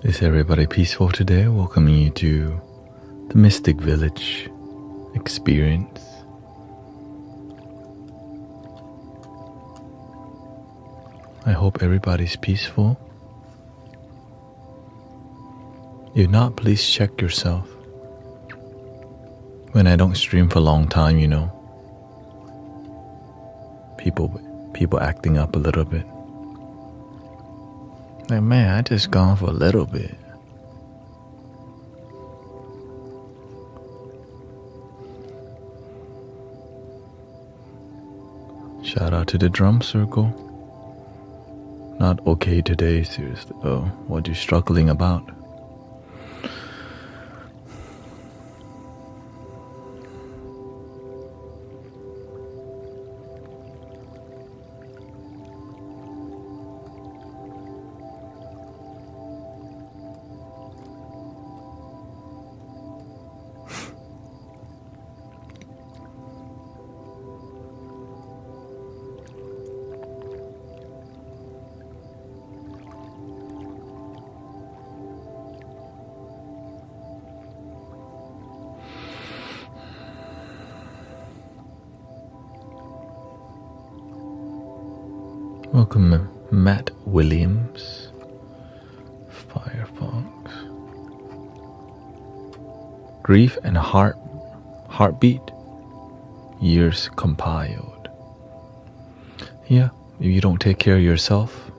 Is everybody peaceful today? Welcoming you to the Mystic Village experience. I hope everybody's peaceful. If not, please check yourself. When I don't stream for a long time, people acting up a little bit. Like, man, I just gone for a little bit. Shout out to the drum circle. Not okay today, seriously. Oh, what are you struggling about? Welcome, Matt Williams, Firefox. Grief and heartbeat, years compiled. Yeah, if you don't take care of yourself,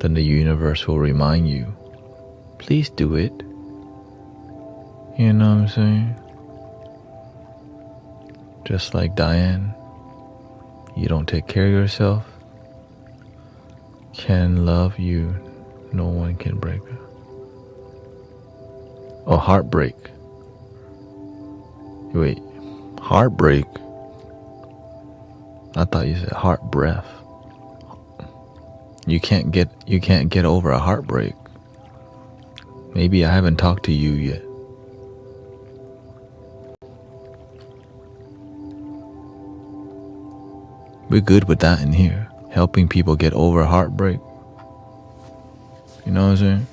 then the universe will remind you, please do it. You know what I'm saying? Just like Diane. You don't take care of yourself, can love you, no one can break it. Oh, heartbreak. Wait, heartbreak? I thought you said heart breath. You can't get over a heartbreak. Maybe I haven't talked to you yet. We're good with that in here, helping people get over heartbreak. You know what I'm saying?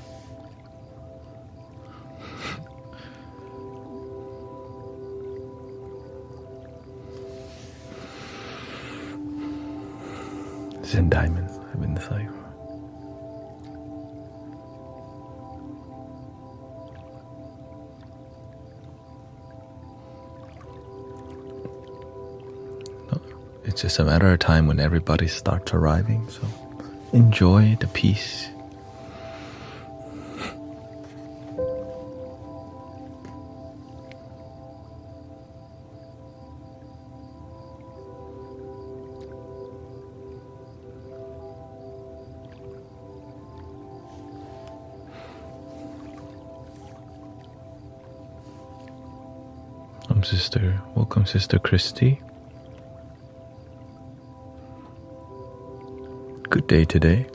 Zen diamonds, I've been deciphered. It's just a matter of time when everybody starts arriving, so enjoy the peace. Welcome, Sister Christy. Good day today.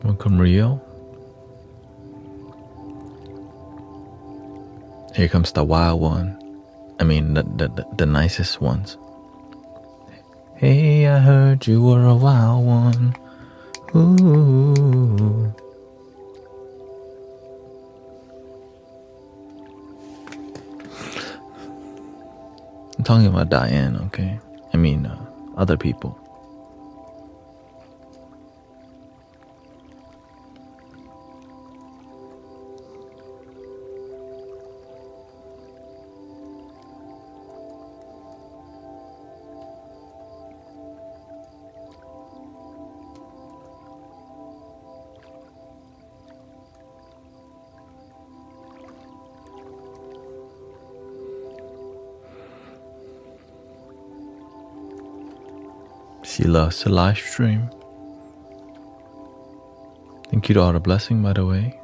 Welcome, Rio. Here comes the wild one. I mean, the nicest ones. Hey, I heard you were a wild one. Ooh. I'm talking about Diane, okay? I mean, other people. She loves to live stream. Thank you to all the blessing, by the way.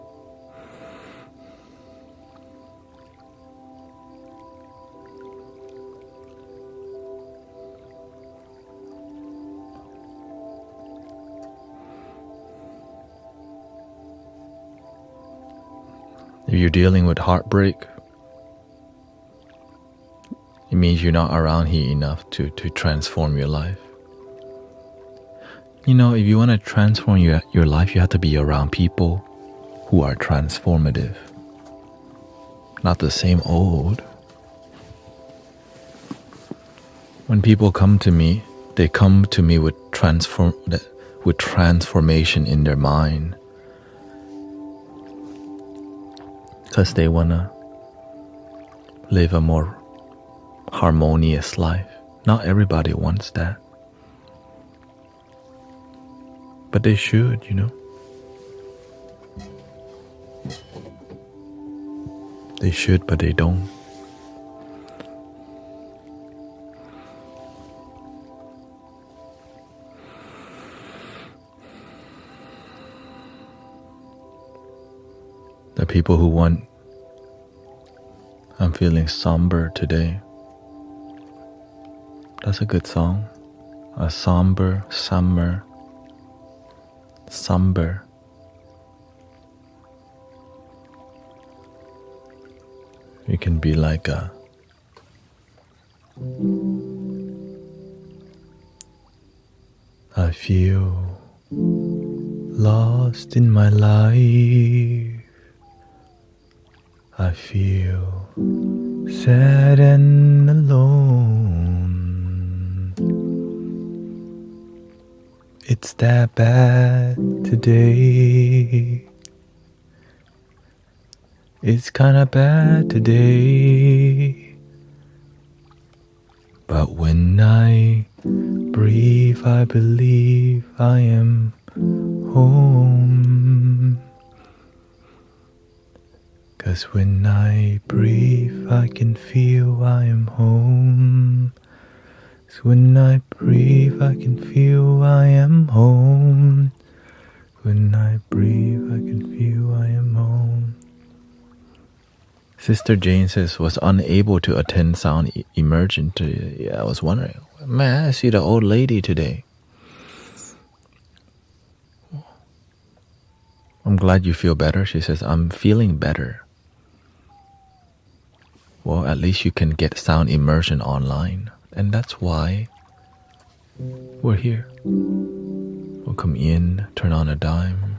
If you're dealing with heartbreak, it means you're not around here enough to transform your life. You know, if you want to transform your life, you have to be around people who are transformative. Not the same old. When people come to me, they come to me with transformation in their mind. Because they want to live a more harmonious life. Not everybody wants that. But they should, you know. They should, but they don't. The people who want, I'm feeling somber today. That's a good song. A somber summer. Somber. You can be like a I feel lost in my life. I feel sad and alone. It's that bad today. It's kinda bad today. But when I breathe, I believe I am home. 'Cause when I breathe, I can feel I am home. 'Cause when I breathe, I can feel I am home. When I breathe, I can feel I am home. Sister Jane says, was unable to attend sound immersion today. Yeah, I was wondering, man, I see the old lady today. I'm glad you feel better. She says, I'm feeling better. Well, at least you can get sound immersion online. And that's why we're here. We'll come in, turn on a dime.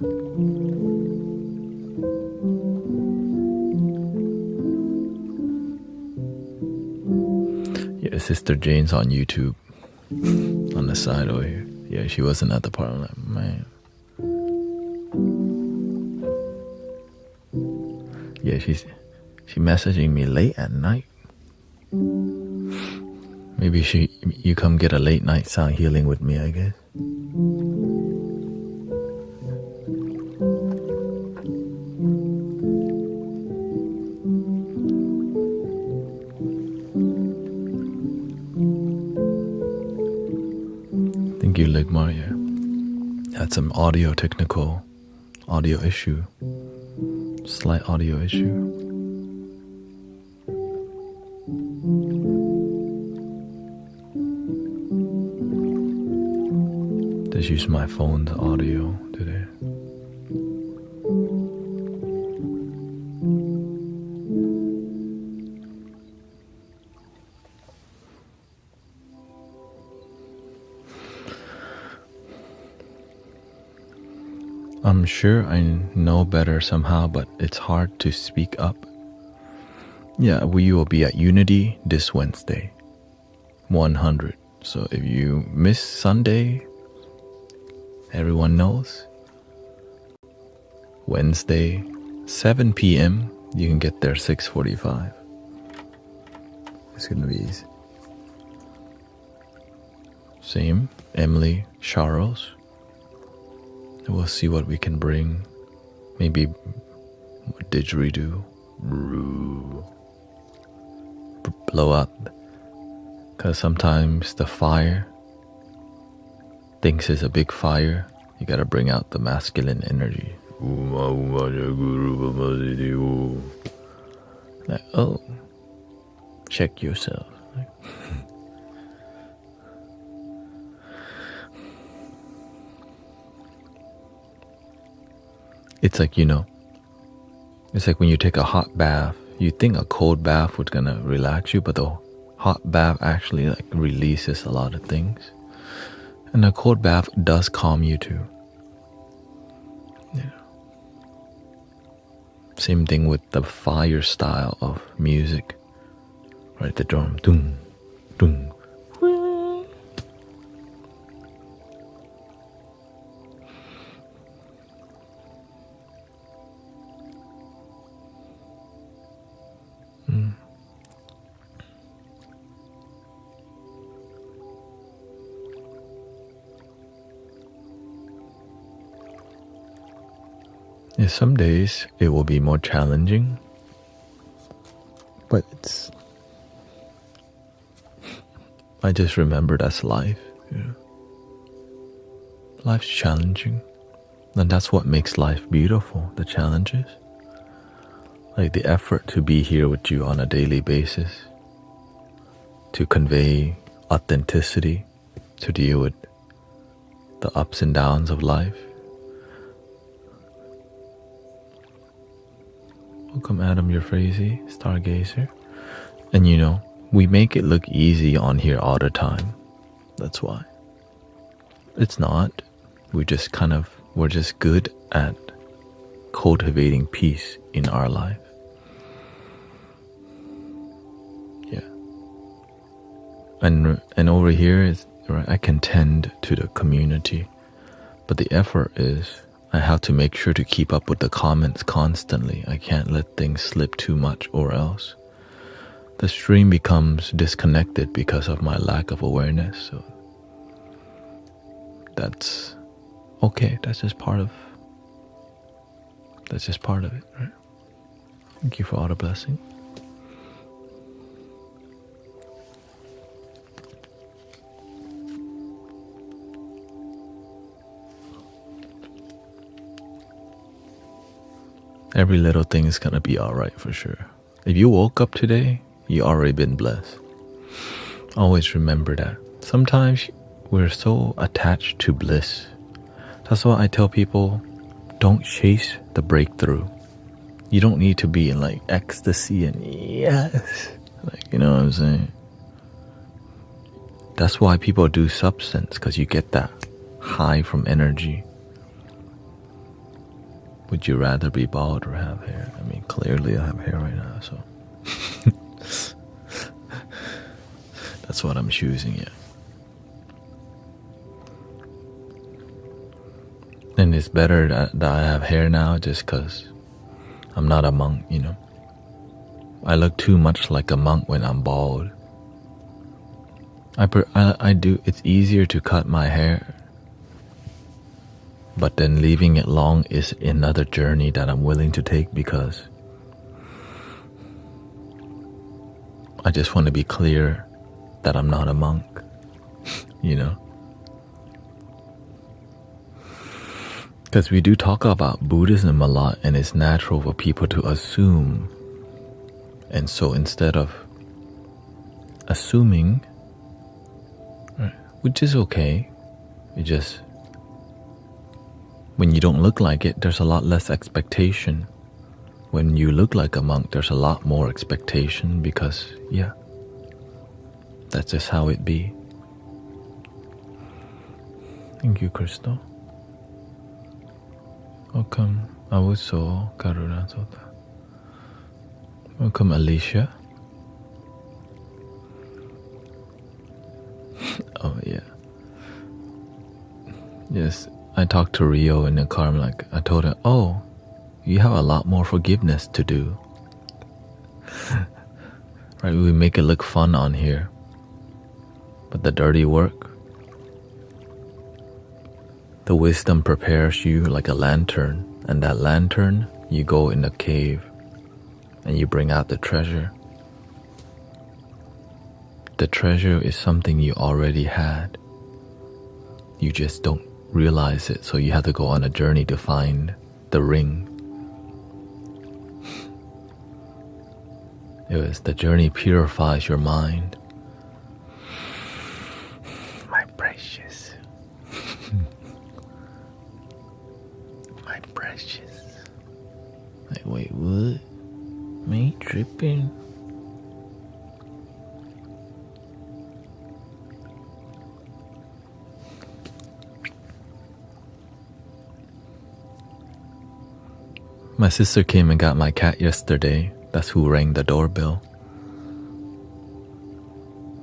Yeah, Sister Jane's on YouTube. On the side over here. Yeah, she wasn't at the part. I'm like, man. Yeah, she messaging me late at night. Maybe you come get a late night sound healing with me, I guess. Thank you, Ligmar. Yeah. Had some audio issue. Slight audio issue. Just use my phone's audio today. I'm sure I know better somehow, but it's hard to speak up. Yeah, we will be at Unity this Wednesday, 100. So if you miss Sunday, everyone knows. Wednesday, 7 p.m. You can get there 6:45. It's gonna be easy. Same, Emily, Charles. We'll see what we can bring. Maybe didgeridoo. Blow up. Because sometimes the fire thinks it's a big fire. You gotta bring out the masculine energy. Like, oh, check yourself. It's like, it's like when you take a hot bath, you think a cold bath was gonna relax you, but the hot bath actually like releases a lot of things. And a cold bath does calm you too. Yeah. Same thing with the fire style of music. Right, the drum. Doom, doom. Yeah, some days it will be more challenging, but I just remember that's life. You know? Life's challenging, and that's what makes life beautiful, the challenges. Like the effort to be here with you on a daily basis, to convey authenticity, to deal with the ups and downs of life. Welcome Adam, you're crazy, stargazer. And you know, we make it look easy on here all the time. That's why. It's not. We're just good at cultivating peace in our life. Yeah. And over here is right, I can tend to the community, but the effort is I have to make sure to keep up with the comments constantly. I can't let things slip too much, or else the stream becomes disconnected because of my lack of awareness. So that's okay. That's just part of it, right? Thank you for all the blessing. Every little thing is gonna be alright for sure. If you woke up today, you already been blessed. Always remember that. Sometimes we're so attached to bliss. That's why I tell people, don't chase the breakthrough. You don't need to be in like ecstasy and yes. Like, you know what I'm saying? That's why people do substance, because you get that high from energy. Would you rather be bald or have hair? I mean, clearly I have hair right now, so that's what I'm choosing, yeah. And it's better that I have hair now just because I'm not a monk, you know. I look too much like a monk when I'm bald. I do. It's easier to cut my hair, but then leaving it long is another journey that I'm willing to take, because I just want to be clear that I'm not a monk, you know. Because we do talk about Buddhism a lot, and it's natural for people to assume. And so instead of assuming, right, which is okay, it just, when you don't look like it, there's a lot less expectation. When you look like a monk, there's a lot more expectation, because, yeah, that's just how it be. Thank you, Crystal. Welcome, Awuso Karuna Sota. Welcome, Alicia. Oh, yeah. Yes, I talked to Rio in the car. I'm like, I told her, oh, you have a lot more forgiveness to do. Right, we make it look fun on here, but the dirty work, the wisdom prepares you like a lantern, and that lantern, you go in the cave and you bring out the treasure. The treasure is something you already had. You just don't realize it, so you have to go on a journey to find the ring. The journey purifies your mind. My precious. My precious. Like, wait, what? Me tripping? My sister came and got my cat yesterday. That's who rang the doorbell.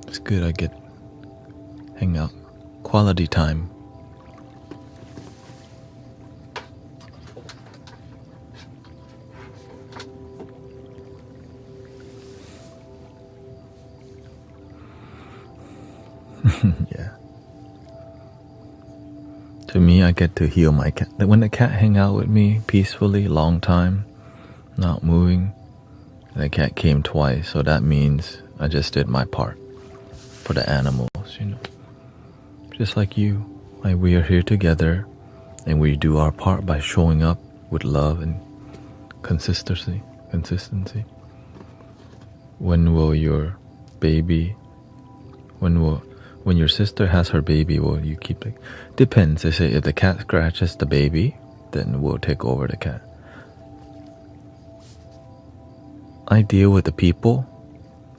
It's good I get hang out. Quality time. Yeah. To me, I get to heal my cat. When the cat hang out with me peacefully, long time, not moving, the cat came twice, so that means I just did my part for the animals, you know. Just like you, like we are here together, and we do our part by showing up with love and consistency. When will your baby? When your sister has her baby, will you keep it? Depends. They say if the cat scratches the baby, then we'll take over the cat. I deal with the people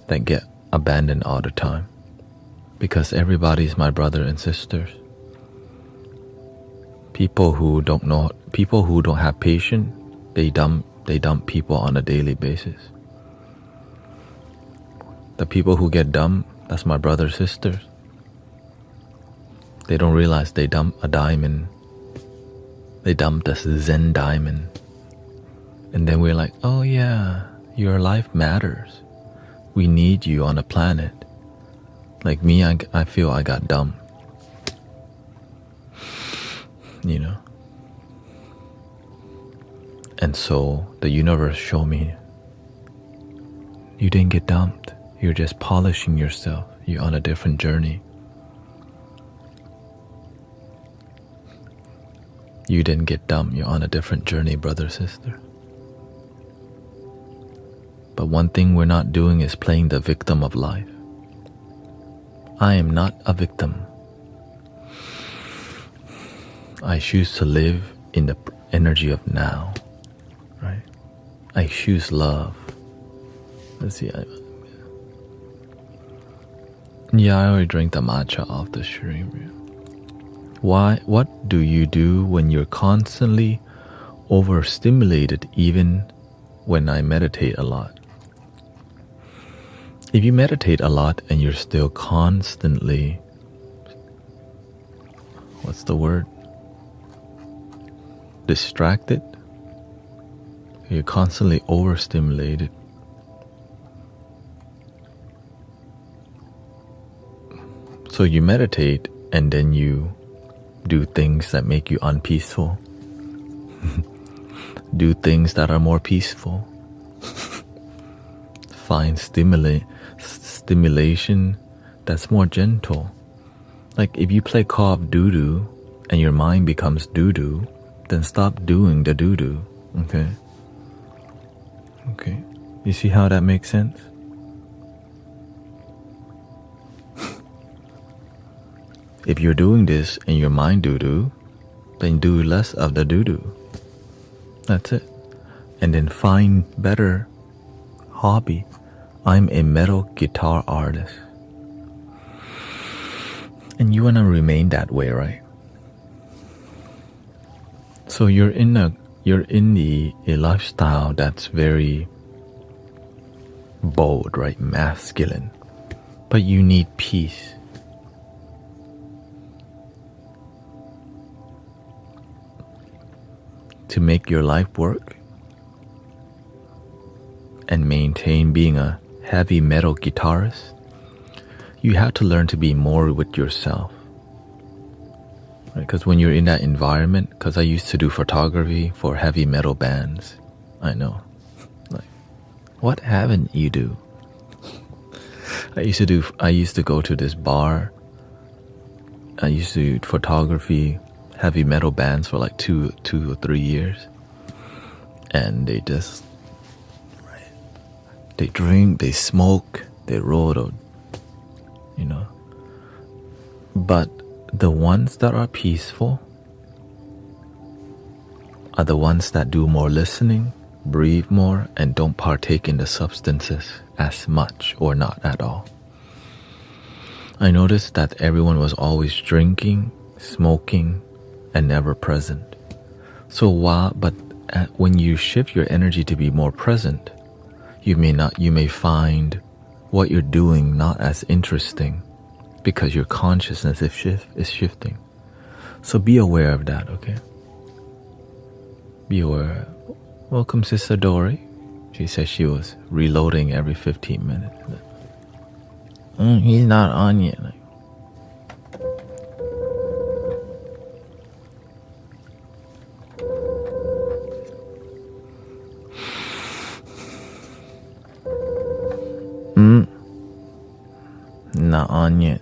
that get abandoned all the time, because everybody's my brother and sisters. People who don't have patience, they dump people on a daily basis. The people who get dumped, that's my brother sisters. They don't realize they dump a diamond. They dump this Zen diamond. And then we're like, oh yeah, your life matters. We need you on the planet. Like me, I feel I got dumped. You know? And so the universe showed me, you didn't get dumped. You're just polishing yourself. You're on a different journey. You didn't get dumped. You're on a different journey, brother, sister. But one thing we're not doing is playing the victim of life. I am not a victim. I choose to live in the energy of now, right? I choose love. Let's see. Yeah, I already drank the matcha off the stream. What do you do when you're constantly overstimulated, even when I meditate a lot? If you meditate a lot and you're still constantly, what's the word? Distracted? You're constantly overstimulated. So you meditate and then you do things that make you unpeaceful. Do things that are more peaceful. Find stimulation that's more gentle. Like if you play Call of Duty and your mind becomes doo-doo, then stop doing the doo-doo. Okay? Okay. You see how that makes sense? If you're doing this and your mind doo-doo, then do less of the doo-doo. That's it. And then find better hobby. I'm a metal guitar artist. And you want to remain that way, right? So you're in a lifestyle that's very bold, right? Masculine. But you need peace. To make your life work and maintain being a heavy metal guitarist, you have to learn to be more with yourself. Because when you're in that environment, because I used to do photography for heavy metal bands, I know. Like, what haven't you do? I used to go to this bar. I used to do photography, heavy metal bands for like two or 3 years. And they just, right, they drink, they smoke, they roll out, you know. But the ones that are peaceful are the ones that do more listening, breathe more, and don't partake in the substances as much or not at all. I noticed that everyone was always drinking, smoking, and never present. So but when you shift your energy to be more present, you may find what you're doing not as interesting because your consciousness is shifting. So be aware of that, okay? Be aware. Welcome, Sister Dory. She said she was reloading every 15 minutes. He's not on yet. Not on yet.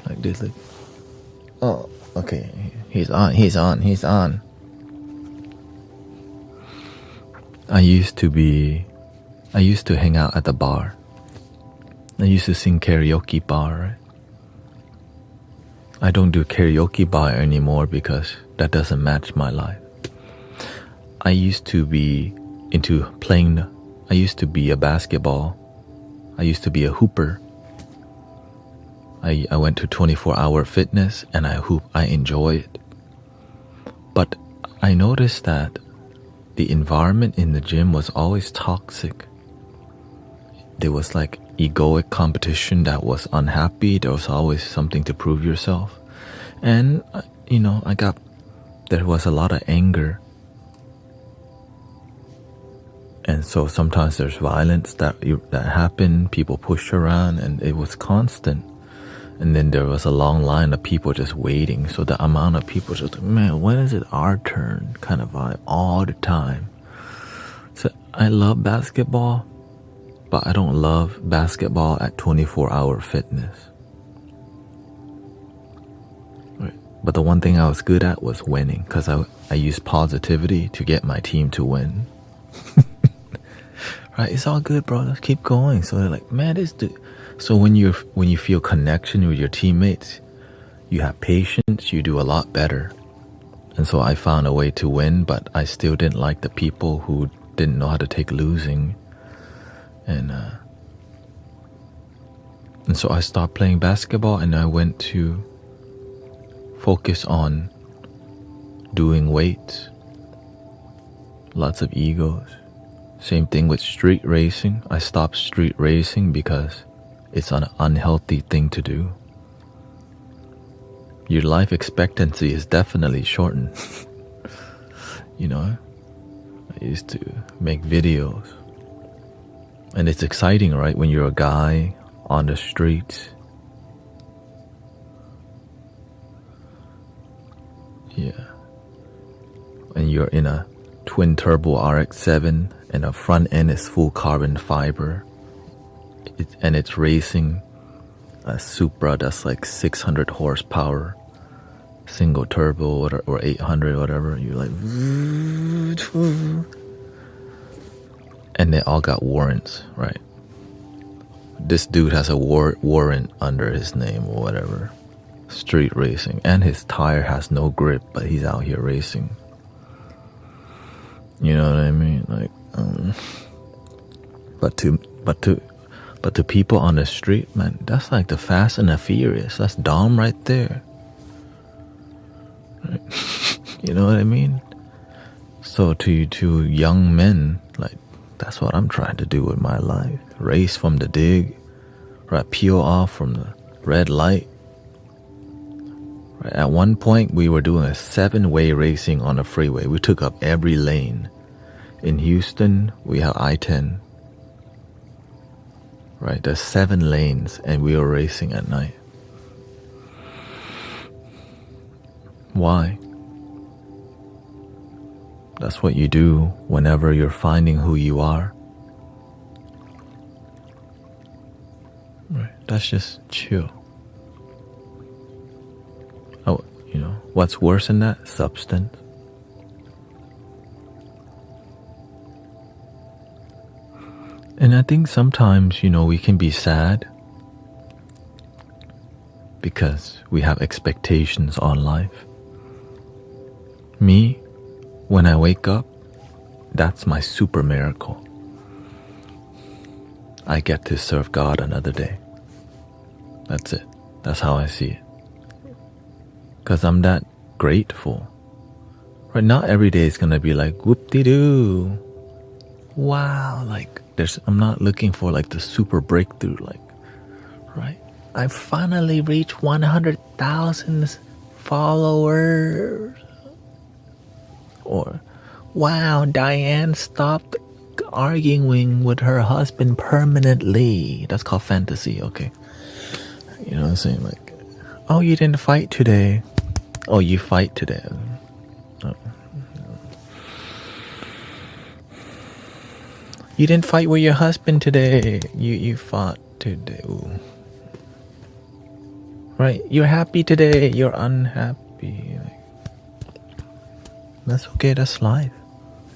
Like this. Like, oh, okay. He's on. I used to hang out at the bar. I used to sing karaoke bar, right? I don't do karaoke bar anymore because that doesn't match my life. I used to be into playing. I used to be a basketball. I used to be a hooper. I went to 24-hour fitness and I enjoy it. But I noticed that the environment in the gym was always toxic. There was like egoic competition that was unhappy. There was always something to prove yourself. And, there was a lot of anger. And so sometimes there's violence that happened, people push around, and it was constant. And then there was a long line of people just waiting. So the amount of people just, man, when is it our turn? Kind of vibe all the time. So I love basketball, but I don't love basketball at 24-hour fitness. Right. But the one thing I was good at was winning, because I used positivity to get my team to win. Right, it's all good, bro. Let's keep going. So they're like, man, this dude. So when you feel connection with your teammates, you have patience, you do a lot better. And so I found a way to win, but I still didn't like the people who didn't know how to take losing. And so I stopped playing basketball and I went to focus on doing weights. Lots of egos. Same thing with street racing. I stopped street racing because it's an unhealthy thing to do. Your life expectancy is definitely shortened. I used to make videos. And it's exciting, right? When you're a guy on the streets. Yeah. And you're in a twin turbo RX-7 and the front end is full carbon fiber. And it's racing a Supra that's like 600 horsepower, single turbo or 800, whatever. You're like, and they all got warrants, right? This dude has a warrant under his name or whatever. Street racing, and his tire has no grip, but he's out here racing. You know what I mean? Like, but to people on the street, man, that's like the Fast and the Furious. That's Dom right there. Right? You know what I mean? So to young men, like, that's what I'm trying to do with my life. Race from the dig, right? Peel off from the red light. Right? At one point, we were doing a 7-way racing on the freeway. We took up every lane. In Houston, we have I-10. Right, there's 7 lanes and we were racing at night. Why? That's what you do whenever you're finding who you are. Right, that's just chill. Oh, what's worse than that? Substance. And I think sometimes, we can be sad because we have expectations on life. Me, when I wake up, that's my super miracle. I get to serve God another day. That's it. That's how I see it. Because I'm that grateful. Right? Not every day is gonna be like whoop-de-doo. Wow, like I'm not looking for like the super breakthrough, like, right? I finally reached 100,000 followers. Or, wow, Diane stopped arguing with her husband permanently. That's called fantasy, okay? You know what I'm saying? Like, oh, you didn't fight today. Oh, you fight today. Oh. You didn't fight with your husband today. You fought today. Ooh. Right? You're happy today. You're unhappy. That's okay. That's life.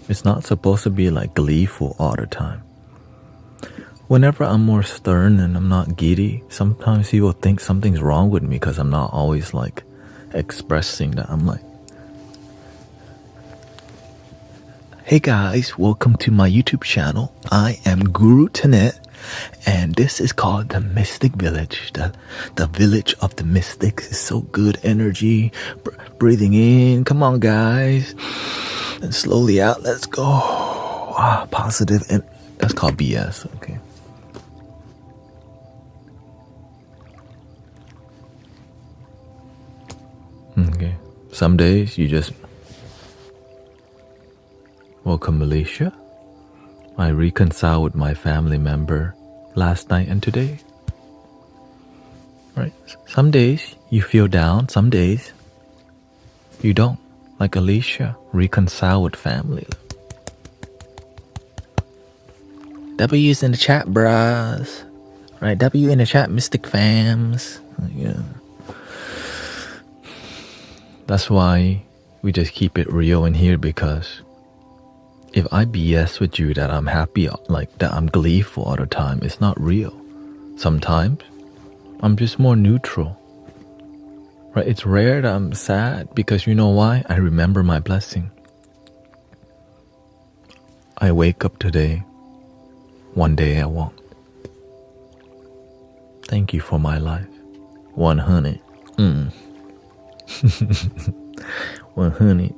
It's not supposed to be like gleeful all the time. Whenever I'm more stern and I'm not giddy, sometimes people think something's wrong with me because I'm not always like expressing that. I'm like, hey guys, welcome to my YouTube channel. I am Guru Thanet, and this is called the Mystic Village. The village of the mystics is so good energy. Breathing in, come on guys, and slowly out. Let's go. Positive, and that's called BS. Okay. Okay. Some days you just welcome Malaysia. I reconciled with my family member last night and today. Right? Some days you feel down, some days you don't. Like Alicia, reconcile with family. W's in the chat, bras. Right? W in the chat, Mystic Fams. Yeah. That's why we just keep it real in here, because if I BS with you that I'm happy, like that I'm gleeful all the time, it's not real. Sometimes I'm just more neutral. Right? It's rare that I'm sad, because you know why? I remember my blessing. I wake up today. One day I won't. Thank you for my life. 100. 100.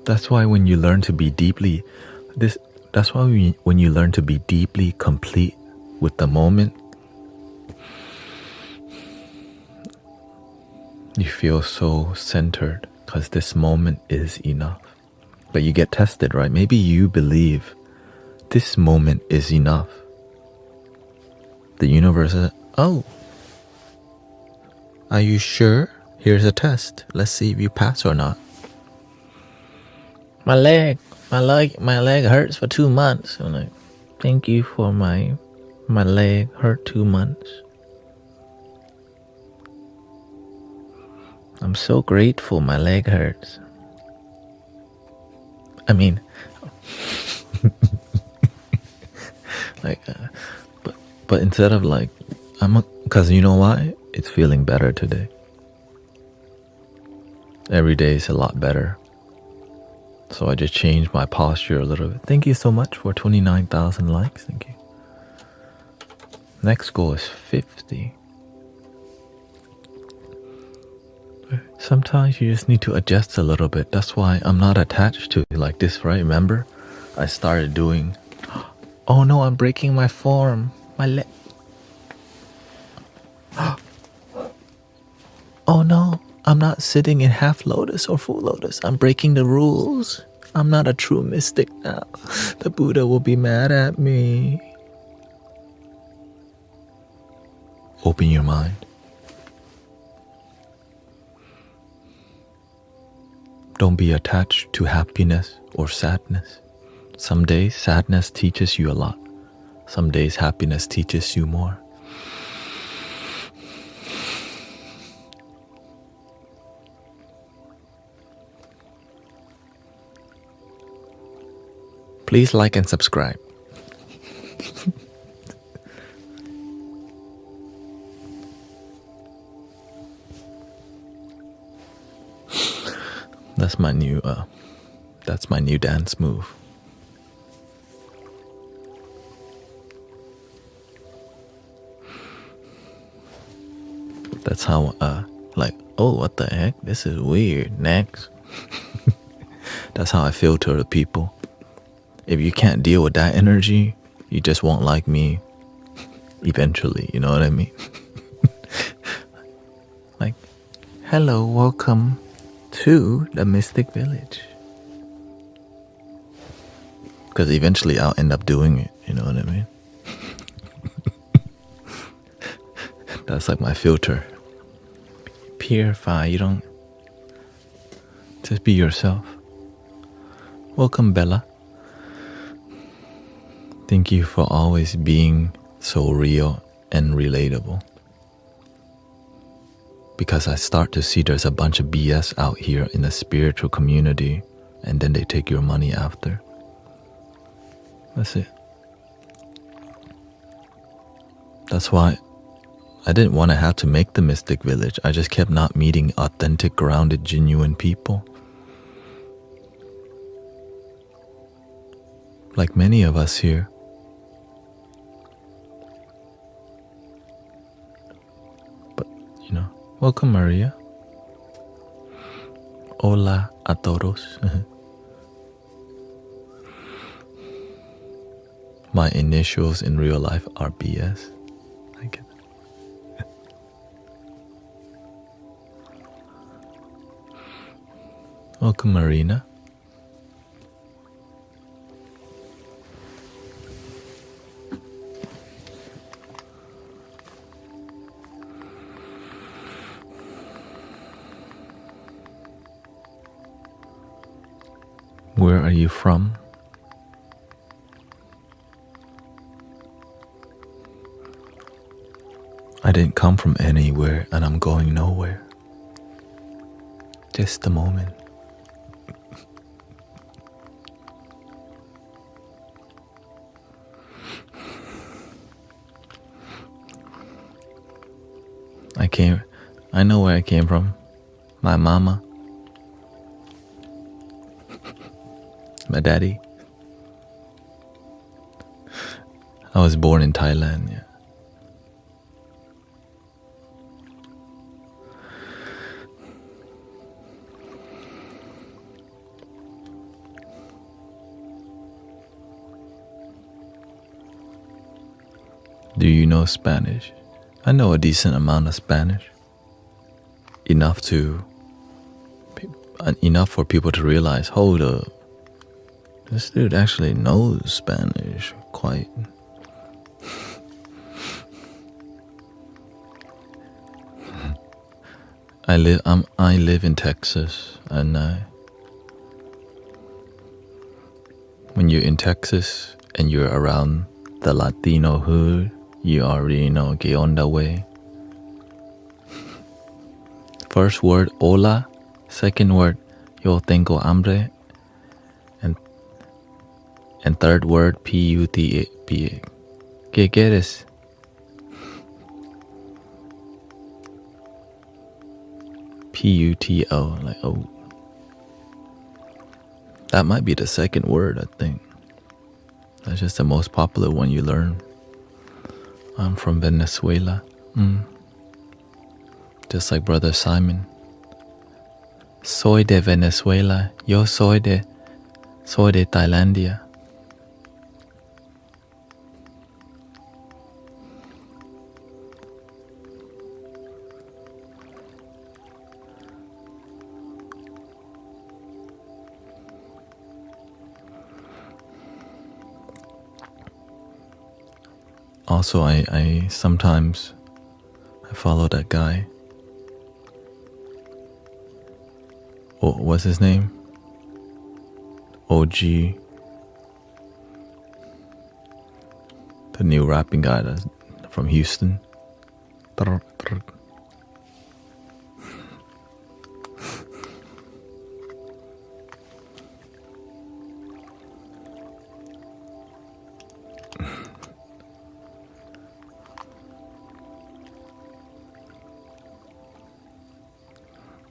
That's why when you learn to be deeply when you learn to be deeply complete with the moment, you feel so centered, because this moment is enough. But you get tested, right? Maybe you believe this moment is enough. The universe says, oh, are you sure? Here's a test. Let's see if you pass or not. My leg hurts for 2 months. I'm like, thank you for my leg hurt 2 months. I'm so grateful my leg hurts. I mean, like, but instead of like, because you know why? It's feeling better today. Every day is a lot better. So I just changed my posture a little bit. Thank you so much for 29,000 likes. Thank you. Next goal is 50. Sometimes you just need to adjust a little bit. That's why I'm not attached to it like this, right? Remember? I started doing... Oh no, I'm breaking my form. My leg... Oh no, I'm not sitting in half lotus or full lotus. I'm breaking the rules. I'm not a true mystic now. The Buddha will be mad at me. Open your mind. Don't be attached to happiness or sadness. Some days sadness teaches you a lot. Some days happiness teaches you more. Please like and subscribe. That's my new dance move. That's how, like, oh, what the heck? This is weird. Next. That's how I filter the people. If you can't deal with that energy, you just won't like me eventually. You know what I mean? Like, hello, welcome to the Mystic Village. Because eventually I'll end up doing it. You know what I mean? That's like my filter. Purify. You don't... Just be yourself. Welcome, Bella. Thank you for always being so real and relatable. Because I start to see there's a bunch of BS out here in the spiritual community, and then they take your money after. That's it. That's why I didn't want to have to make the Mystic Village. I just kept not meeting authentic, grounded, genuine people. Like many of us here. But, you know, welcome, Maria. Hola a todos. My initials in real life are BS. I get it. Welcome, Marina. Where are you from? I didn't come from anywhere and I'm going nowhere. Just a moment. I know where I came from. My mama. My daddy. I was born in Thailand, yeah. Do you know Spanish? I know a decent amount of Spanish. Enough for people to realize, hold up, this dude actually knows Spanish quite. I live in Texas, and when you're in Texas and you're around the Latino hood, you already know que onda way. First word, hola. Second word, yo tengo hambre. And third word, P-U-T-A. ¿Qué quieres? P-U-T-O, like, oh. That might be the second word, I think. That's just the most popular one you learn. I'm from Venezuela. Just like Brother Simon. Soy de Venezuela. Yo soy de Tailandia. Also, I sometimes follow that guy. Oh, what's his name? OG. The new rapping guy that's from Houston.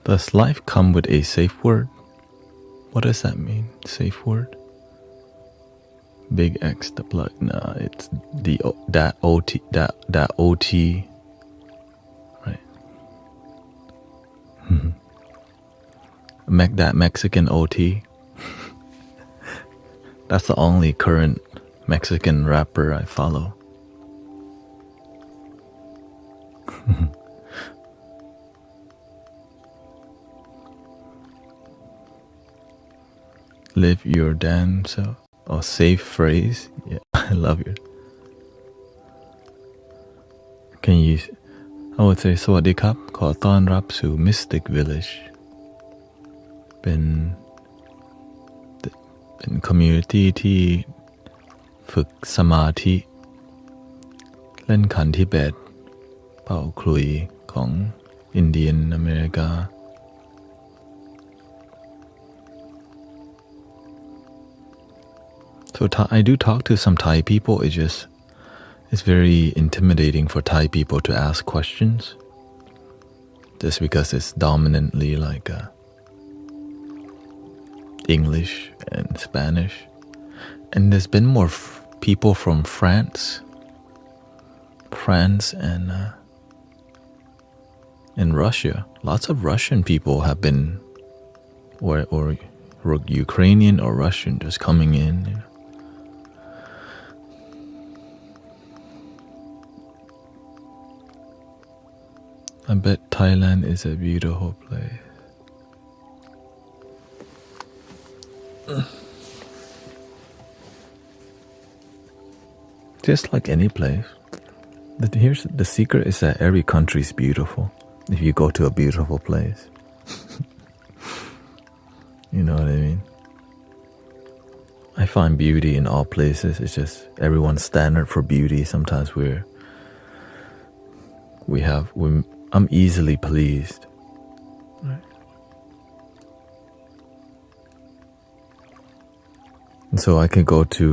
Does life come with a safe word? What does that mean? Safe word? Big X the plug. Nah, it's that OT. Right. that Mexican OT. That's the only current Mexican rapper I follow. Live your damn self. Oh, safe phrase. Yeah, I love it. Can you? I would say สวัสดีครับขอต้อนรับสู่ Mystic Village เป็น community ที่ฝึกสมาธิเล่นขันทิเบตเป่าขลุ่ยของอินเดียนอเมริกา So I do talk to some Thai people. It's very intimidating for Thai people to ask questions, just because it's dominantly like English and Spanish. And there's been more people from France and Russia. Lots of Russian people have been, or Ukrainian or Russian, just coming in. You know. I bet Thailand is a beautiful place. Just like any place. Here's the secret is that every country is beautiful if you go to a beautiful place. You know what I mean? I find beauty in all places. It's just everyone's standard for beauty. Sometimes I'm easily pleased. Right? And so I can go to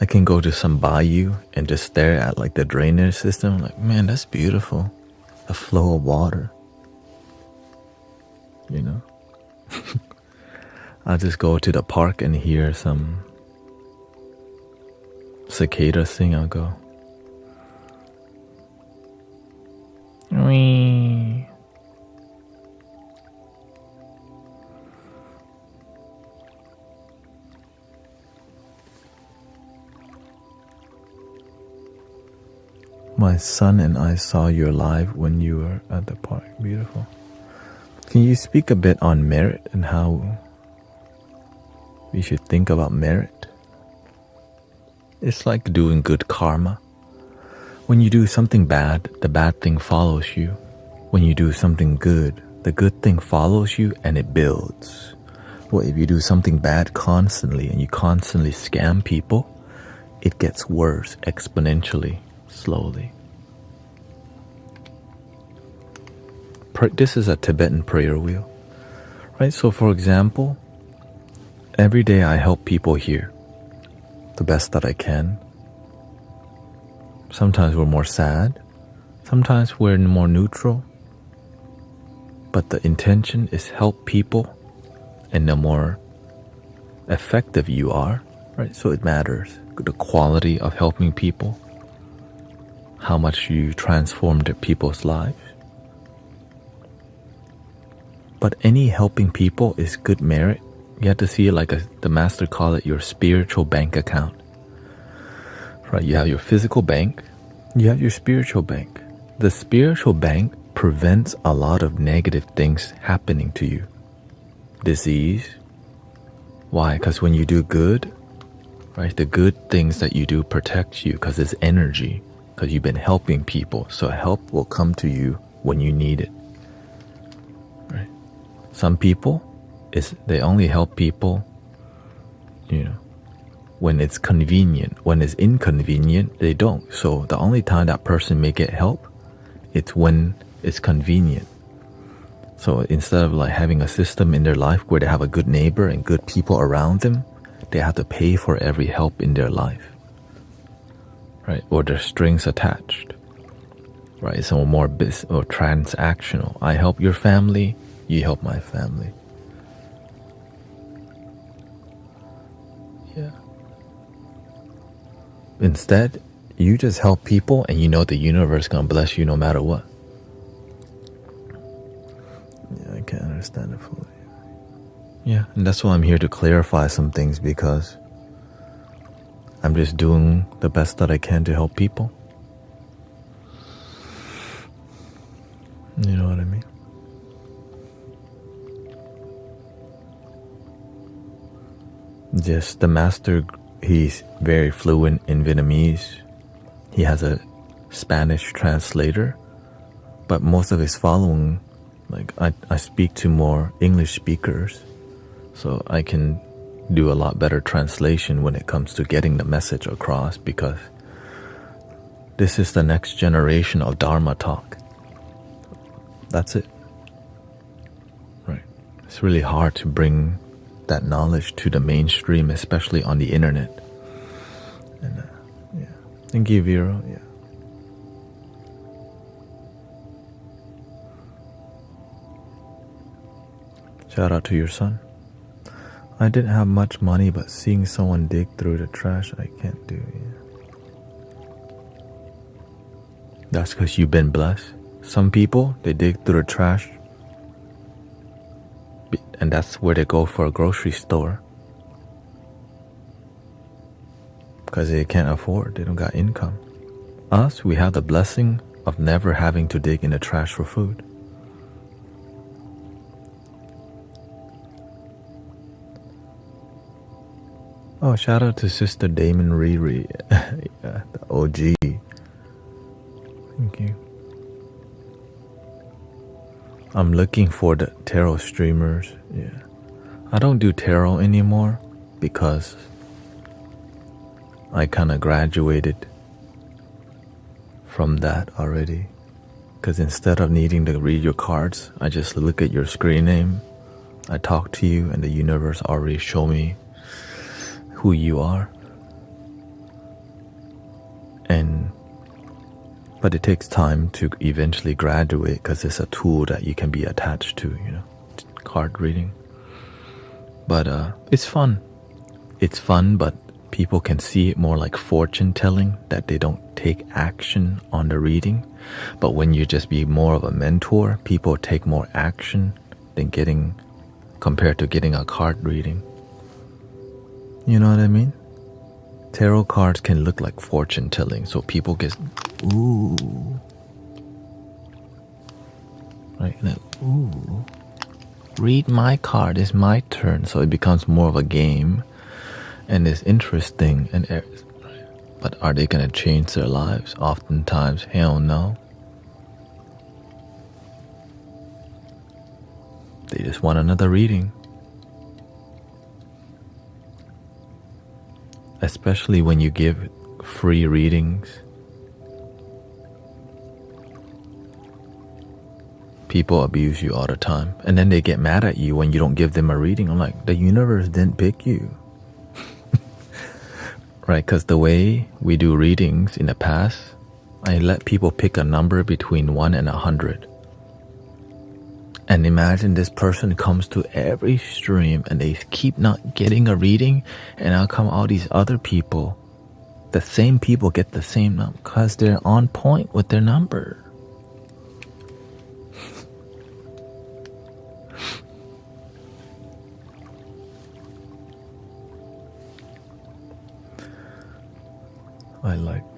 I can go to some bayou and just stare at like the drainage system. Like, man, that's beautiful. The flow of water. You know? I'll just go to the park and hear some cicada sing. I'll go, wee. My son and I saw you live when you were at the park. Beautiful. Can you speak a bit on merit and how we should think about merit? It's like doing good karma. When you do something bad, the bad thing follows you. When you do something good, the good thing follows you and it builds. Well, if you do something bad constantly and you constantly scam people, it gets worse exponentially, slowly. This is a Tibetan prayer wheel, right? So for example, every day I help people here the best that I can. Sometimes we're more sad, sometimes we're more neutral, but the intention is help people, and the more effective you are, right? So it matters, the quality of helping people, how much you transformed people's lives. But any helping people is good merit. You have to see it like the master call it your spiritual bank account. Right, you have your physical bank, you have your spiritual bank. The spiritual bank prevents a lot of negative things happening to you. Disease. Why? Because when you do good, right, the good things that you do protect you because it's energy, because you've been helping people. So help will come to you when you need it. Right? Some people, they only help people, you know, when it's convenient. When it's inconvenient, they don't. So the only time that person may get help, it's when it's convenient. So instead of like having a system in their life where they have a good neighbor and good people around them, they have to pay for every help in their life, right? Or their strings attached, right? So more or transactional. I help your family, you help my family. Yeah. Instead, you just help people and you know the universe is gonna bless you no matter what. hopefully. Yeah, and that's why I'm here to clarify some things, because I'm just doing the best that I can to help people. You know what I mean? Just the master, he's very fluent in Vietnamese. He has a Spanish translator, but most of his following, like I speak to more English speakers, so I can do a lot better translation when it comes to getting the message across, because this is the next generation of Dharma talk. That's it. Right. It's really hard to bring that knowledge to the mainstream, especially on the internet. And yeah. Thank you, Vero. Yeah. Shout out to your son. I didn't have much money, but seeing someone dig through the trash, I can't do. Yeah. That's because you've been blessed. Some people, they dig through the trash, and that's where they go for a grocery store, because they can't afford, they don't got income. Us, we have the blessing of never having to dig in the trash for food. Oh, shout out to Sister Damon Riri, yeah, the OG. Thank you. I'm looking for the tarot streamers. Yeah, I don't do tarot anymore because I kind of graduated from that already. Because instead of needing to read your cards, I just look at your screen name, I talk to you, and the universe already show me who you are. But it takes time to eventually graduate, because it's a tool that you can be attached to, you know, card reading. But it's fun. It's fun, but people can see it more like fortune telling, that they don't take action on the reading. But when you just be more of a mentor, people take more action than compared to getting a card reading. You know what I mean? Tarot cards can look like fortune telling, so people get, ooh. Right? And then, ooh. Read my card, it's my turn. So it becomes more of a game, and it's interesting. But are they going to change their lives? Oftentimes, hell no. They just want another reading. Especially when you give free readings. People abuse you all the time. And then they get mad at you when you don't give them a reading. I'm like, the universe didn't pick you. Right? Because the way we do readings in the past, I let people pick a number between 1 and 100. And imagine this person comes to every stream and they keep not getting a reading, and how come all these other people, the same people, get the same number? Because they're on point with their number.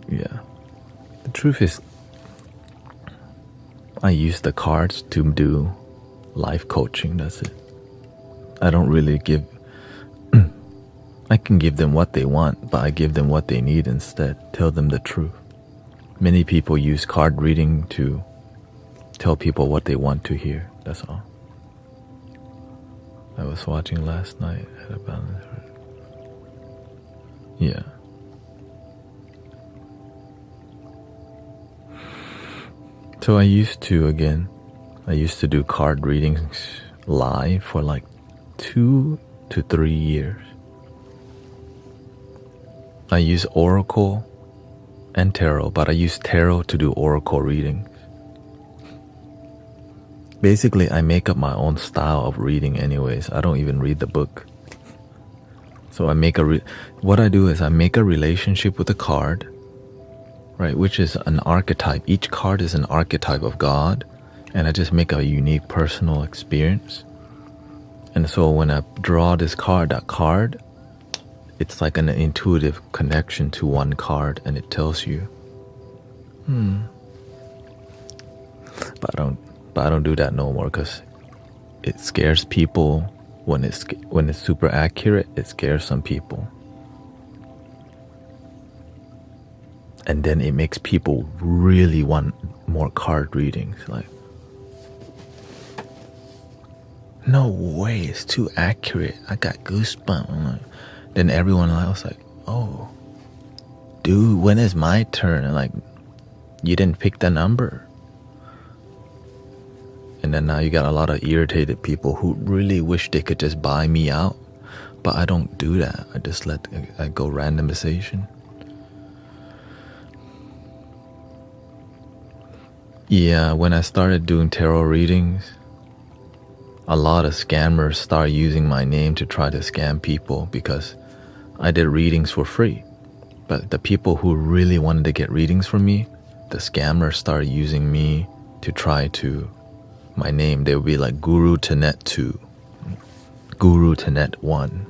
Yeah. The truth is, I use the cards to do life coaching, that's it. I don't really give, I can give them what they want, but I give them what they need instead, tell them the truth. Many people use card reading to tell people what they want to hear, that's all. I was watching last night at a balance. Yeah. So I used to do card readings live for like 2 to 3 years. I use Oracle and Tarot, but I use Tarot to do Oracle readings. Basically, I make up my own style of reading anyways. I don't even read the book. So what I do is I make a relationship with the card, right, which is an archetype. Each card is an archetype of God, and I just make a unique personal experience. And so when I draw this card, that card, it's like an intuitive connection to one card, and it tells you, But I don't do that no more, because it scares people. When it's super accurate, it scares some people. And then it makes people really want more card readings. Like, no way, it's too accurate. I got goosebumps. Then everyone else like, oh, dude, when is my turn? And like, you didn't pick the number. And then now you got a lot of irritated people who really wish they could just buy me out. But I don't do that. I just I go randomization. Yeah, when I started doing tarot readings, a lot of scammers start using my name to try to scam people, because I did readings for free. But the people who really wanted to get readings from me, the scammers started using me to try to, my name, they would be like Guru Thanet 2, Guru Thanet 1,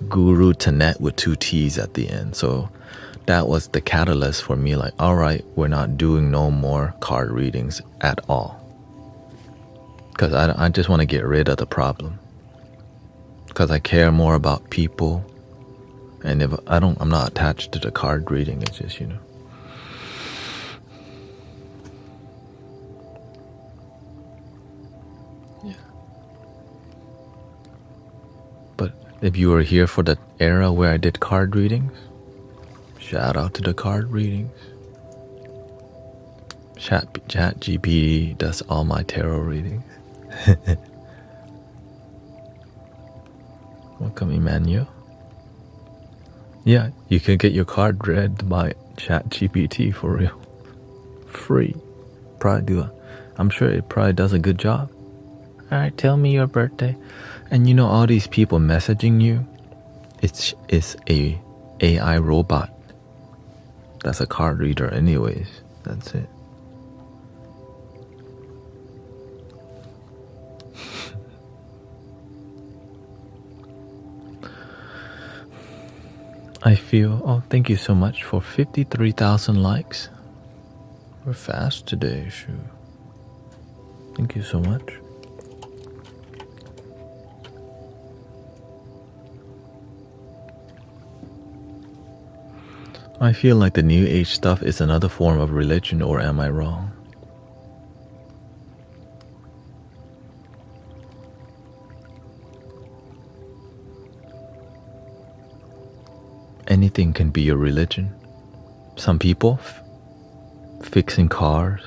Guru Thanet with 2 T's at the end. So that was the catalyst for me, like, all right, we're not doing no more card readings at all. Because I just want to get rid of the problem. Because I care more about people. And if I'm not attached to the card reading, it's just, Yeah. But if you were here for the era where I did card readings, shout out to the card readings. ChatGPT does all my tarot readings. Welcome, Emmanuel. Yeah, you can get your card read by ChatGPT for real. Free. I'm sure it probably does a good job. Alright, tell me your birthday. And all these people messaging you, it's a AI robot. That's a card reader anyways. That's it. I feel, thank you so much for 53,000 likes. We're fast today, Shu. Thank you so much. I feel like the New Age stuff is another form of religion, or am I wrong? Anything can be a religion. Some people, fixing cars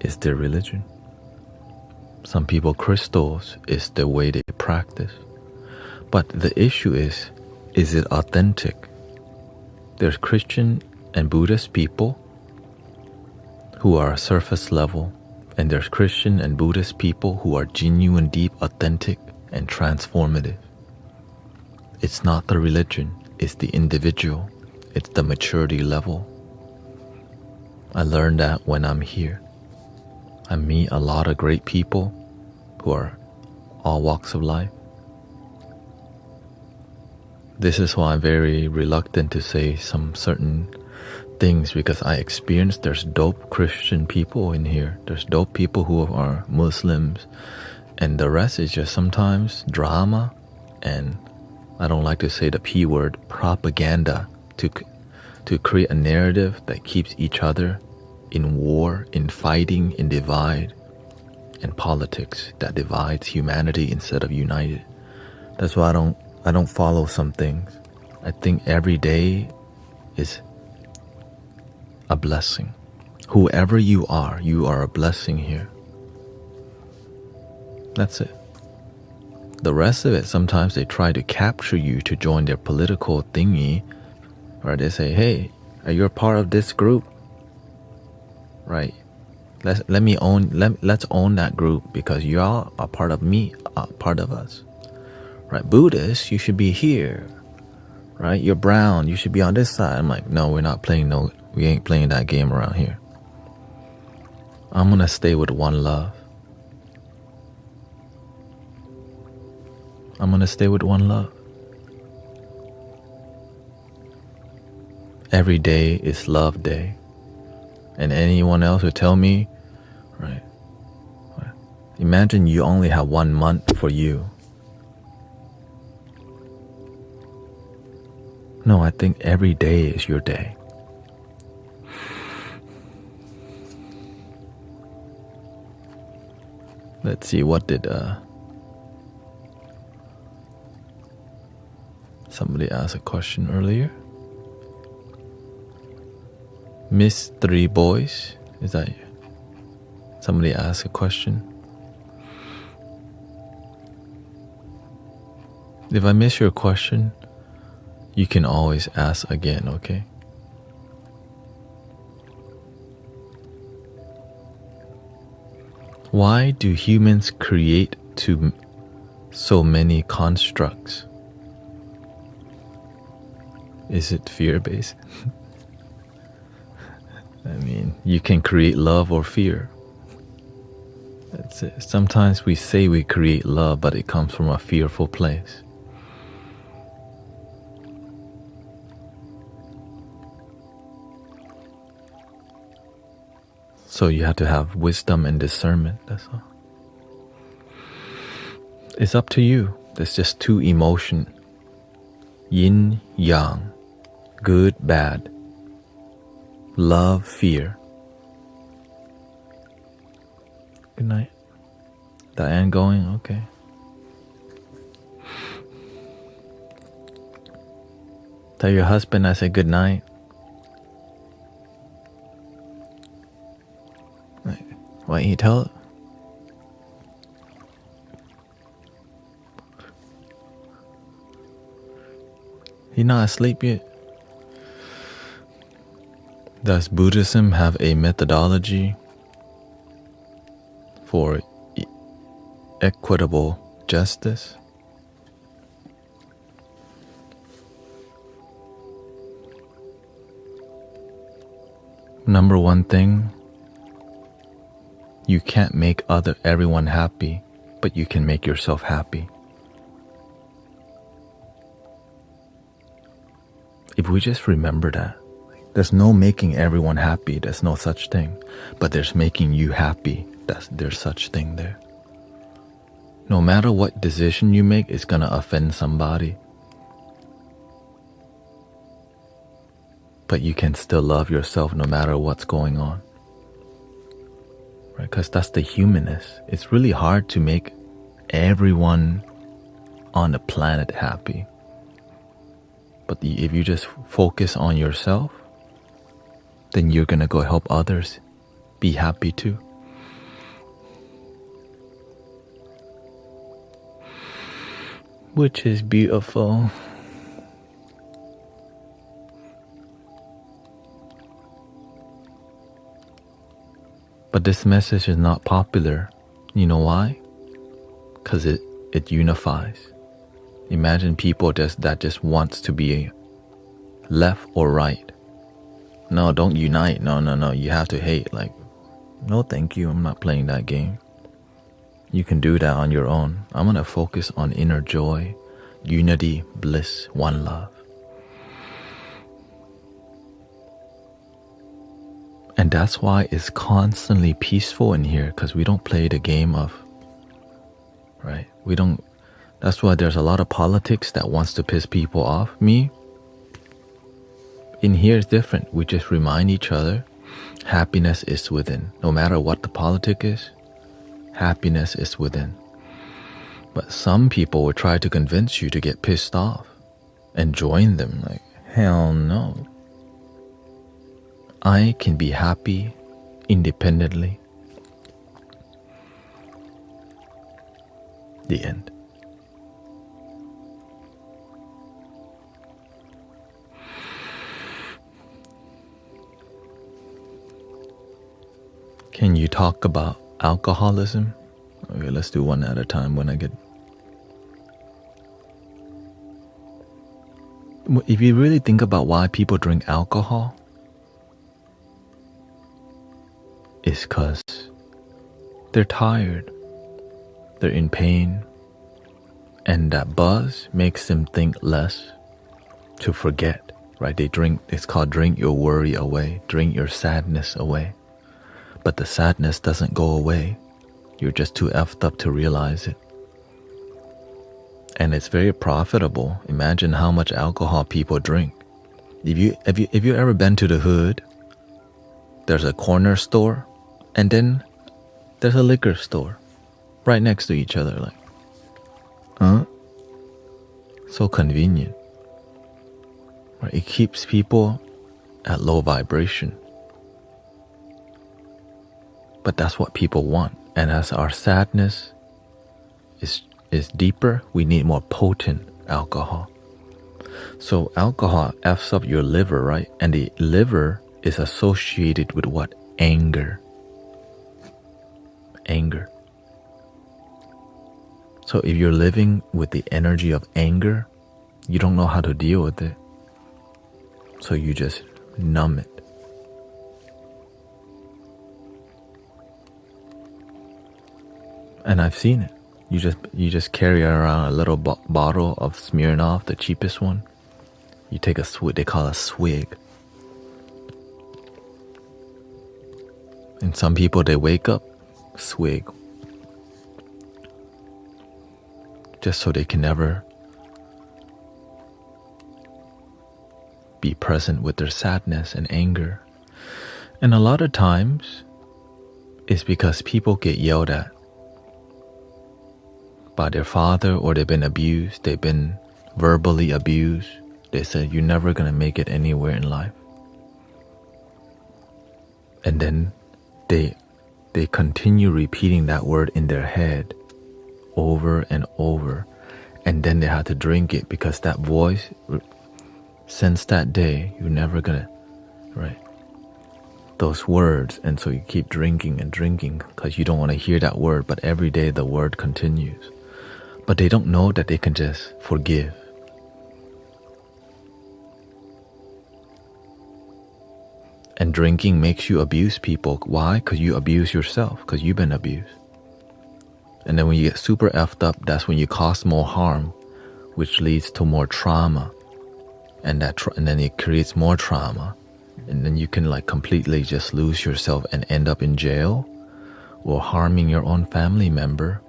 is their religion. Some people, crystals is the way they practice. But the issue is it authentic? There's Christian and Buddhist people who are surface level, and there's Christian and Buddhist people who are genuine, deep, authentic, and transformative. It's not the religion, it's the individual, it's the maturity level. I learned that when I'm here. I meet a lot of great people who are all walks of life. This is why I'm very reluctant to say some certain things, because I experienced there's dope Christian people in here. There's dope people who are Muslims, and the rest is just sometimes drama, and I don't like to say the P word, propaganda, to create a narrative that keeps each other in war, in fighting, in divide, and politics that divides humanity instead of united. That's why I don't follow some things. I think every day is a blessing. Whoever you are a blessing here. That's it. The rest of it, sometimes they try to capture you to join their political thingy, or they say, hey, you're a part of this group, right? Let's own that group, because y'all are part of me, part of us, right? Buddhists, you should be here, right? You're brown, you should be on this side. I'm like, no, we ain't playing that game around here. I'm gonna stay with one love. I'm gonna stay with one love. Every day is love day. And anyone else who tell me, right, imagine you only have 1 month for you. No, I think every day is your day. Let's see, what did somebody ask a question earlier? Miss Three Boys, is that you? Somebody asked a question. If I miss your question, you can always ask again, okay? Why do humans create so many constructs? Is it fear-based? I mean, you can create love or fear. That's it. Sometimes we say we create love, but it comes from a fearful place. So you have to have wisdom and discernment, that's all. It's up to you. There's just two emotions. Yin, yang. Good, bad. Love, fear. Good night. Diane going? Okay. Tell your husband I said good night. Why don't you tell it? He's not asleep yet. Does Buddhism have a methodology for equitable justice? Number one thing, you can't make everyone happy, but you can make yourself happy. If we just remember that, there's no making everyone happy, there's no such thing, but there's making you happy, there's such thing there. No matter what decision you make, it's gonna offend somebody. But you can still love yourself no matter what's going on. Right? Because that's the humanness. It's really hard to make everyone on the planet happy. But if you just focus on yourself, then you're gonna go help others be happy too. Which is beautiful. But this message is not popular. You know why? Because it unifies. Imagine people that just wants to be left or right. No, don't unite. No. You have to hate. Like, no, thank you. I'm not playing that game. You can do that on your own. I'm going to focus on inner joy, unity, bliss, one love. And that's why it's constantly peaceful in here, because we don't play the game of, right? That's why there's a lot of politics that wants to piss people off. Me, in here is different. We just remind each other, happiness is within. No matter what the politic is, happiness is within. But some people will try to convince you to get pissed off and join them. Like, hell no. I can be happy independently. The end. Can you talk about alcoholism? Okay, let's do one at a time when I get... If you really think about why people drink alcohol, it's because they're tired, they're in pain, And that buzz makes them think less, to forget, right? They drink, it's called drink your worry away, drink your sadness away. But the sadness doesn't go away. You're just too effed up to realize it. And it's very profitable. Imagine how much alcohol people drink. If you ever been to the hood, there's a corner store, and then there's a liquor store right next to each other. Like, huh? So convenient. Right? It keeps people at low vibration. But that's what people want. And as our sadness is deeper, we need more potent alcohol. So alcohol F's up your liver, right? And the liver is associated with what? Anger. Anger. So if you're living with the energy of anger, you don't know how to deal with it. So you just numb it. And I've seen it. You just carry around a little bottle of Smirnoff, the cheapest one. You take a swig, they call it a swig. And some people, they wake up, swig. Just so they can never be present with their sadness and anger. And a lot of times, it's because people get yelled at by their father, or they've been abused, they've been verbally abused. They said, you're never gonna make it anywhere in life. And then they continue repeating that word in their head over and over. And then they have to drink it because that voice, since that day, you're never gonna, right? Those words, and so you keep drinking and drinking because you don't want to hear that word, but every day the word continues. But they don't know that they can just forgive. And drinking makes you abuse people. Why? Because you abuse yourself, because you've been abused. And then when you get super effed up, that's when you cause more harm, which leads to more trauma. And then it creates more trauma. And then you can like completely just lose yourself and end up in jail or harming your own family member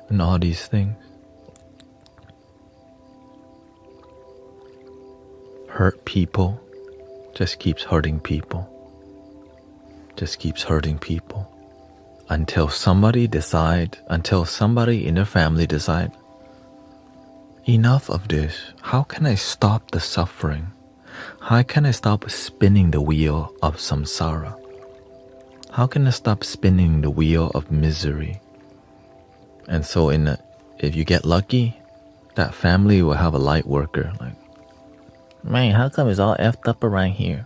and all these things. Hurt people just keeps hurting people. Just keeps hurting people. Until somebody in their family decide, enough of this. How can I stop the suffering? How can I stop spinning the wheel of samsara? How can I stop spinning the wheel of misery? And so if you get lucky, that family will have a light worker. Like, man, how come it's all effed up around here?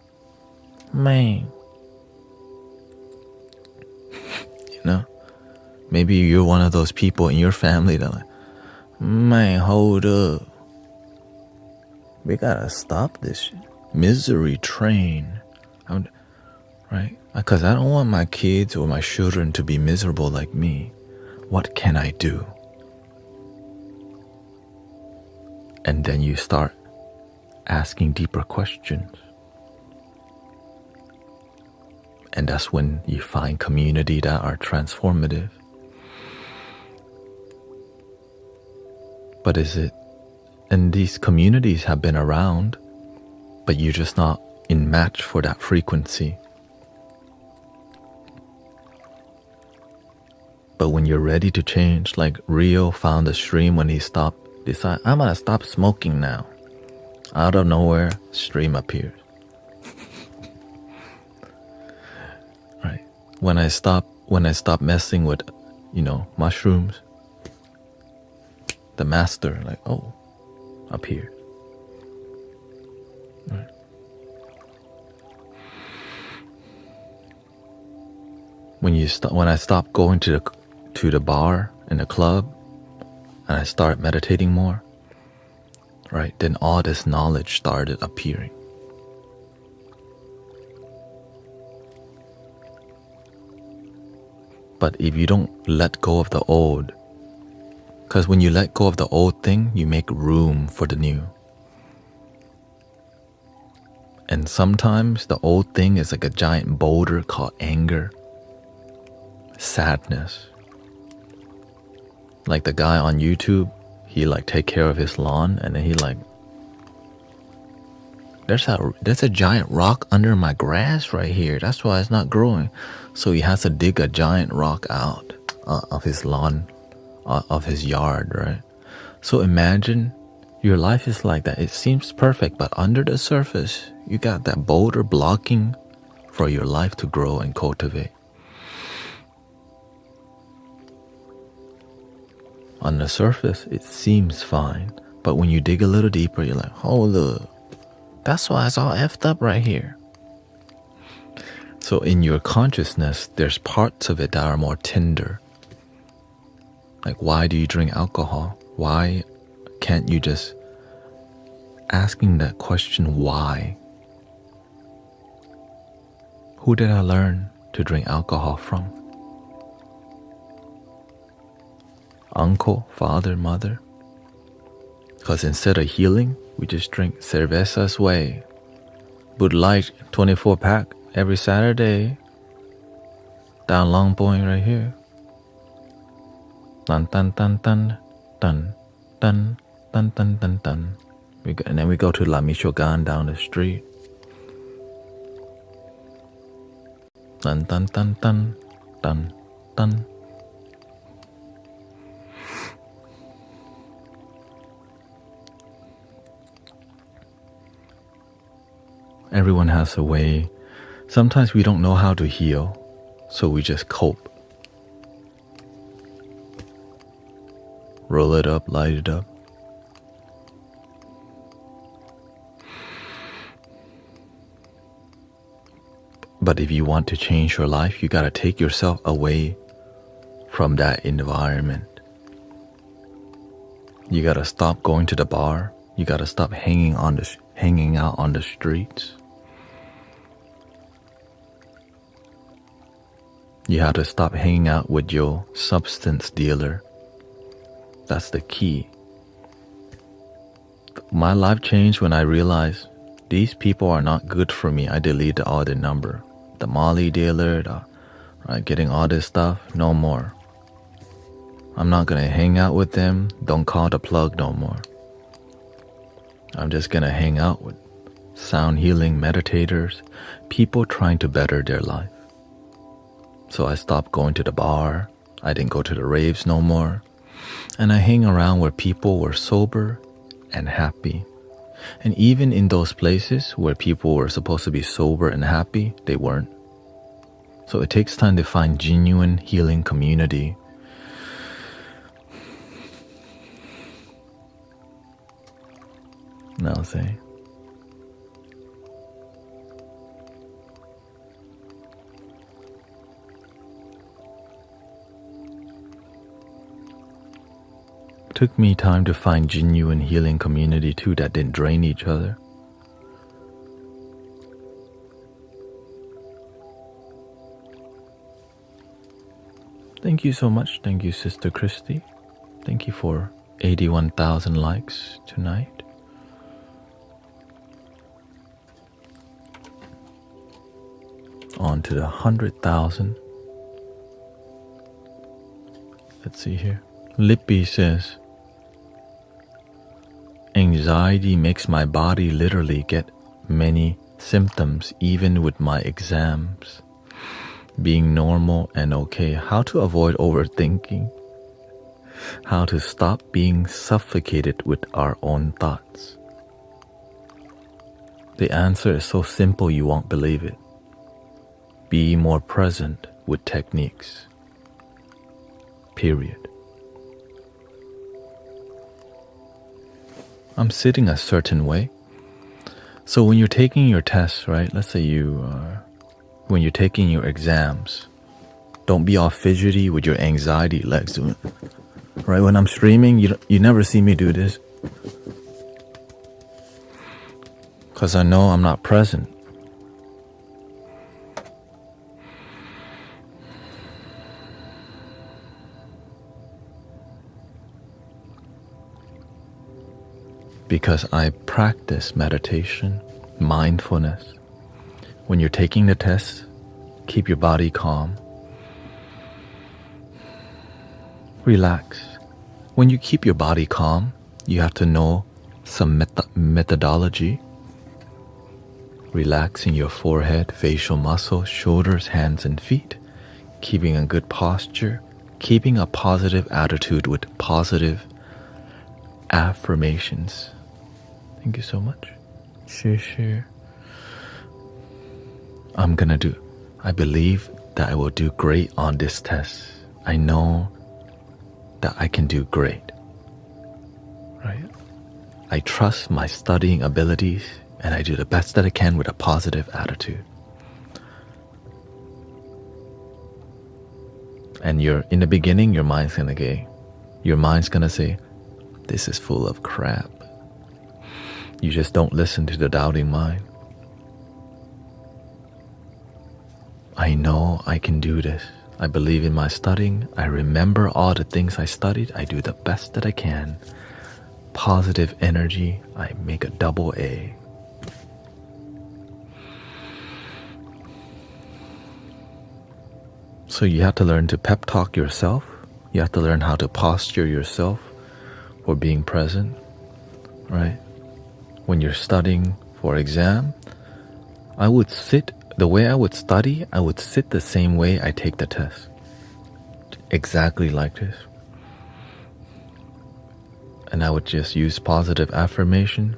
Man. You know? Maybe you're one of those people in your family that like, man, hold up. We gotta stop this misery train. Right? Because I don't want my kids or my children to be miserable like me. What can I do? And then you start asking deeper questions. And that's when you find community that are transformative. But and these communities have been around, but you're just not in match for that frequency. But when you're ready to change, like Rio found a stream when he decided, I'm gonna stop smoking now. Out of nowhere, stream appears. Right. When I stop messing with, mushrooms, the master, like, oh, appeared. Right. When I stopped going to the bar and the club, and I started meditating more, right? Then all this knowledge started appearing. But if you don't let go of the old, Because when you let go of the old thing, you make room for the new. And sometimes the old thing is like a giant boulder called anger, sadness. Like the guy on YouTube, he like take care of his lawn, and then he like, there's a giant rock under my grass right here. That's why it's not growing. So he has to dig a giant rock out of his lawn, of his yard, right? So imagine your life is like that. It seems perfect, but under the surface, you got that boulder blocking for your life to grow and cultivate. On the surface, it seems fine, but when you dig a little deeper, you're like, oh look, that's why it's all effed up right here. So in your consciousness, there's parts of it that are more tender. Like, why do you drink alcohol? Why can't you just asking that question, why? Who did I learn to drink alcohol from? Uncle, father, mother? Because instead of healing, we just drink cerveza's way. Bud Light 24 pack every Saturday. Down Long Point right here. Dun dun dun dun dun dun dun dun dun dun. And then we go to La Michoacan down the street. Dun dun dun dun dun dun. Everyone has a way. Sometimes we don't know how to heal, so we just cope. Roll it up, light it up. But if you want to change your life, you gotta take yourself away from that environment. You gotta stop going to the bar. You gotta stop hanging out on the streets. You have to stop hanging out with your substance dealer. That's the key. My life changed when I realized these people are not good for me. I deleted all the number. The Molly dealer, getting all this stuff, no more. I'm not gonna hang out with them. Don't call the plug no more. I'm just gonna hang out with sound healing meditators, people trying to better their life. So I stopped going to the bar. I didn't go to the raves no more. And I hang around where people were sober and happy. And even in those places where people were supposed to be sober and happy, they weren't. So it takes time to find genuine healing community. Now say. Took me time to find genuine healing community too that didn't drain each other. Thank you so much. Thank you, Sister Christy. Thank you for 81,000 likes tonight. On to the 100,000. Let's see here. Lippy says, anxiety makes my body literally get many symptoms even with my exams. Being normal and okay. How to avoid overthinking. How to stop being suffocated with our own thoughts. The answer is so simple you won't believe it. Be more present with techniques. Period. I'm sitting a certain way. So when you're taking your tests, right? Let's say when you're taking your exams, don't be all fidgety with your anxiety legs. Right? When I'm streaming, you never see me do this. Because I know I'm not present. because I practice meditation, mindfulness. When you're taking the test, keep your body calm. Relax. When you keep your body calm, you have to know some methodology. Relaxing your forehead, facial muscles, shoulders, hands, and feet. Keeping a good posture. Keeping a positive attitude with positive affirmations. Thank you so much. Share. I believe that I will do great on this test. I know that I can do great. Right? I trust my studying abilities and I do the best that I can with a positive attitude. And in the beginning, your mind's gonna say, this is full of crap. You just don't listen to the doubting mind. I know I can do this. I believe in my studying. I remember all the things I studied. I do the best that I can. Positive energy. I make a double A. So you have to learn to pep talk yourself. You have to learn how to posture yourself for being present, right? When you're studying for exam, the way I would study, I would sit the same way I take the test. Exactly like this. And I would just use positive affirmation.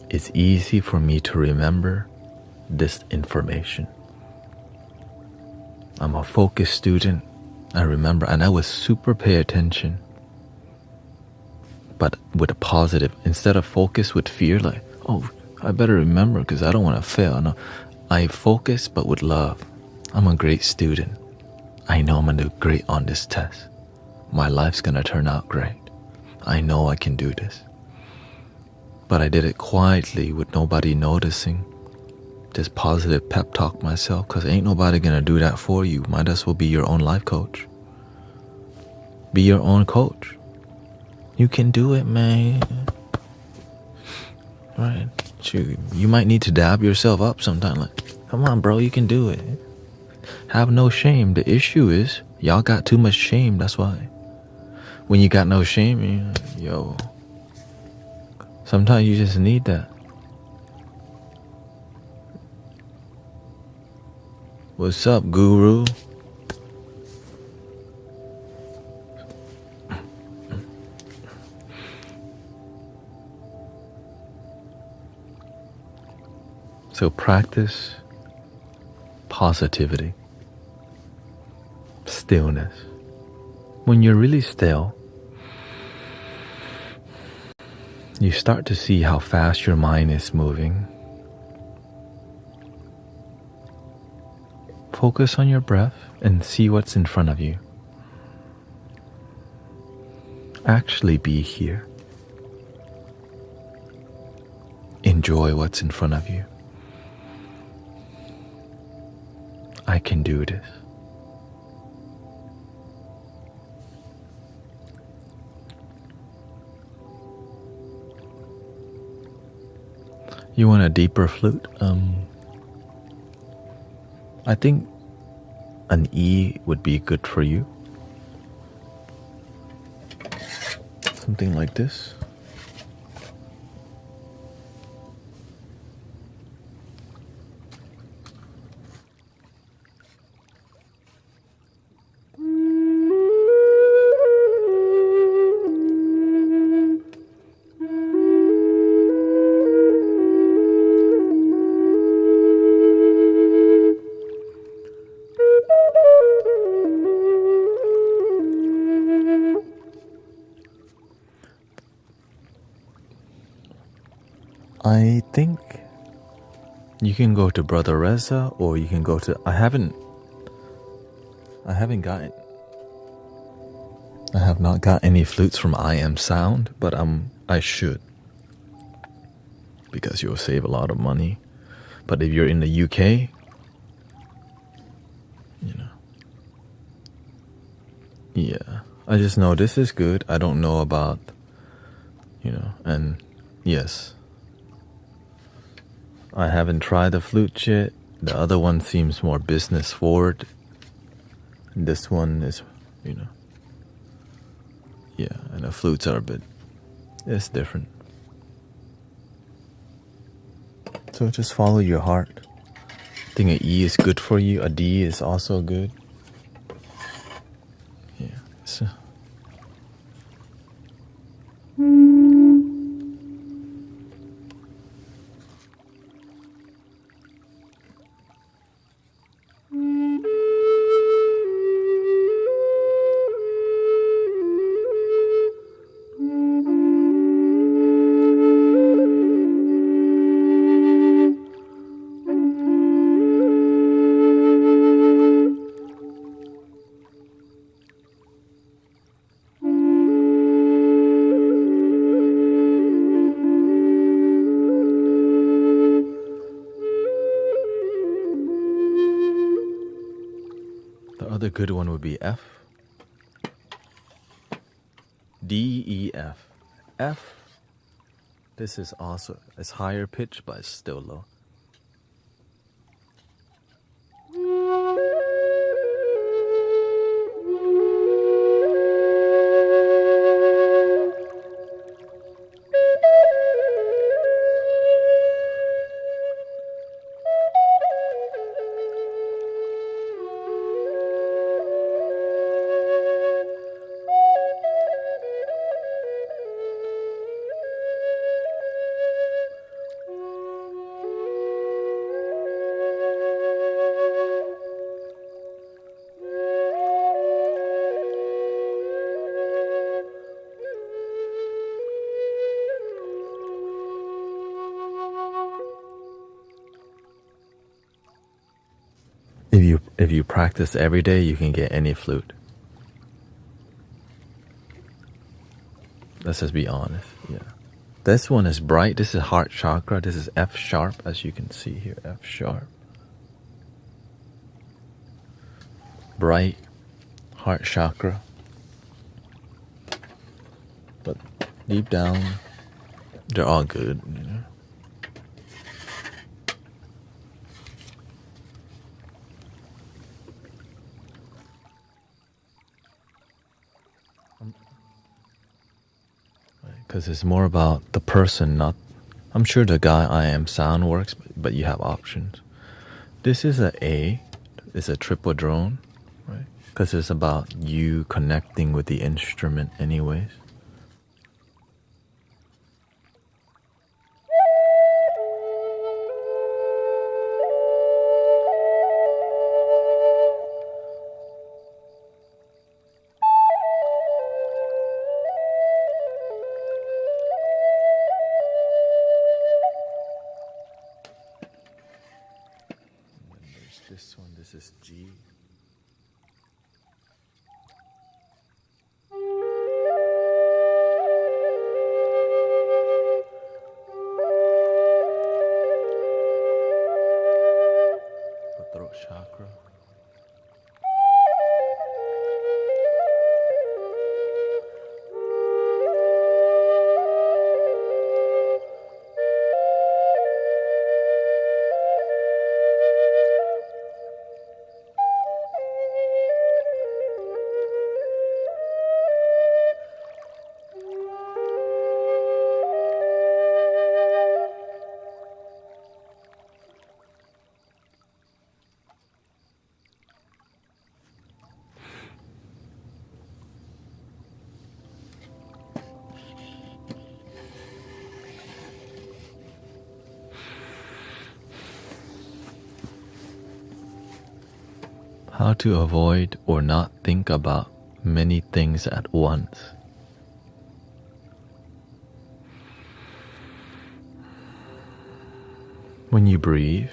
It's easy for me to remember this information. I'm a focused student. I remember, and I was super pay attention. But with a positive, instead of focus with fear, like, oh, I better remember because I don't want to fail. No, I focus but with love. I'm a great student. I know I'm going to do great on this test. My life's going to turn out great. I know I can do this. But I did it quietly with nobody noticing. Just positive pep talk myself because ain't nobody going to do that for you. Might as well be your own life coach. Be your own coach. You can do it, man. Right? You might need to dab yourself up sometime. Like, come on, bro, you can do it. Have no shame. The issue is y'all got too much shame. That's why. When you got no shame, sometimes you just need that. What's up, guru? So practice positivity, stillness. When you're really still, you start to see how fast your mind is moving. Focus on your breath and see what's in front of you. Actually be here. Enjoy what's in front of you. I can do this. You want a deeper flute? I think an E would be good for you. Something like this. I think you can go to Brother Reza, or you can go to, I have not got any flutes from I Am Sound, but I should, because you'll save a lot of money. But if you're in the UK, yeah, I just know this is good. I don't know about you know. And yes, I haven't tried the flute yet. The other one seems more business forward. This one is, you know, yeah, and the flutes are a bit, it's different. So just follow your heart. I think an E is good for you. A D is also good. Yeah. So. The other good one would be F. D, E, F. F, this is also, it's higher pitch, but it's still low. If you practice every day, you can get any flute. Let's just be honest. Yeah. This one is bright. This is heart chakra. This is F sharp, as you can see here. F sharp. Bright heart chakra. But deep down, they're all good, you know. Because it's more about the person, not... I'm sure the guy I am sound works, but you have options. This is a A. It's a triple drone, right? Because it's about you connecting with the instrument anyways. This one, this is G. The throat chakra. How to avoid or not think about many things at once. When you breathe,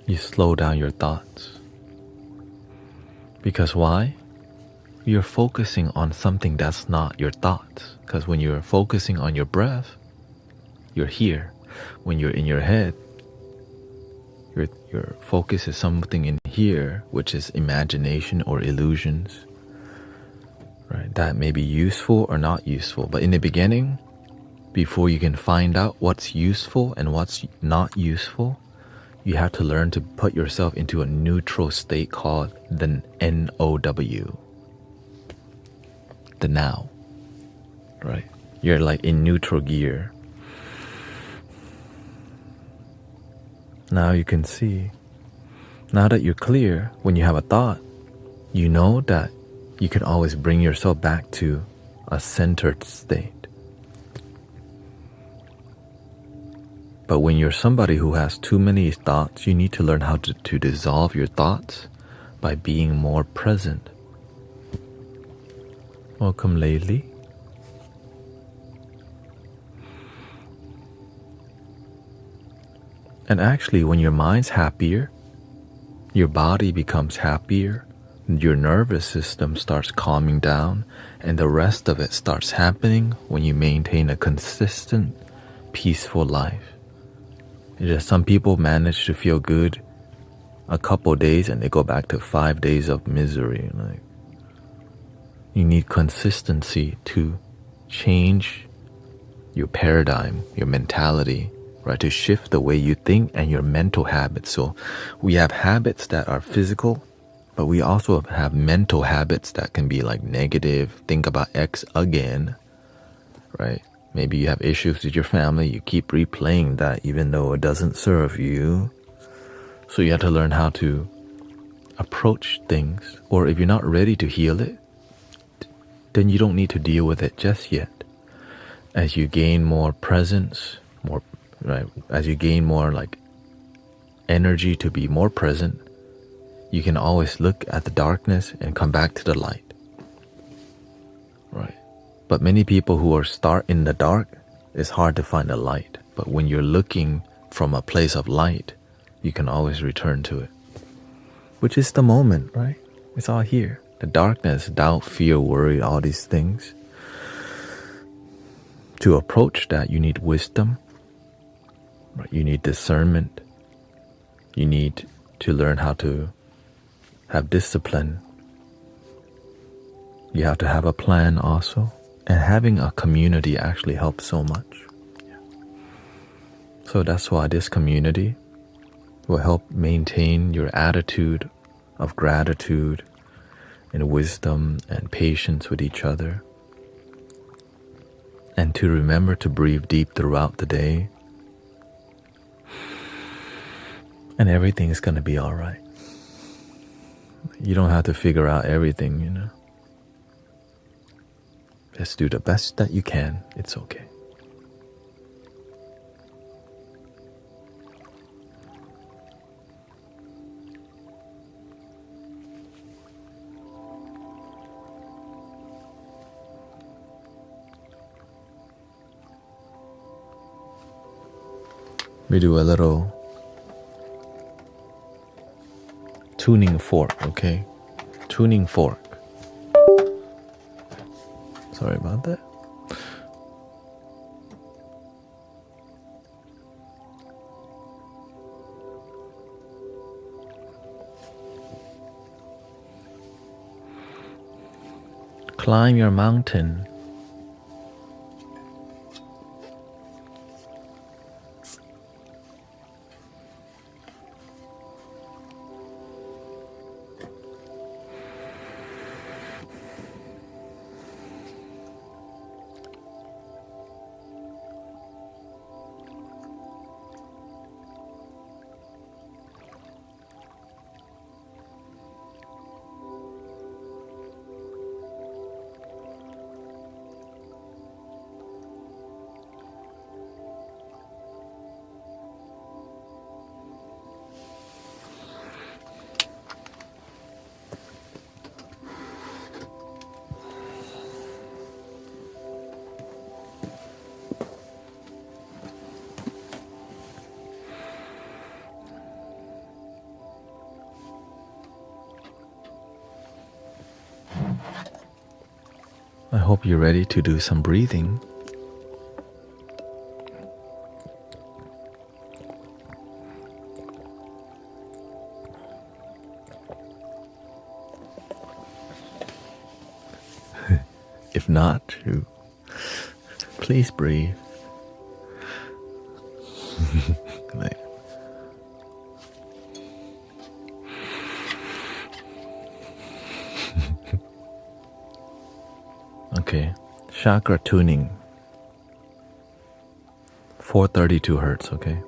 you slow down your thoughts. Because why? You're focusing on something that's not your thoughts. Because when you're focusing on your breath, you're here. When you're in your head, your focus is something in here, which is imagination or illusions. right? That may be useful or not useful. But in the beginning, before you can find out what's useful and what's not useful, you have to learn to put yourself into a neutral state called the NOW, the now, right? You're like in neutral gear. Now you can see, now that you're clear, when you have a thought, you know that you can always bring yourself back to a centered state. But when you're somebody who has too many thoughts, you need to learn how to dissolve your thoughts by being more present. Welcome, Layli. And actually, when your mind's happier, your body becomes happier, your nervous system starts calming down, and the rest of it starts happening when you maintain a consistent, peaceful life. It's just some people manage to feel good a couple days and they go back to 5 days of misery. Like, you need consistency to change your paradigm, your mentality, right? To shift the way you think and your mental habits. So we have habits that are physical, but we also have mental habits that can be like negative. Think about X again, right? Maybe you have issues with your family. You keep replaying that even though it doesn't serve you. So you have to learn how to approach things. Or if you're not ready to heal it, then you don't need to deal with it just yet. As you gain more presence, more, right? As you gain more like energy to be more present, you can always look at the darkness and come back to the light, right? But many people who are start in the dark, it's hard to find the light. But when you're looking from a place of light, you can always return to it, which is the moment, right? It's all here. The darkness, doubt, fear, worry, all these things. To approach that, you need wisdom, right? You need discernment. You need to learn how to have discipline. You have to have a plan also. And having a community actually helps so much. So that's why this community will help maintain your attitude of gratitude and wisdom and patience with each other. And to remember to breathe deep throughout the day. And everything's going to be all right. You don't have to figure out everything, you know. Just do the best that you can. It's okay. We do a little tuning fork, okay? Tuning fork. Sorry about that. Climb your mountain. I hope you're ready to do some breathing. not true. Please breathe. Like, okay, chakra tuning. 432 hertz, okay?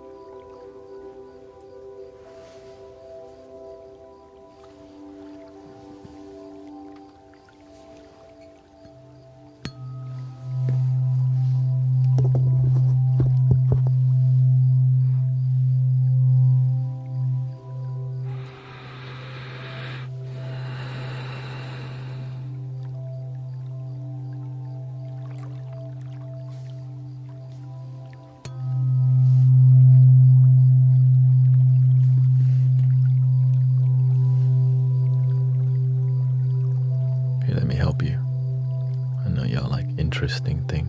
Here, let me help you. I know y'all like interesting things.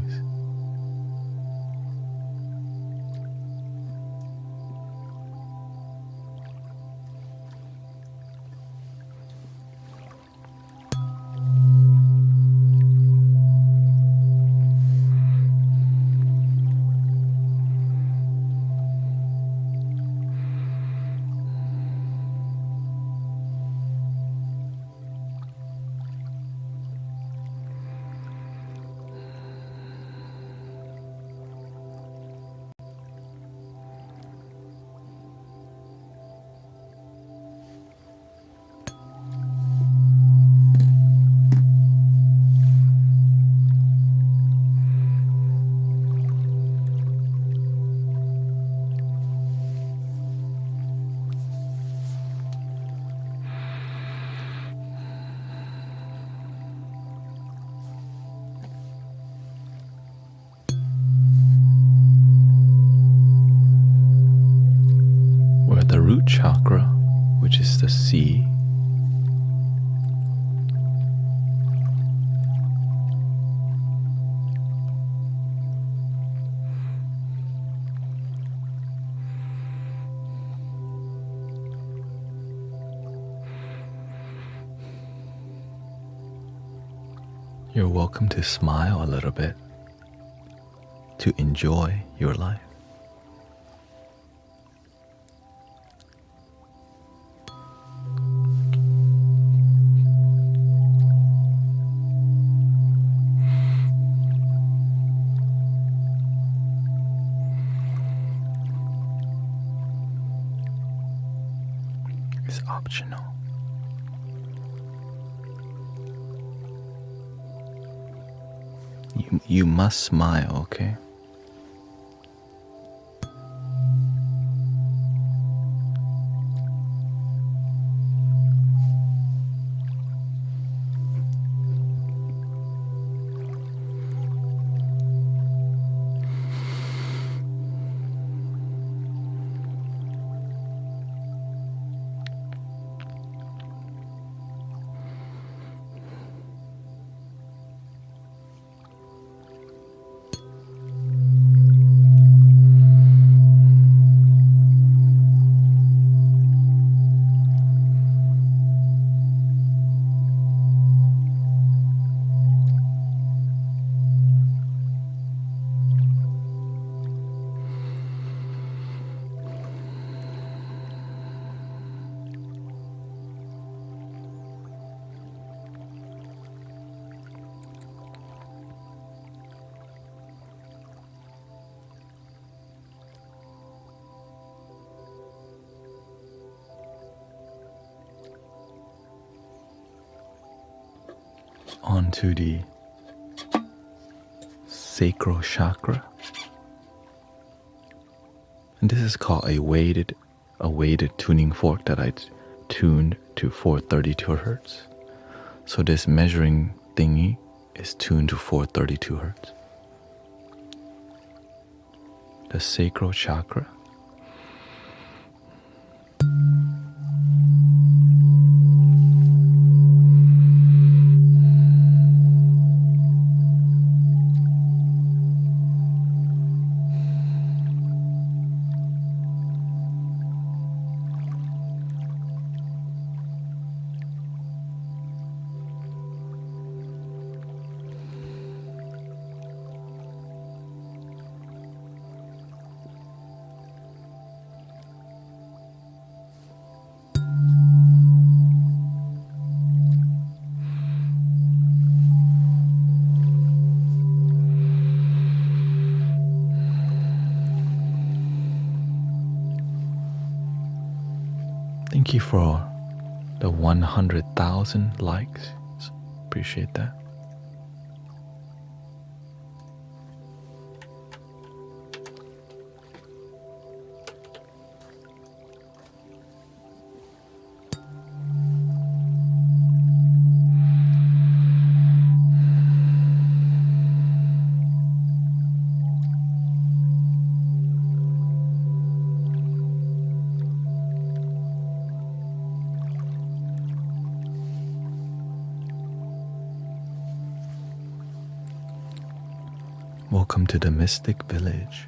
We're at the root chakra, which is the C. You're welcome to smile a little bit, to enjoy your life. It's optional. You must smile, okay? Onto the sacral chakra. And this is called a weighted tuning fork that I tuned to 432 hertz. So this measuring thingy is tuned to 432 hertz. The sacral chakra. Thank you for the 100,000 likes. Appreciate that. Welcome to the Mystic Village.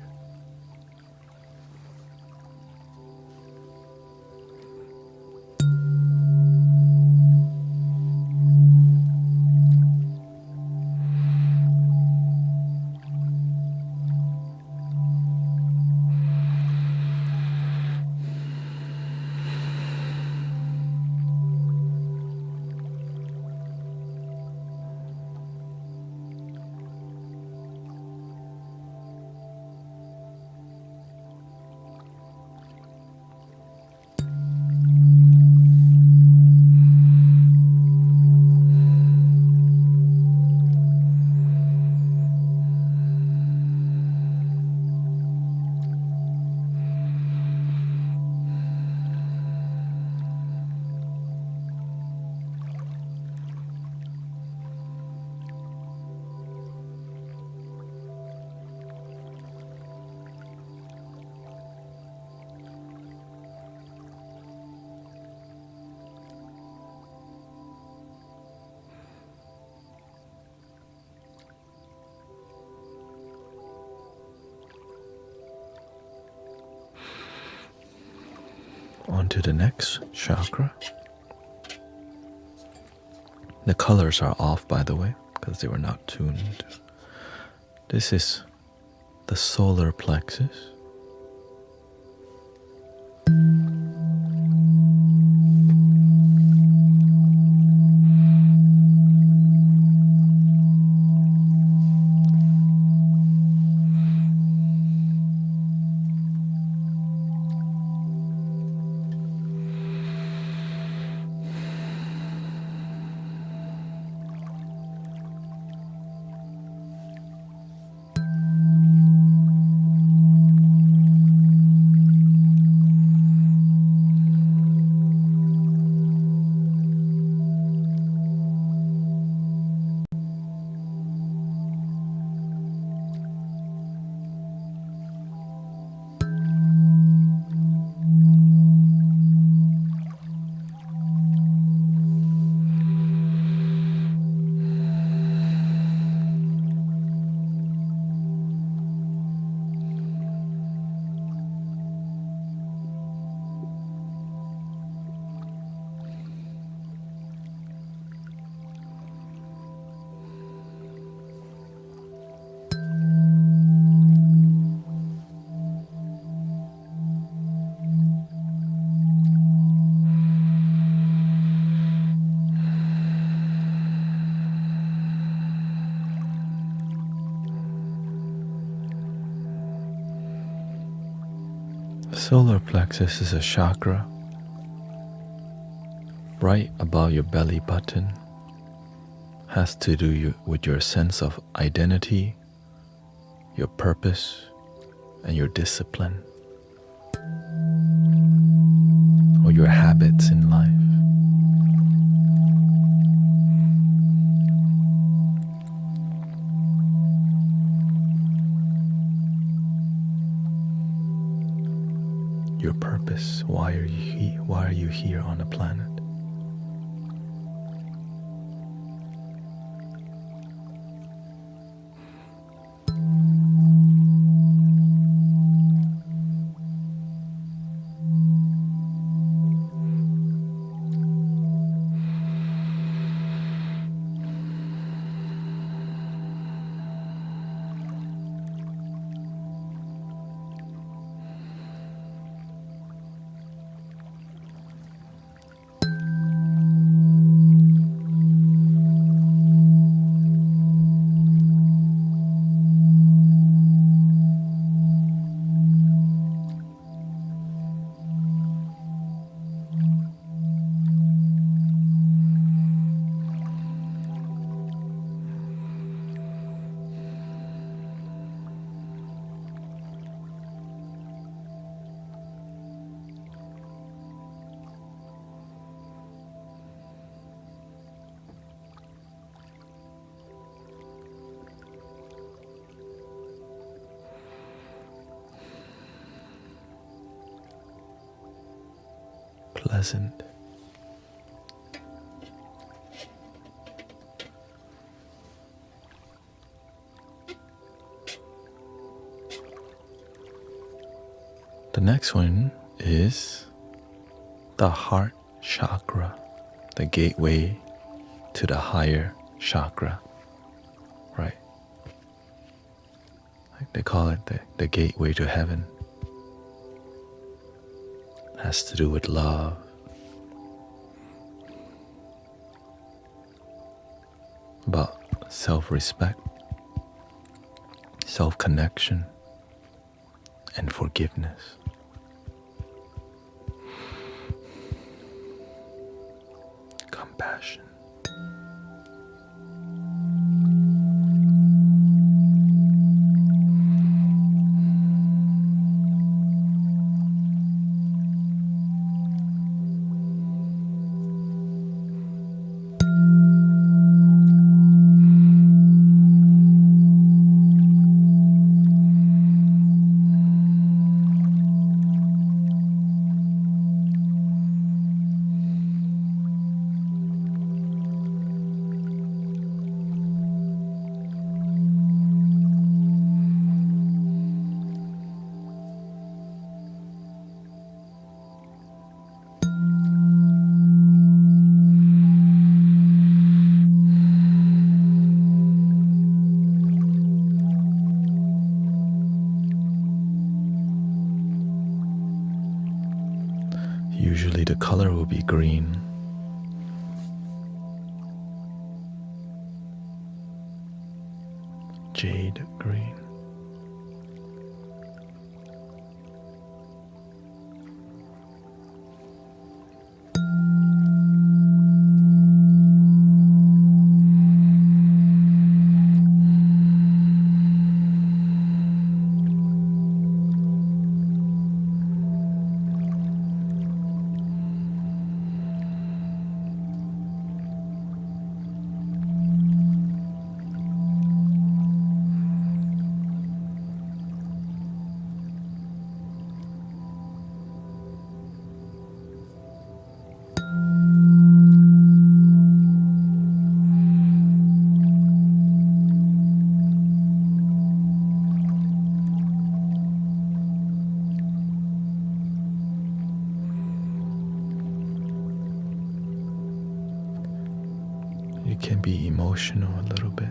On to the next chakra. The colors are off, by the way, because they were not tuned. This is the solar plexus. Solar plexus is a chakra right above your belly button. Has to do with your sense of identity, your purpose, and your discipline, or your habits in life. Your purpose. Why are you here on the planet? present. The next one is the heart chakra, the gateway to the higher chakra, right? Like they call it the gateway to heaven. Has to do with love. About self-respect, self-connection, and forgiveness. Compassion. Usually the color will be green. Jade green. You can be emotional a little bit.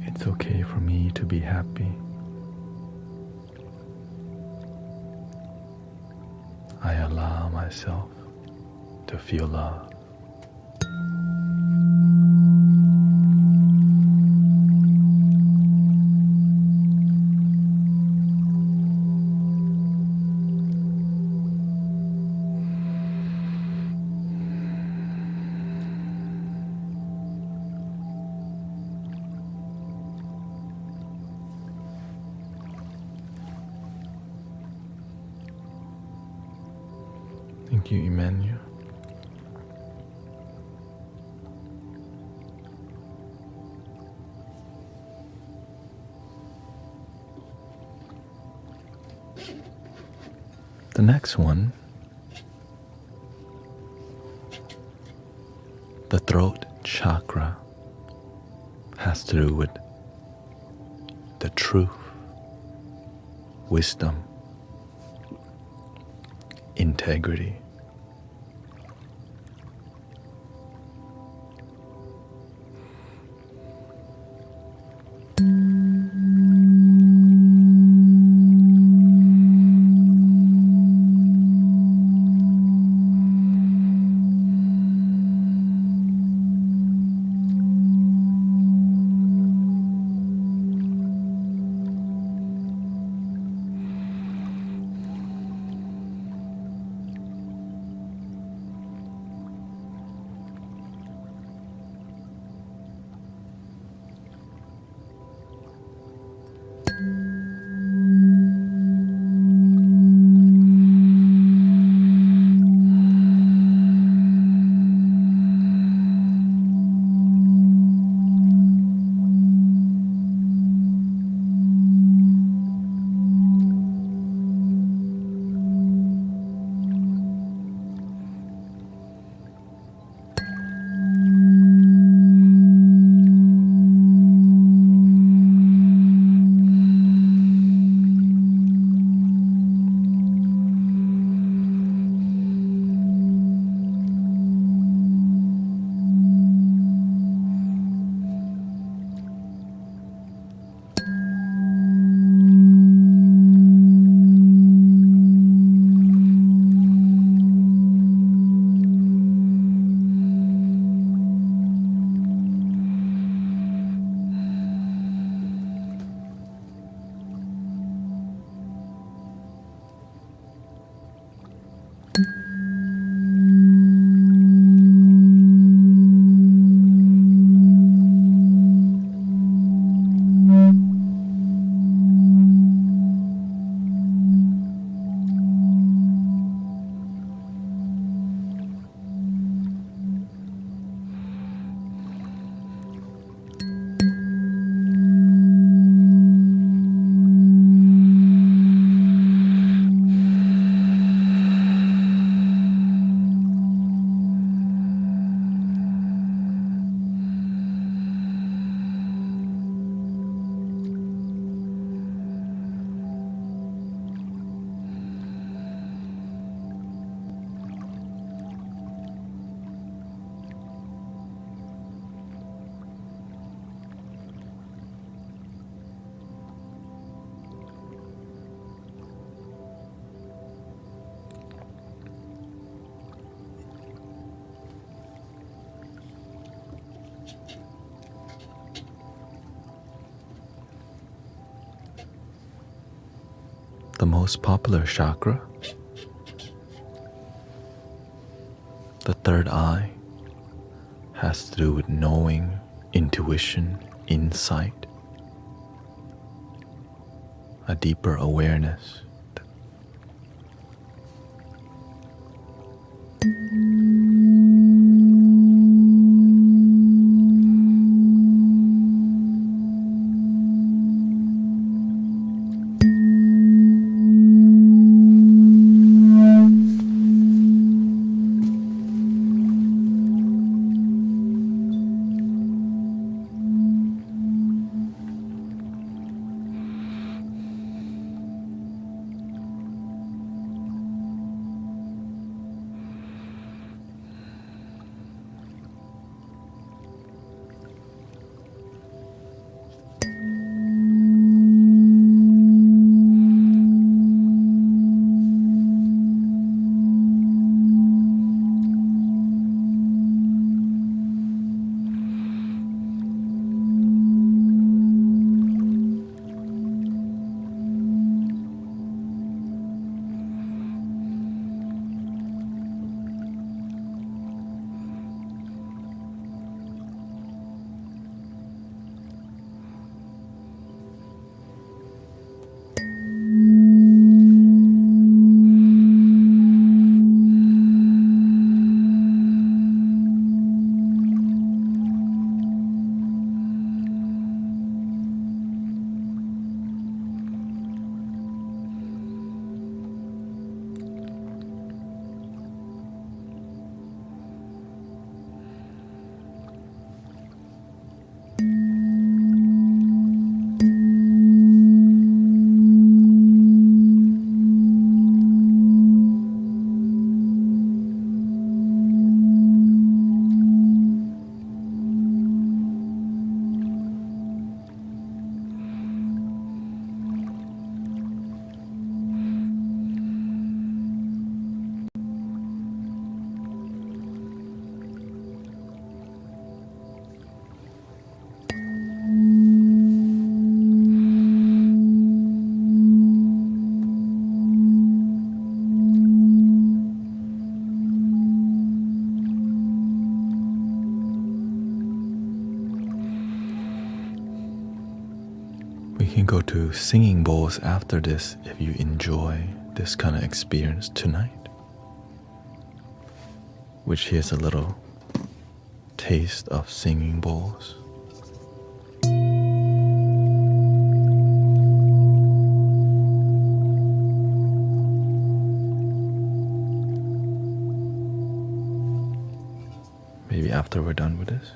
It's okay for me to be happy. I allow myself to feel love. Thank you, Emmanuel. The next one, the throat chakra, has to do with the truth, wisdom, integrity. The most popular chakra, the third eye, has to do with knowing, intuition, insight, a deeper awareness. We can go to singing bowls after this if you enjoy this kind of experience tonight. Which here's a little taste of singing bowls. Maybe after we're done with this.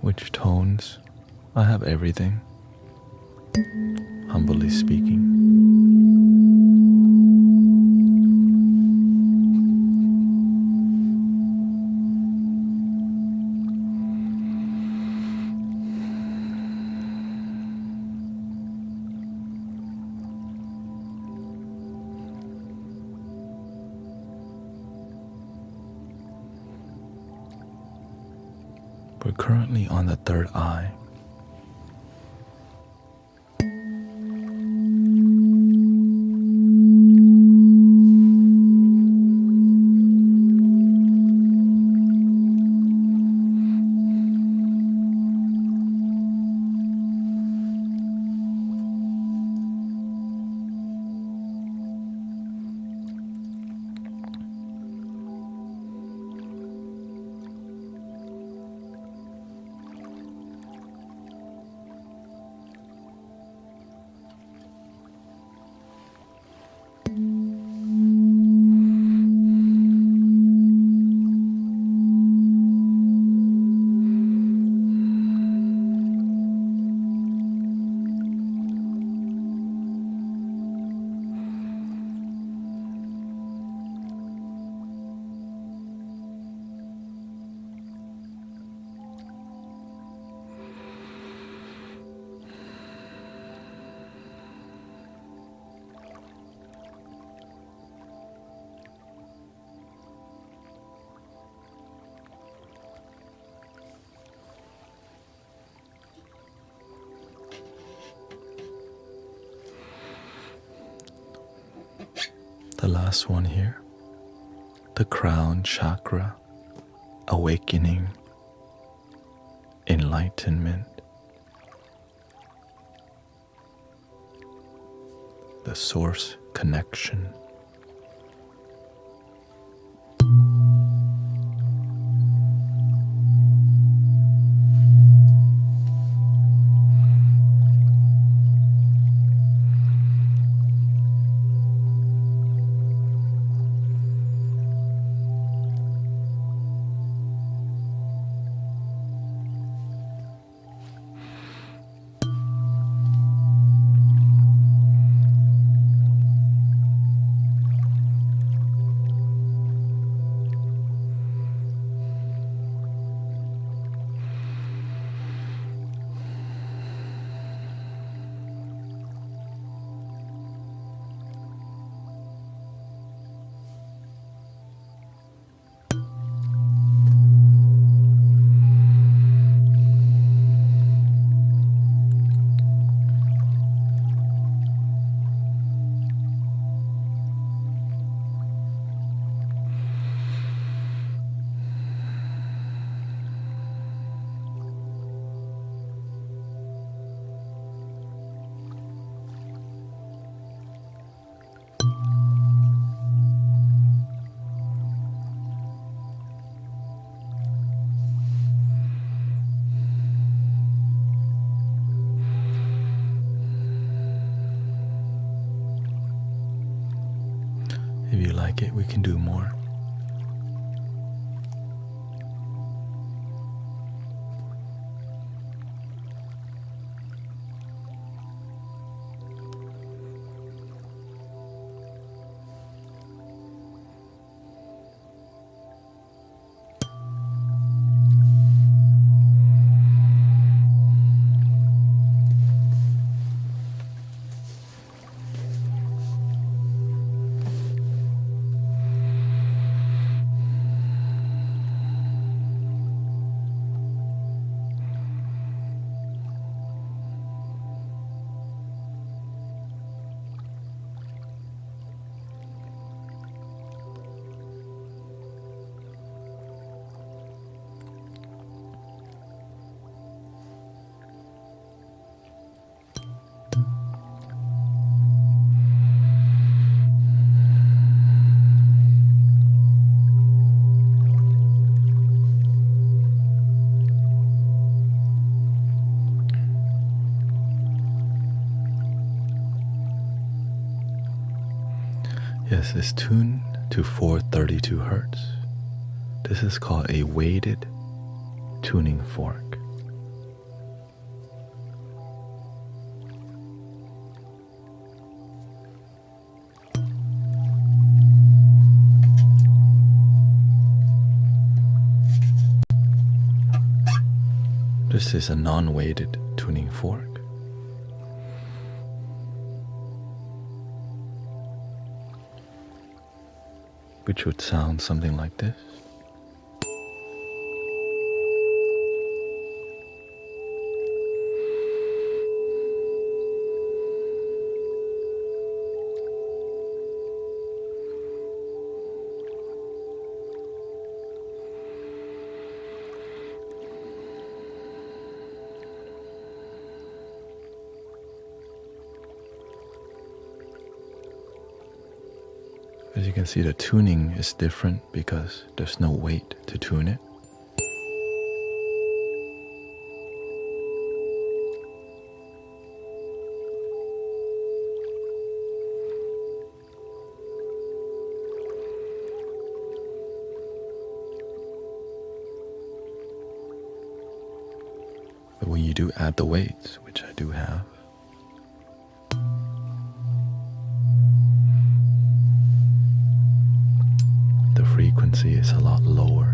Which tones? I have everything, humbly speaking. We're currently on the third eye. The last one here, the crown chakra, awakening, enlightenment, the source connection. If you like it, we can do more. Yes, it's tuned to 432 hertz. This is called a weighted tuning fork. This is a non-weighted tuning fork. Which would sound something like this. As you can see, the tuning is different because there's no weight to tune it. But when you do add the weights, which I do have, the frequency is a lot lower.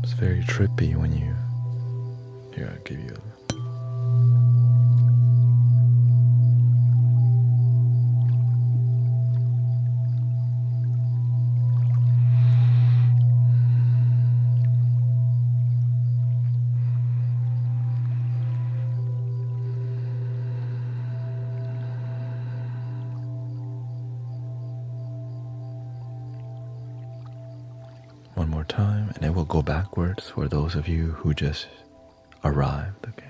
It's very trippy when you... Here, I'll give you one more time, and it will go backwards for those of you who just arrived. Okay.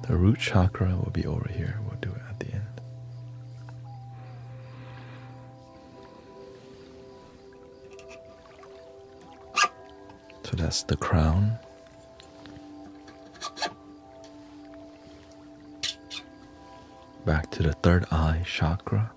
The root chakra will be over here. We'll do it at the end. So that's the crown. Back to the third eye chakra.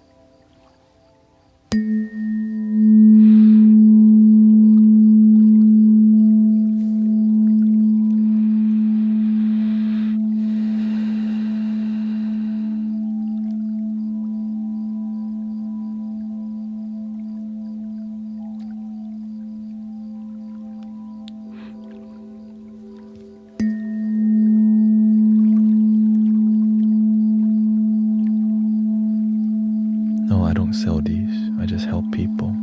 No, I don't sell these. I just help people.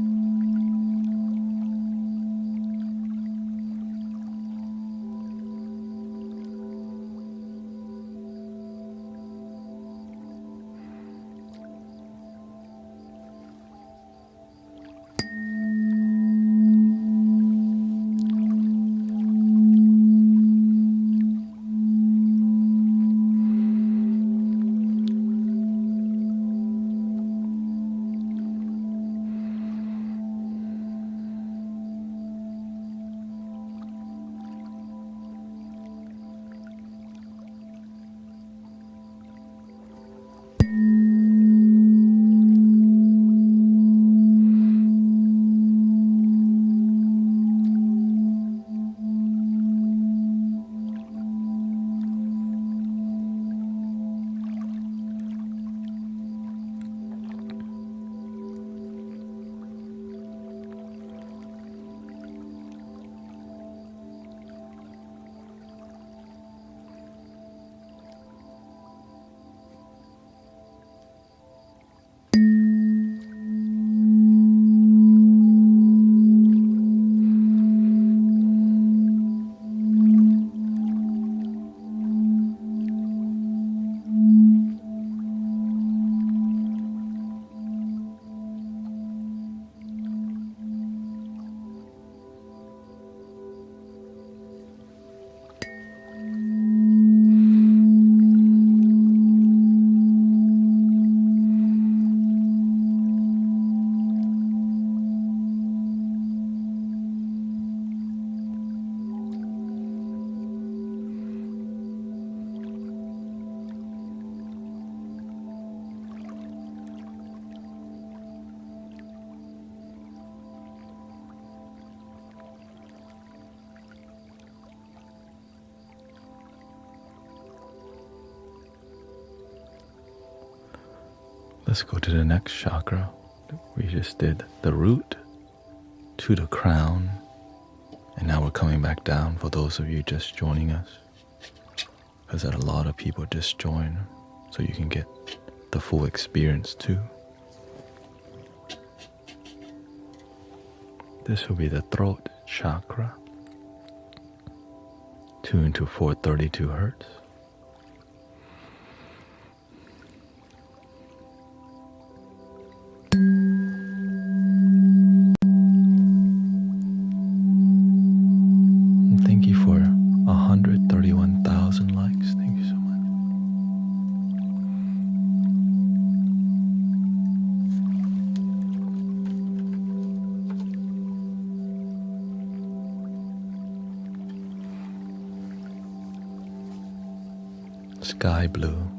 Let's go to the next chakra. We just did the root to the crown, and now we're coming back down for those of you just joining us, because a lot of people just join, so you can get the full experience too. This will be the throat chakra, tuned to 432 hertz. And thank you for 131,000 likes. Thank you so much. Sky blue.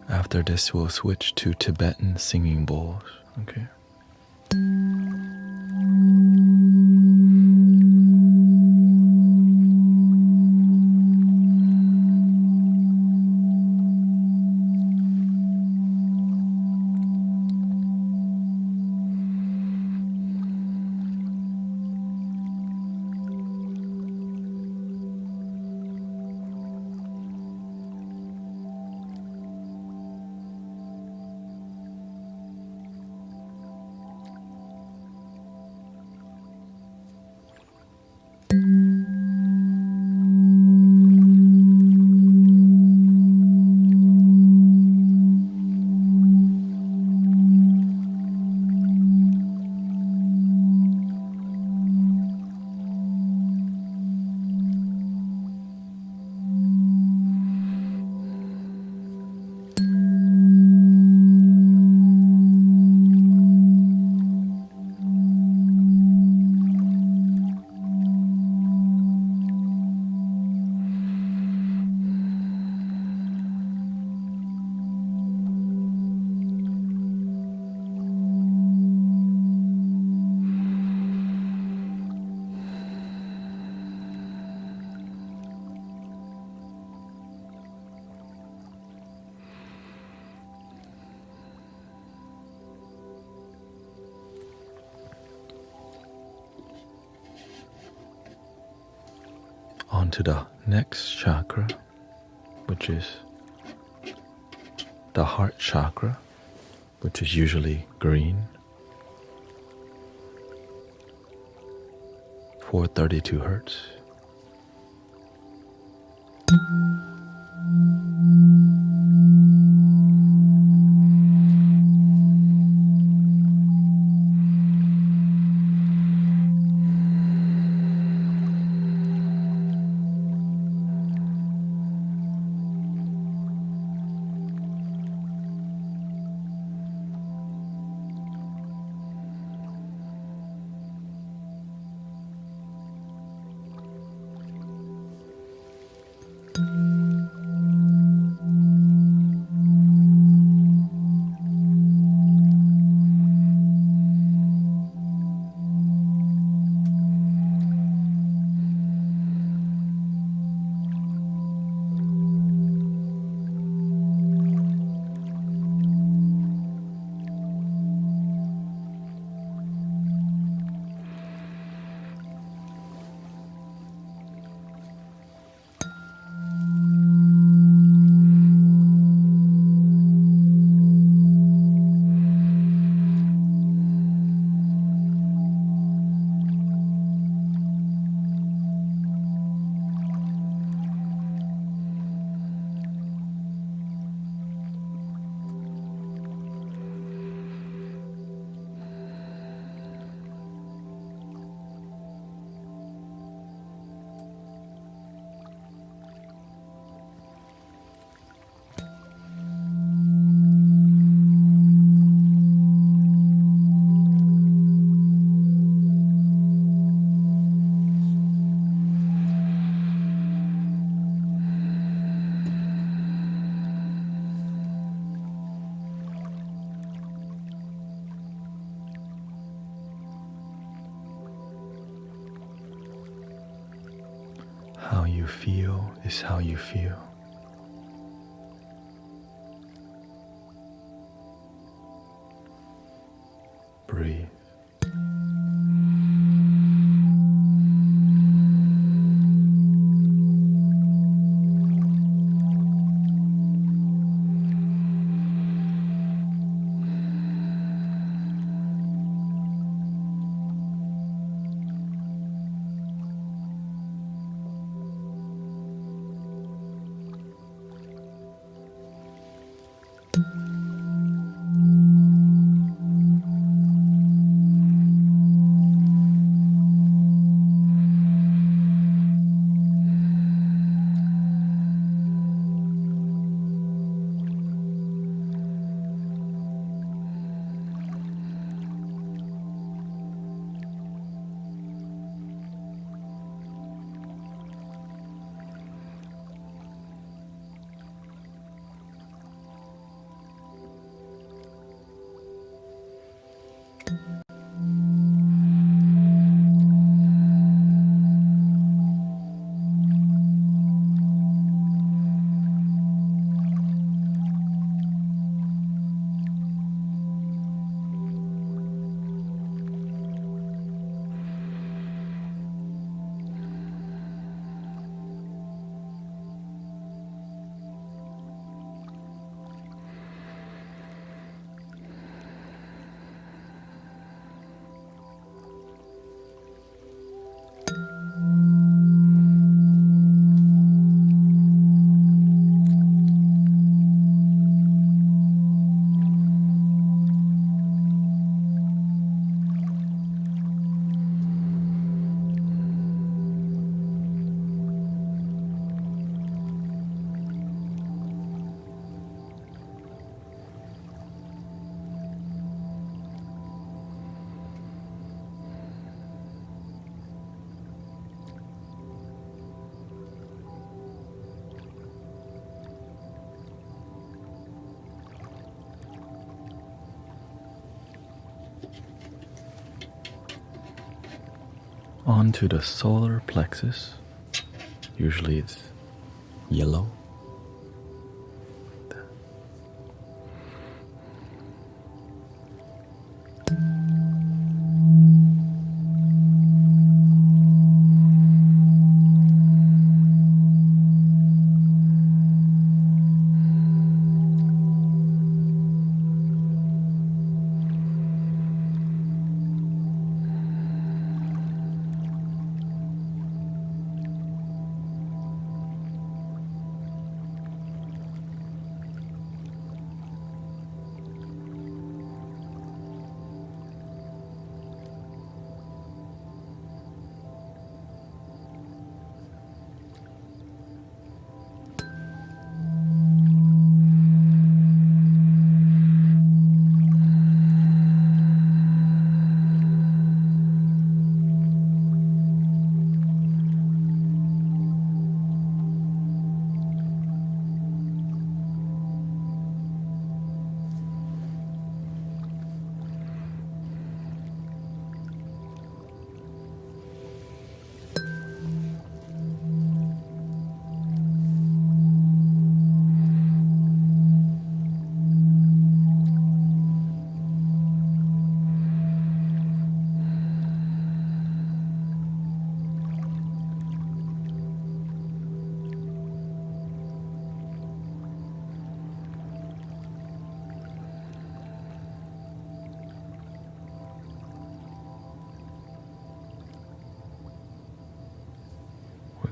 After this, we'll switch to Tibetan singing bowls. Okay. On to the next chakra, which is the heart chakra, which is usually green. 432 hertz. you feel is how you feel. Breathe. Onto the solar plexus. Usually it's yellow.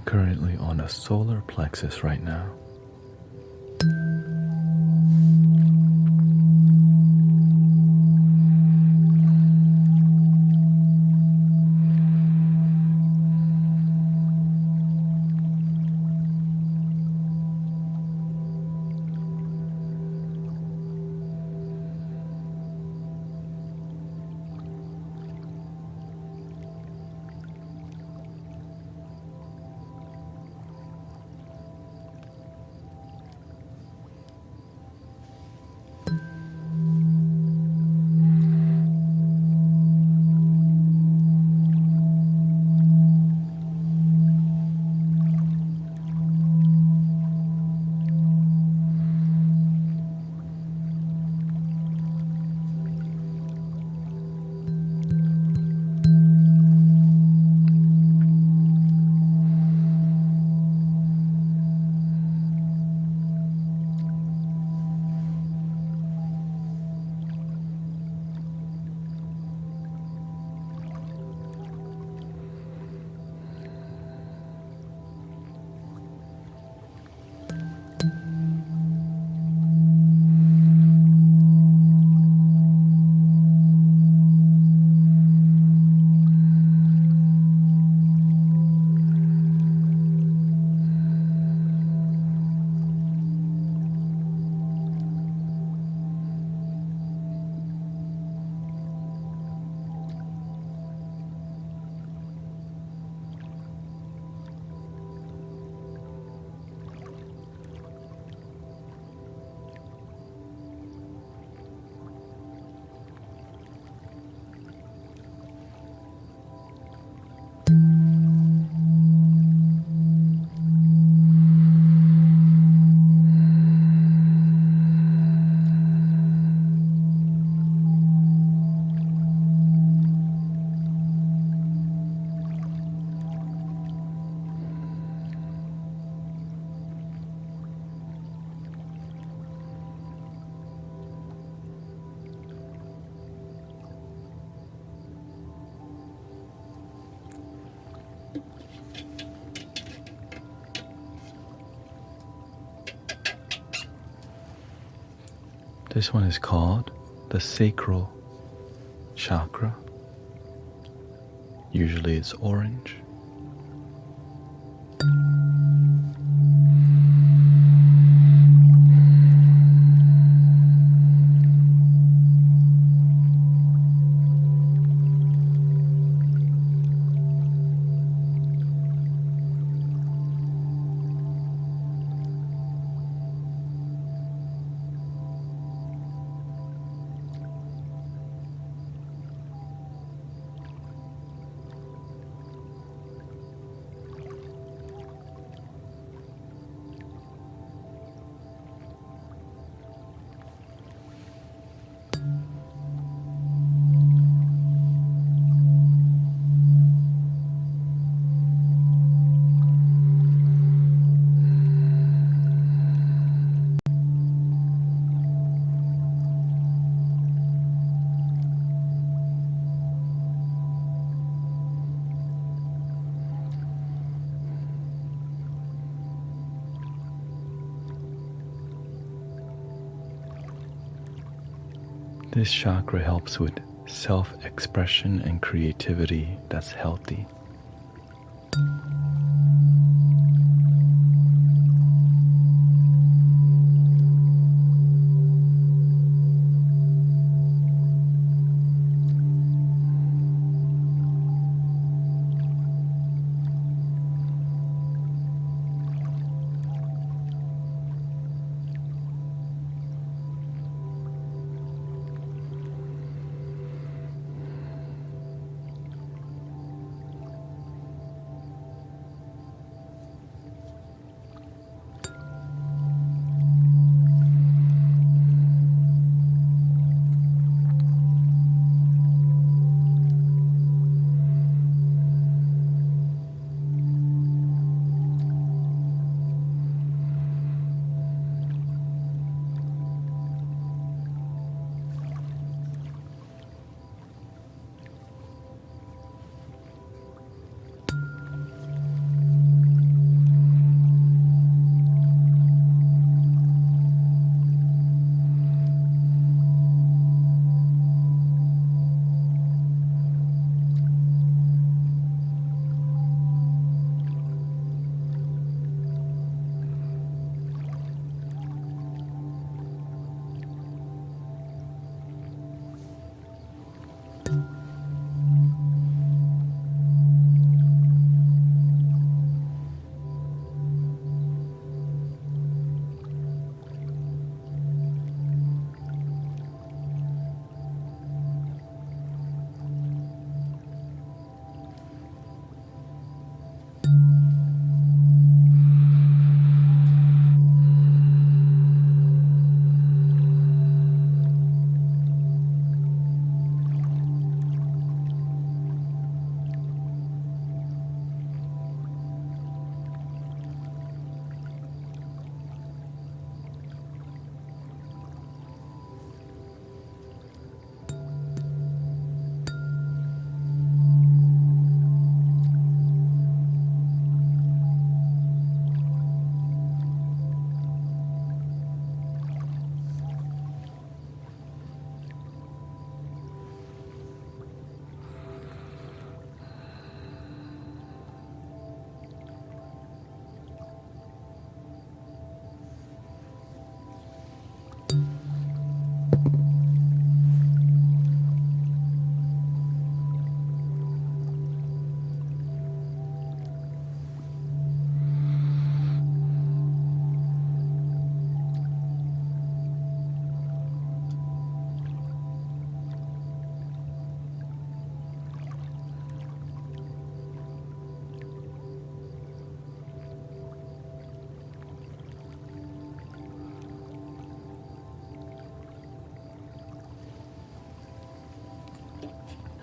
Currently on a solar plexus right now. This one is called the sacral chakra. Usually it's orange. This chakra helps with self-expression and creativity that's healthy.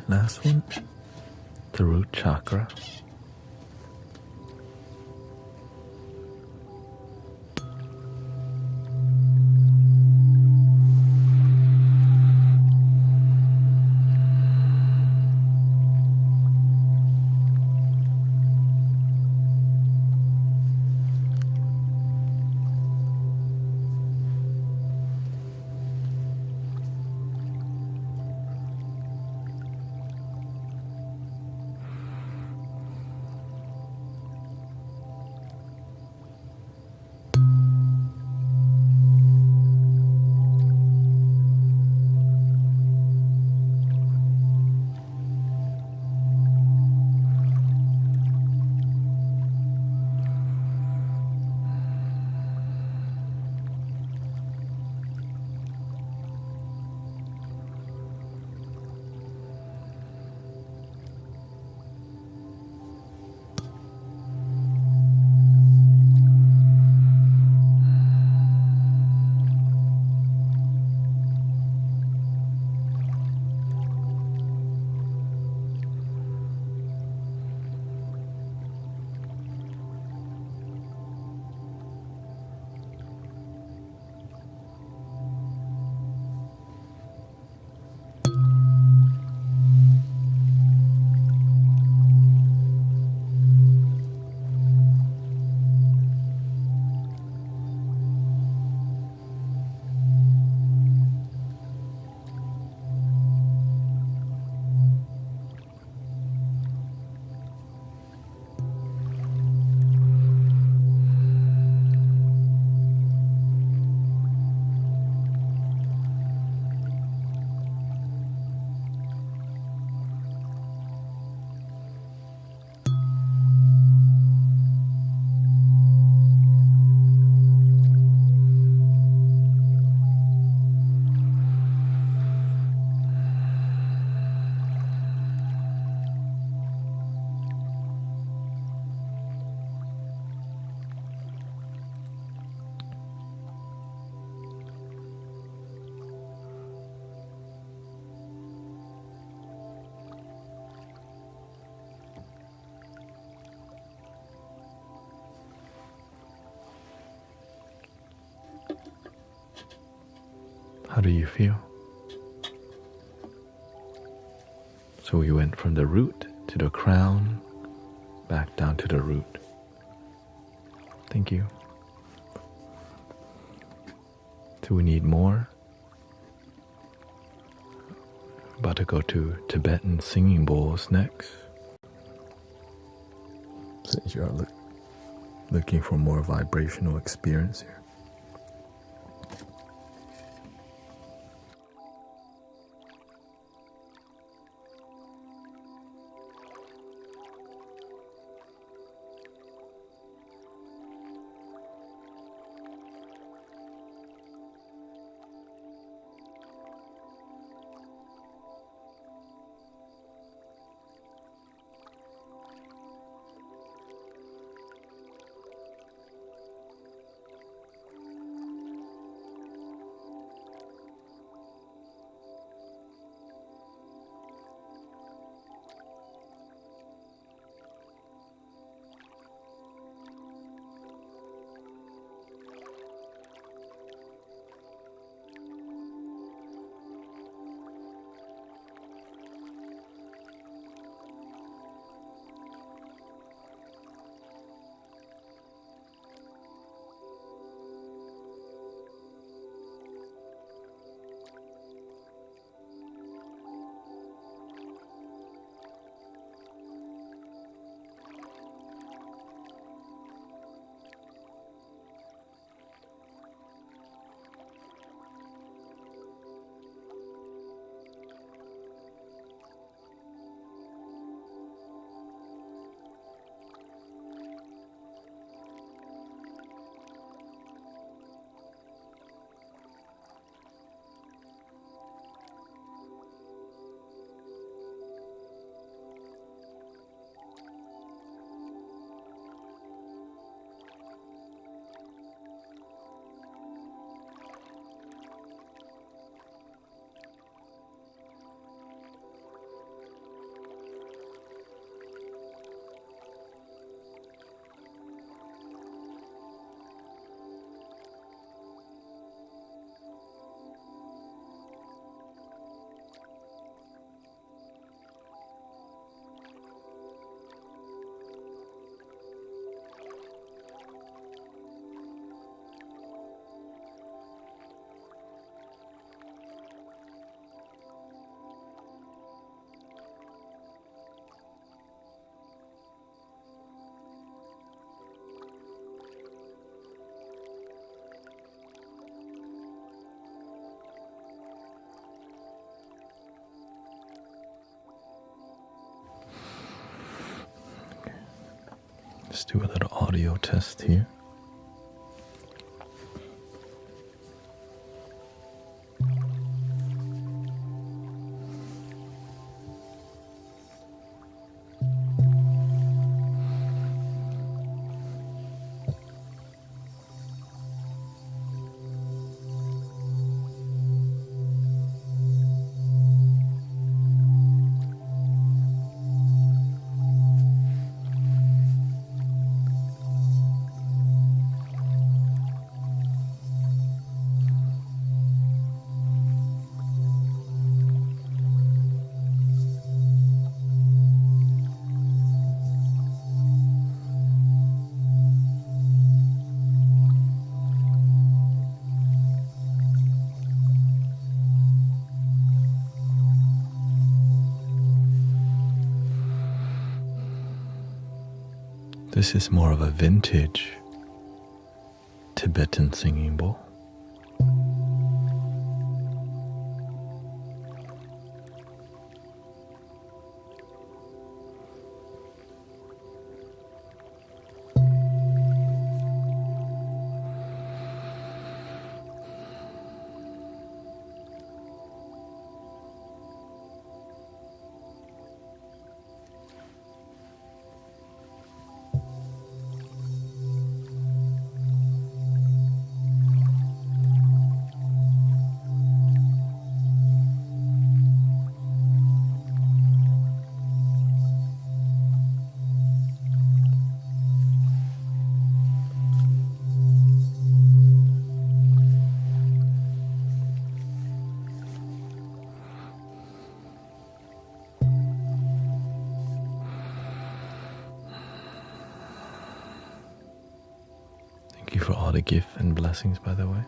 Last one, the root chakra. How do you feel? So we went from the root to the crown, back down to the root. Thank you. Do we need more? About to go to Tibetan singing bowls next. Since you are looking for more vibrational experience here. Let's do a little audio test here. This is more of a vintage Tibetan singing bowl. lot of gifts and blessings, by the way.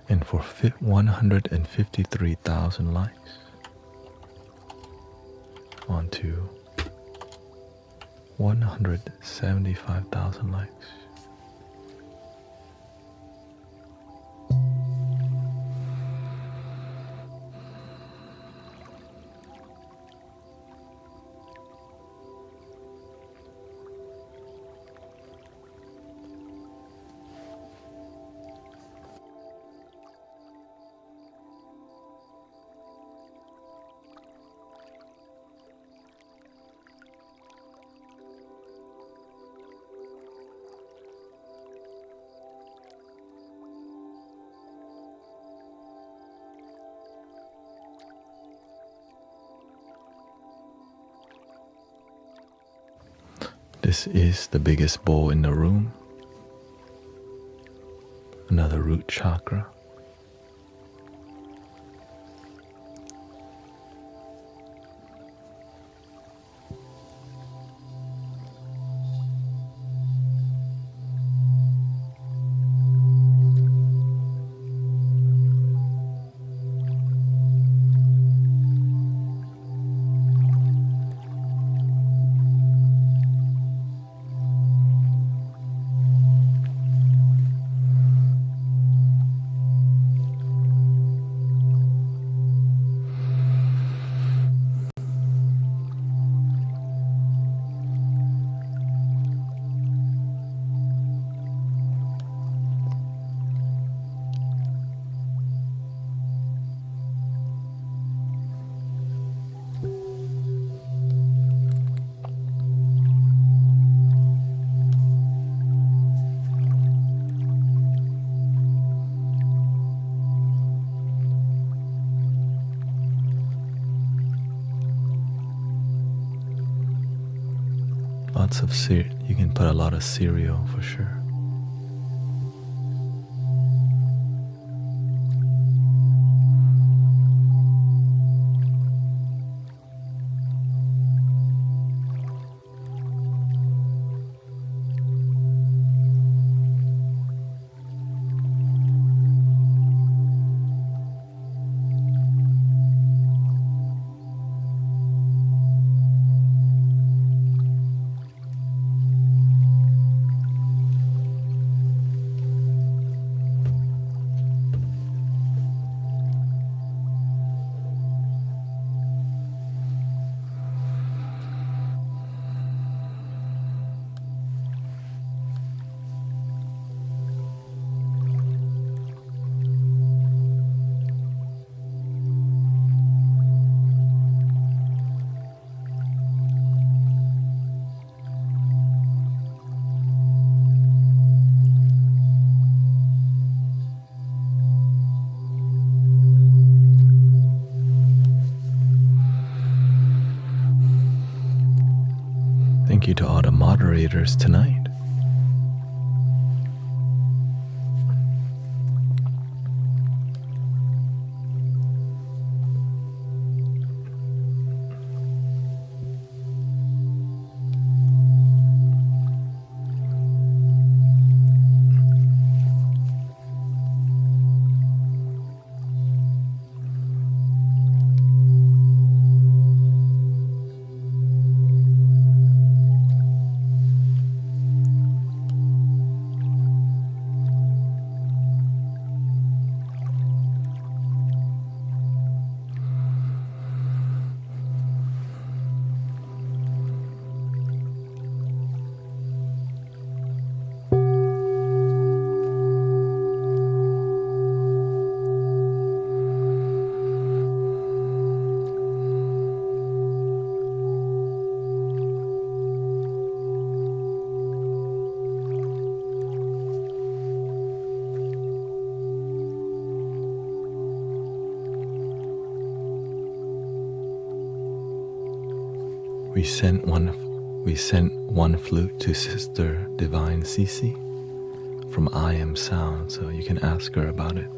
And for 153,000 likes, on to 175,000 likes. This is the biggest bowl in the room. Another root chakra. Lots of you can put a lot of cereal for sure. Thank you to all the moderators tonight. We sent one flute to Sister Divine Cece from I Am Sound, so you can ask her about it.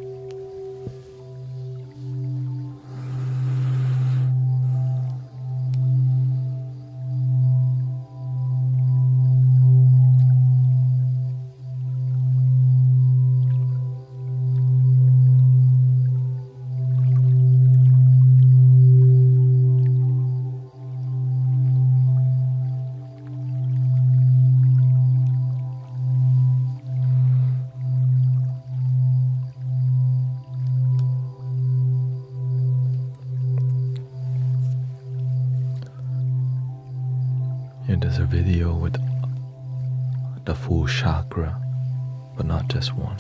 Here there's a video with the full chakra, but not just one.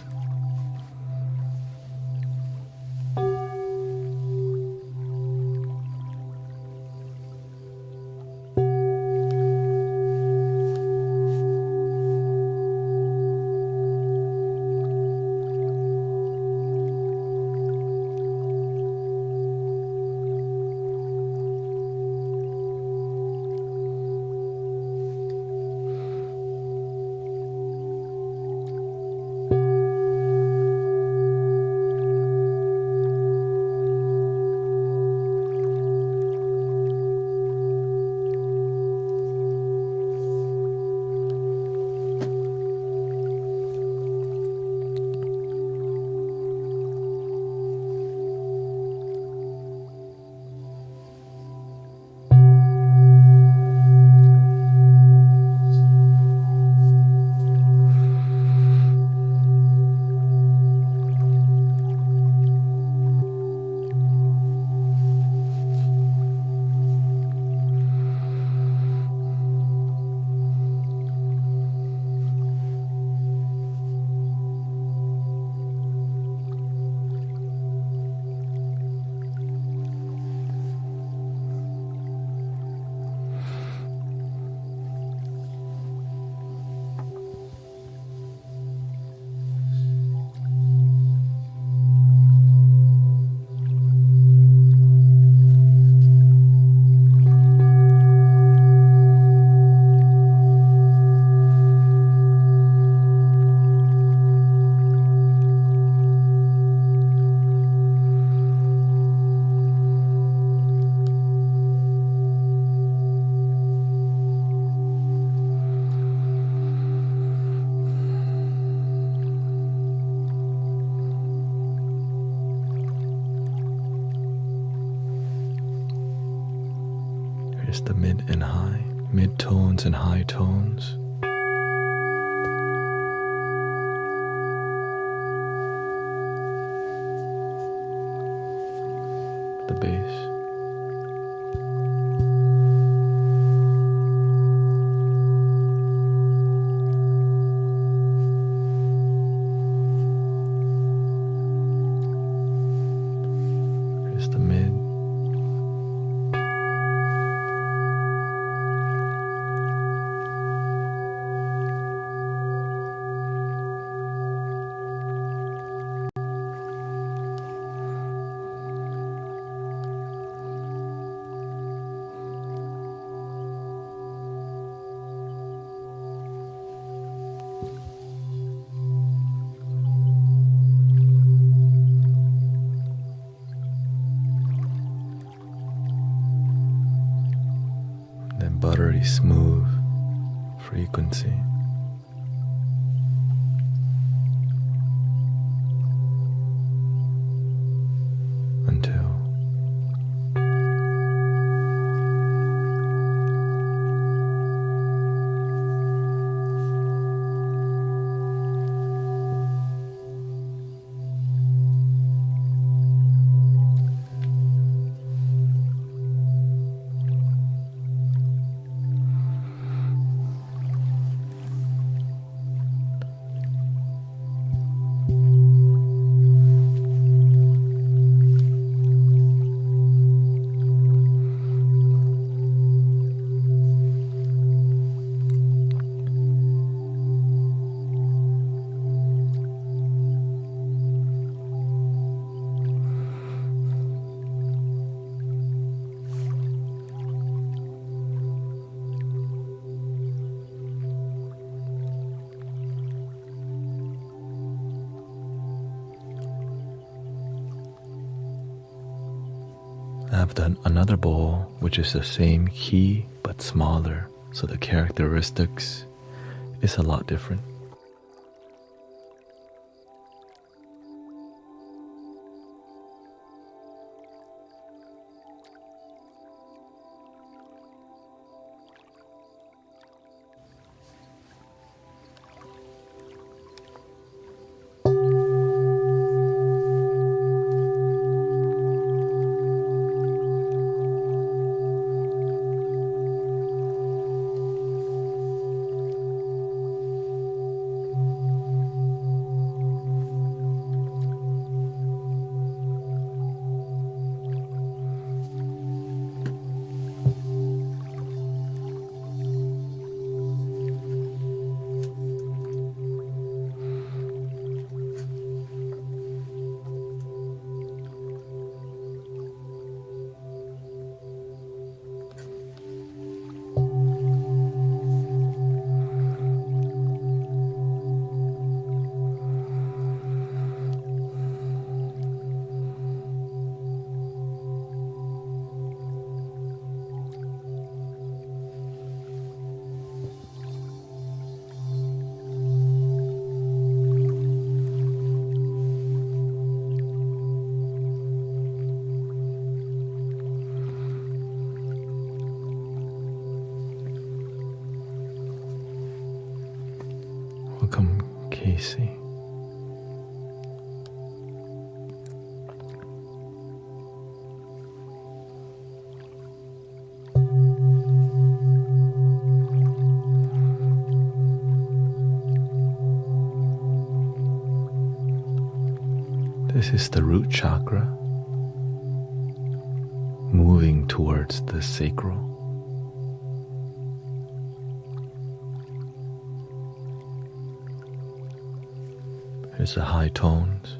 Here's the mid tones and high tones. The bass. Here's the mid. Buttery smooth frequency. Until I've done another bowl which is the same key but smaller, so the characteristics is a lot different. Welcome, Casey. This is the root chakra, moving towards the sacral. Here's the high tones.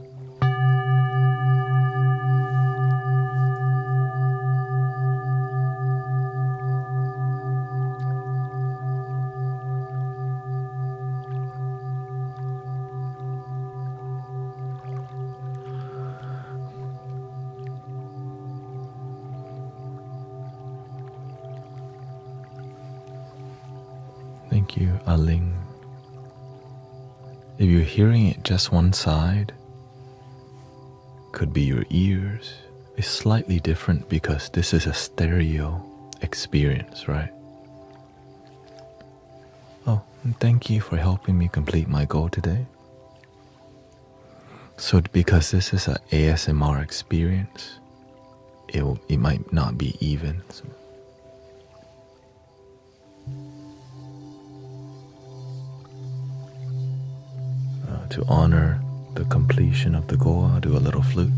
Thank you, Aling. If you're hearing it just one side, could be your ears. It's slightly different because this is a stereo experience, right? Oh, and thank you for helping me complete my goal today. So because this is an ASMR experience, it might not be even. So. To honor the completion of the goal, I'll do a little flute.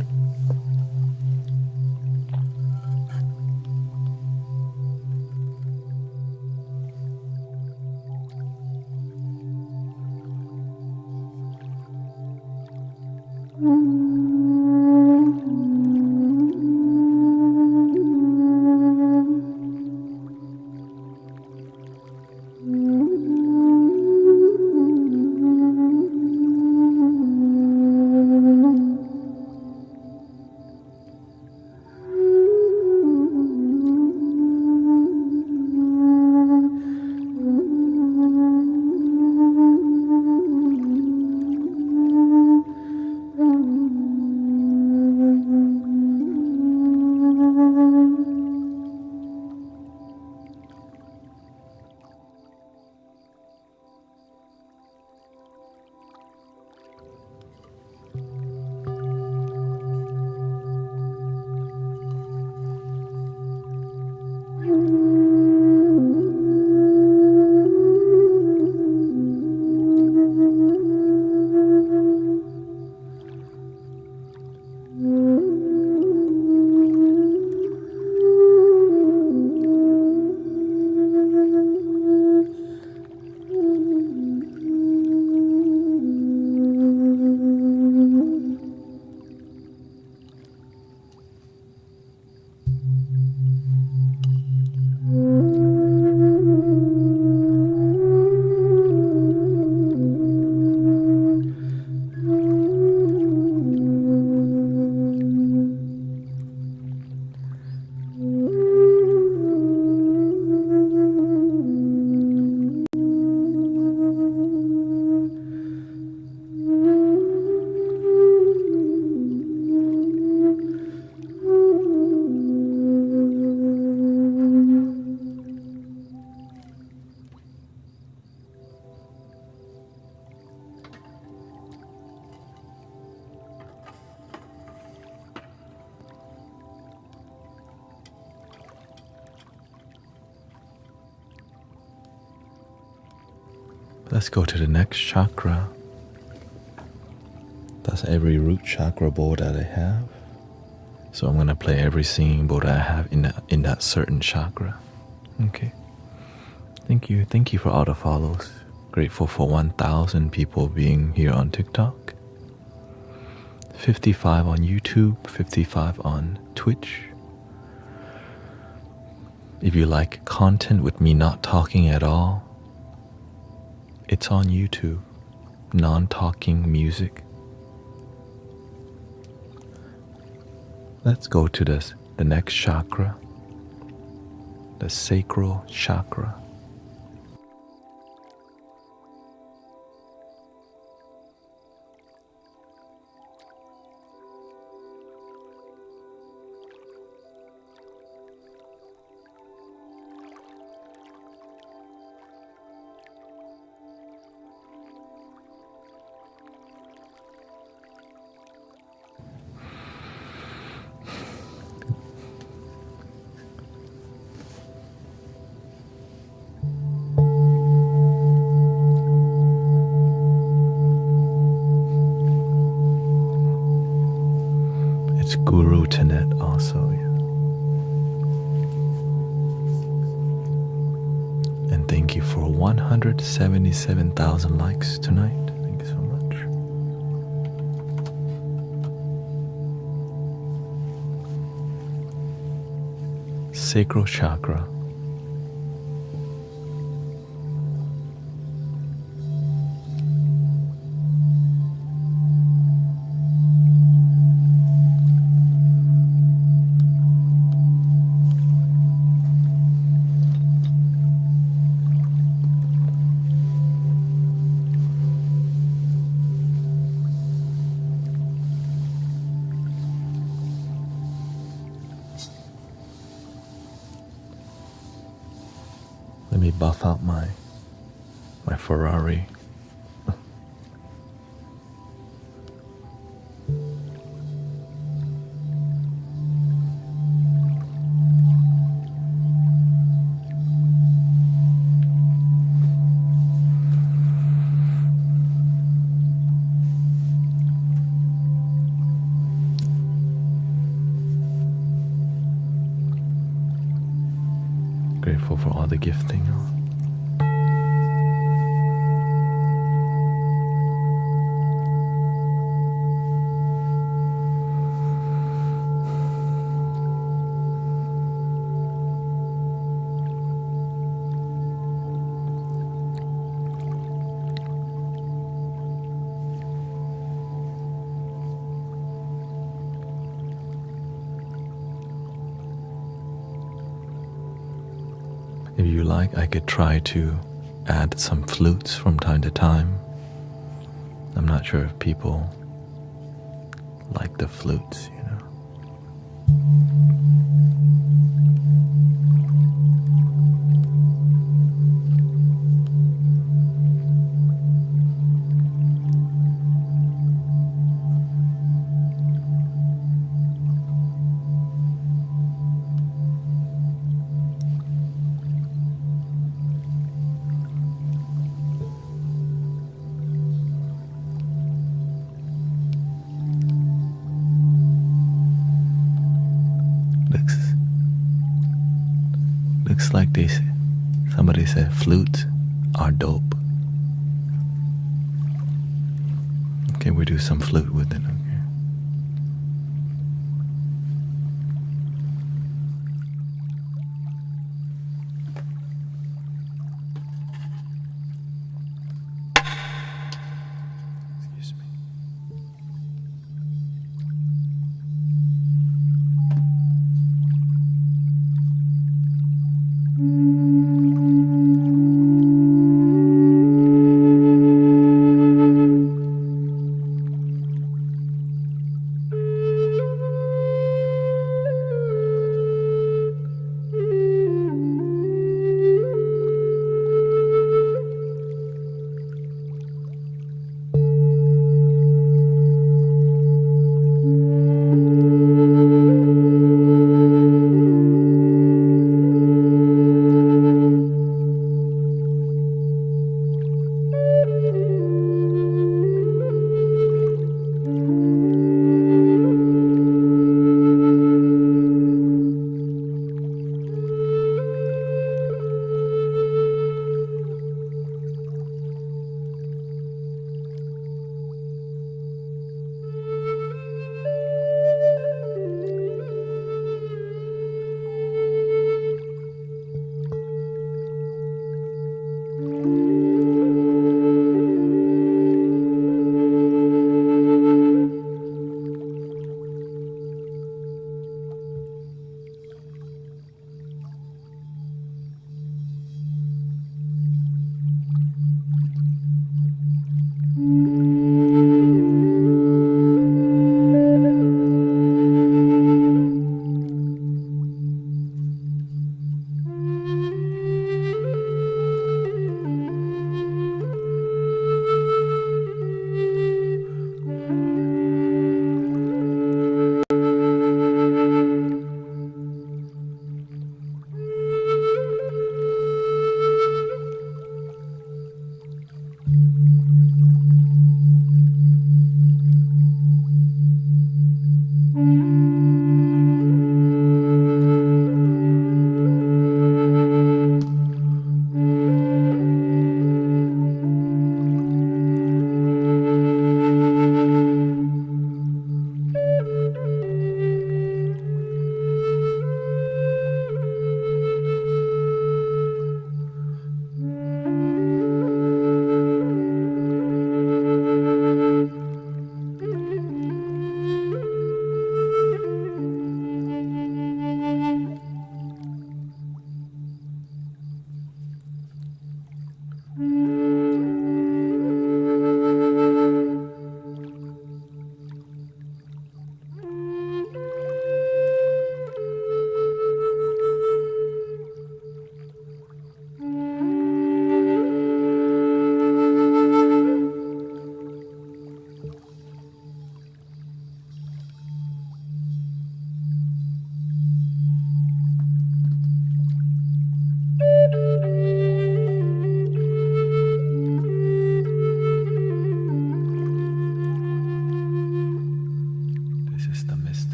Let's go to the next chakra. That's every root chakra bowl that I have. So I'm gonna play every singing bowl that I have in that certain chakra. Okay. Thank you for all the follows. Grateful for 1,000 people being here on TikTok. 55 on YouTube, 55 on Twitch. If you like content with me not talking at all, it's on YouTube. Non-talking music. Let's go to the next chakra, the sacral chakra. also. Yeah. And thank you for 177,000 likes tonight. Thank you so much. Sacral chakra. Let me buff out my Ferrari. Grateful for all the gifting. If you like, I could try to add some flutes from time to time. I'm not sure if people like the flutes, you know. Looks like somebody said flutes are dope. Okay, we do some flute with it. Okay. Excuse me.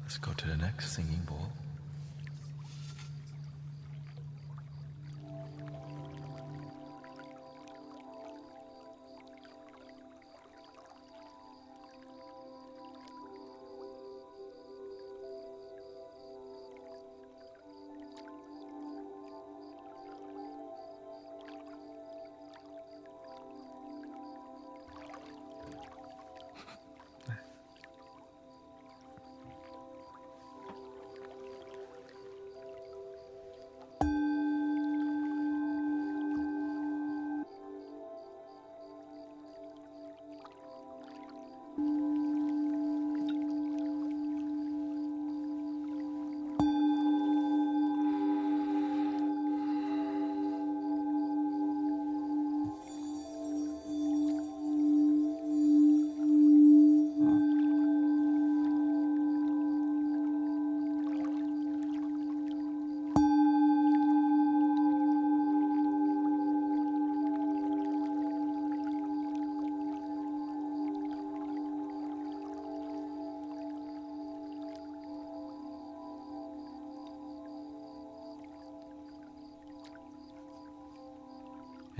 Let's go to the next singing bowl.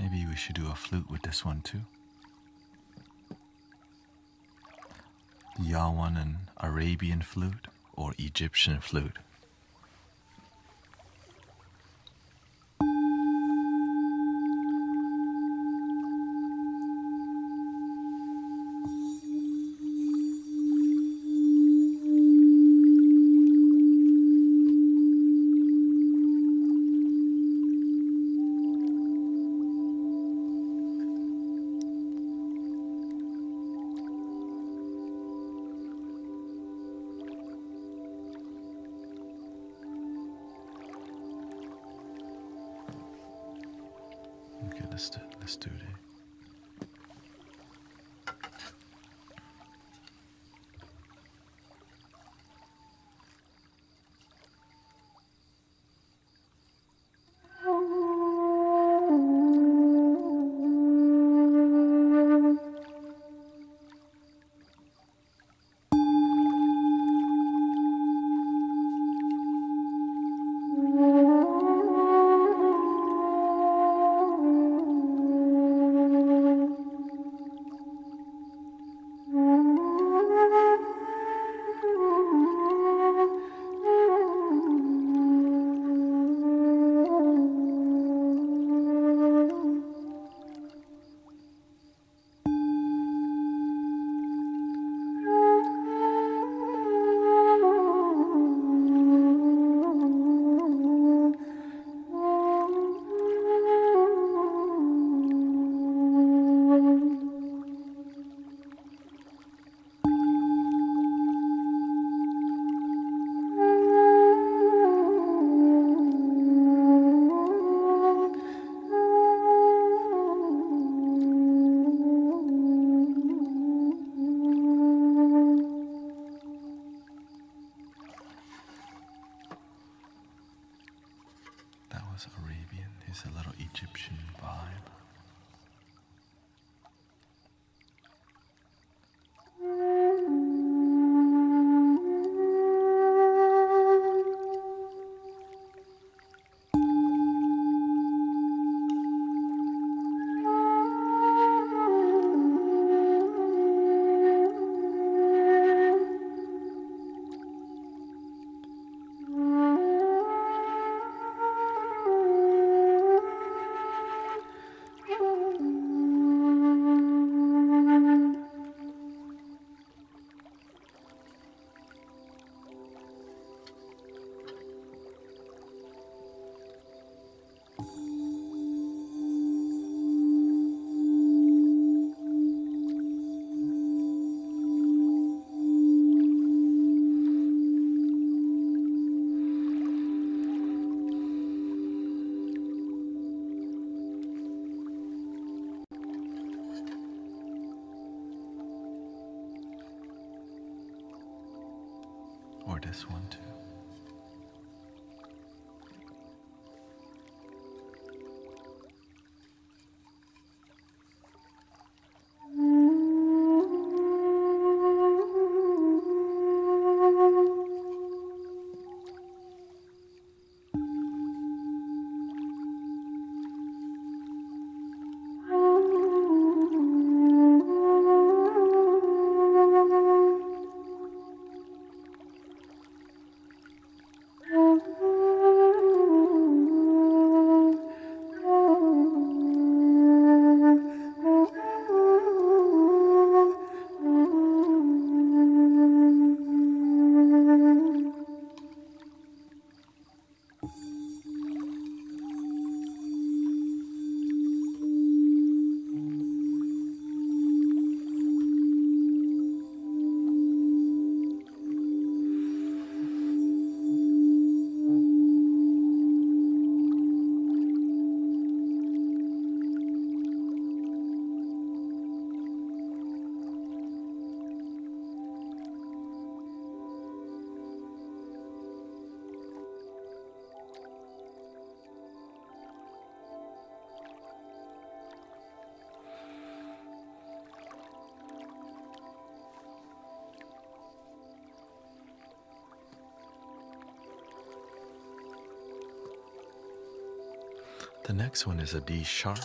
Maybe we should do a flute with this one too. Y'all want an Arabian flute or Egyptian flute? Okay, let's do it. Arabian, there's a little Egyptian vibe. Or this one too. The next one is a D sharp.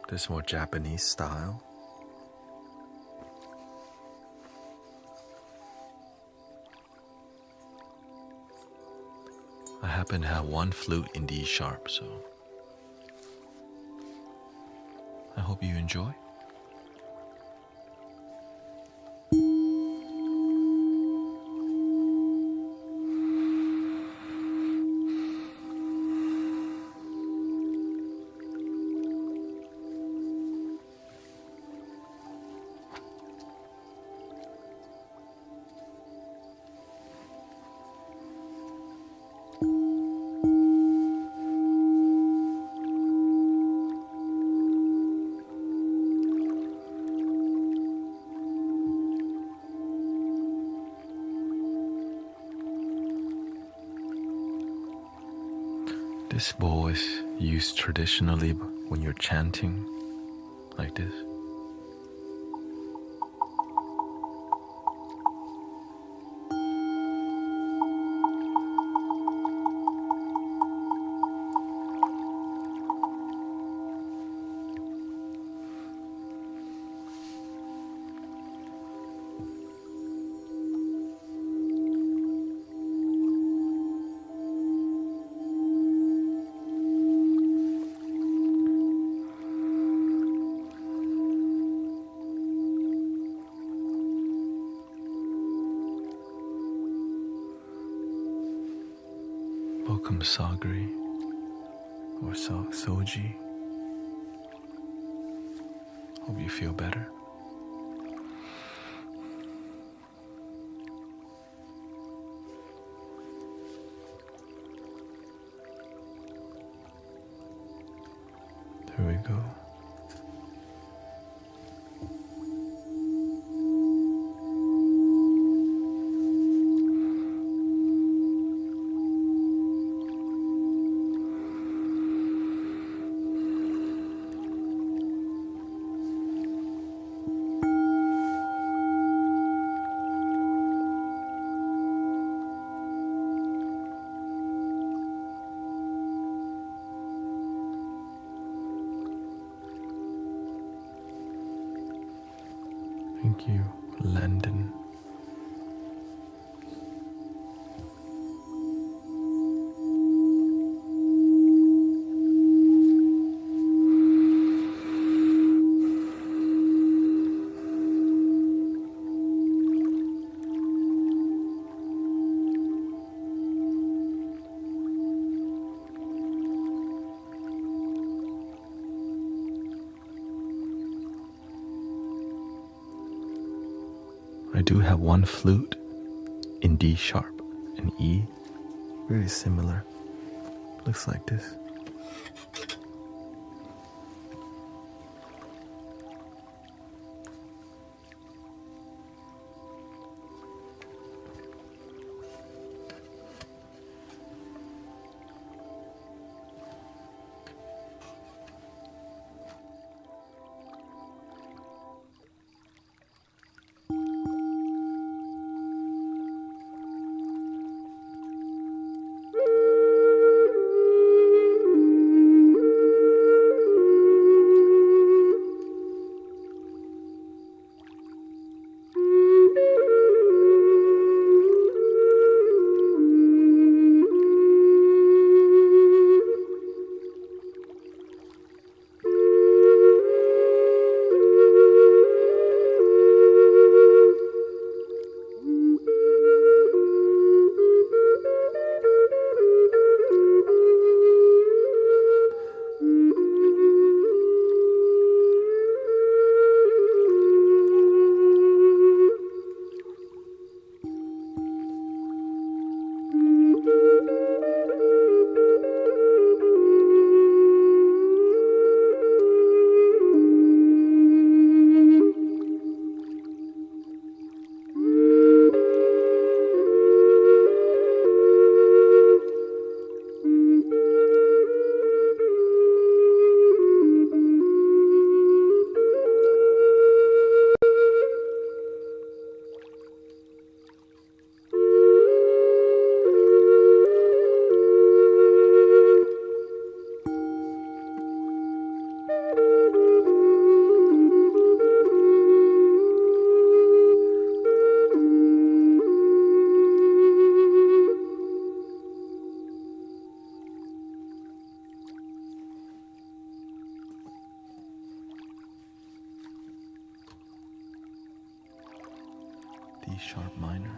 This is more Japanese style. I happen to have one flute in D sharp, so I hope you enjoy. This bowl is used traditionally when you're chanting like this. Welcome Sagri or Soji. Hope you feel better. There we go. Thank you, Landon. I do have one flute in D sharp and E, very similar. Looks like this. D sharp minor.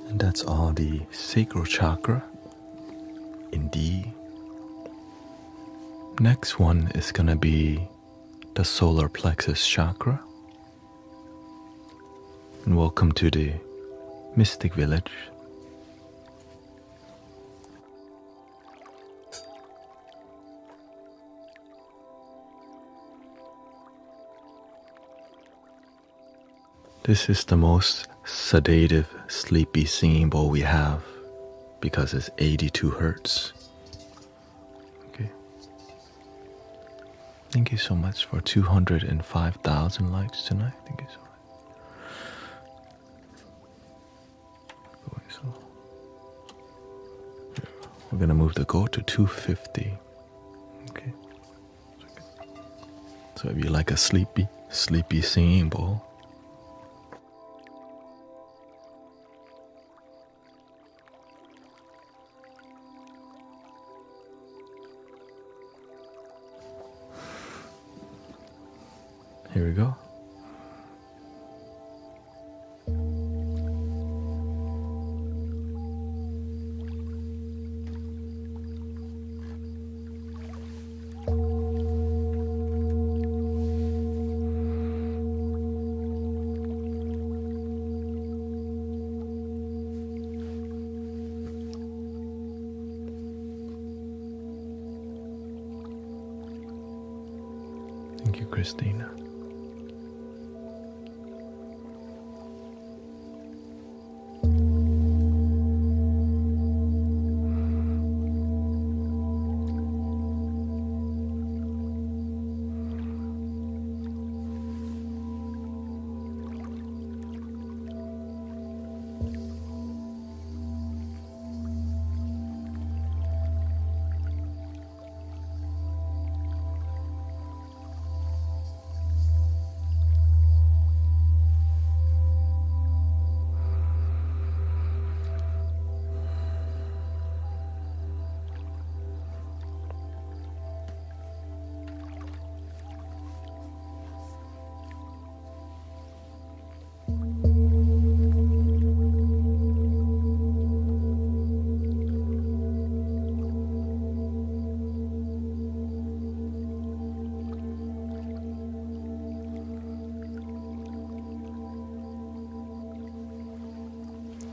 And that's all the sacral chakra in D. Next one is going to be the solar plexus chakra. And welcome to the Mystic Village. This is the most sedative, sleepy singing bowl we have because it's 82 hertz. Okay. Thank you so much for 205,000 likes tonight. Thank you so much. We're gonna move the goal to 250. Okay. So if you like a sleepy singing bowl, here we go. Thank you, Christina.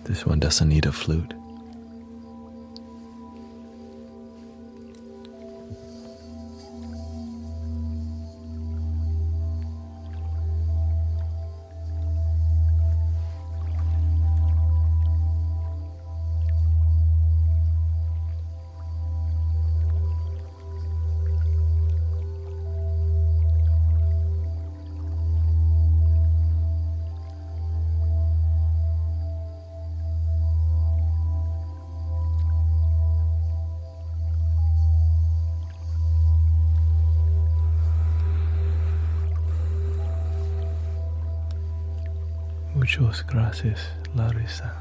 This one doesn't need a flute. Muchas gracias, Larissa.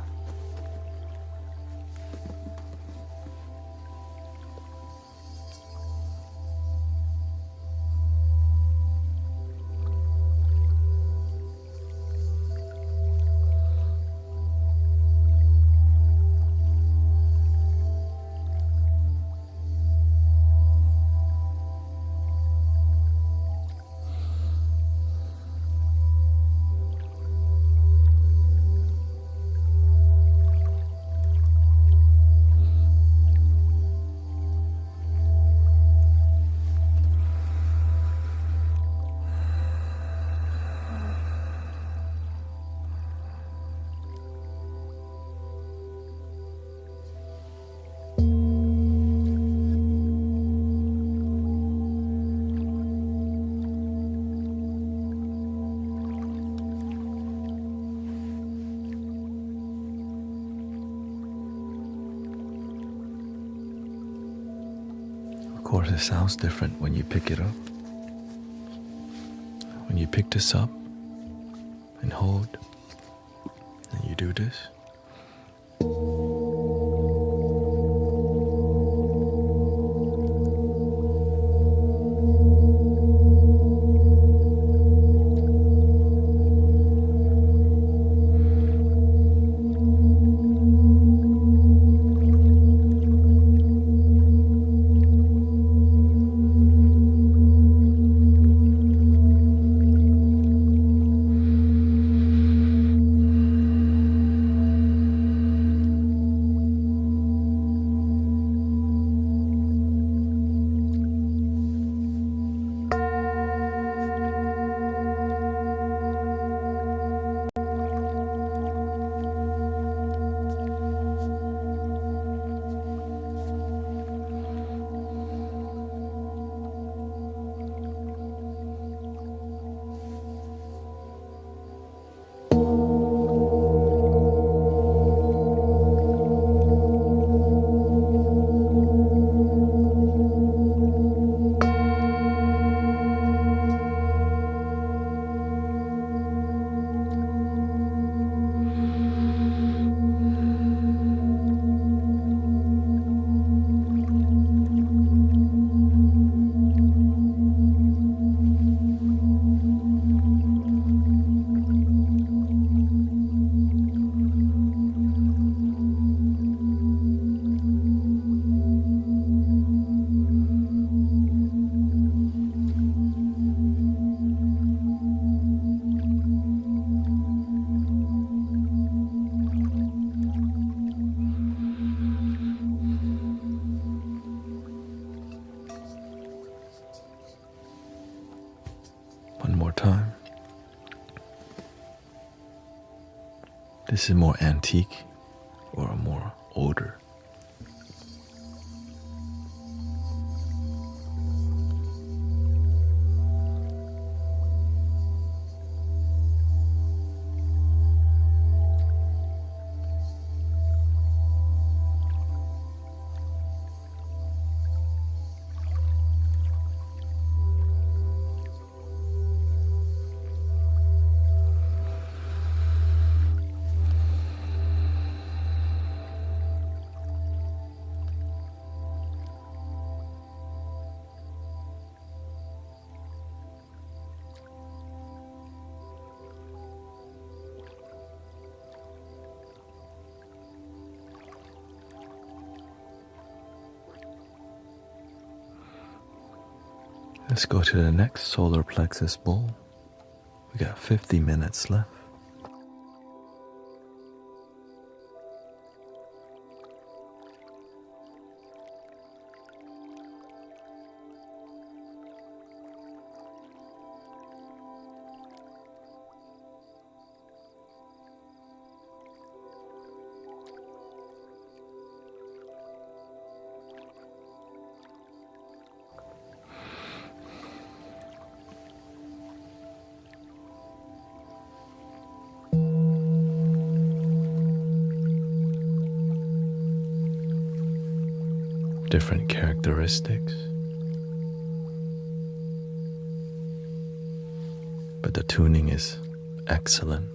course, it sounds different when you pick it up. When you pick this up and hold, and you do this. One more time. This is more antique or more older. Let's go to the next solar plexus bowl. We got 50 minutes left. Different characteristics, but the tuning is excellent.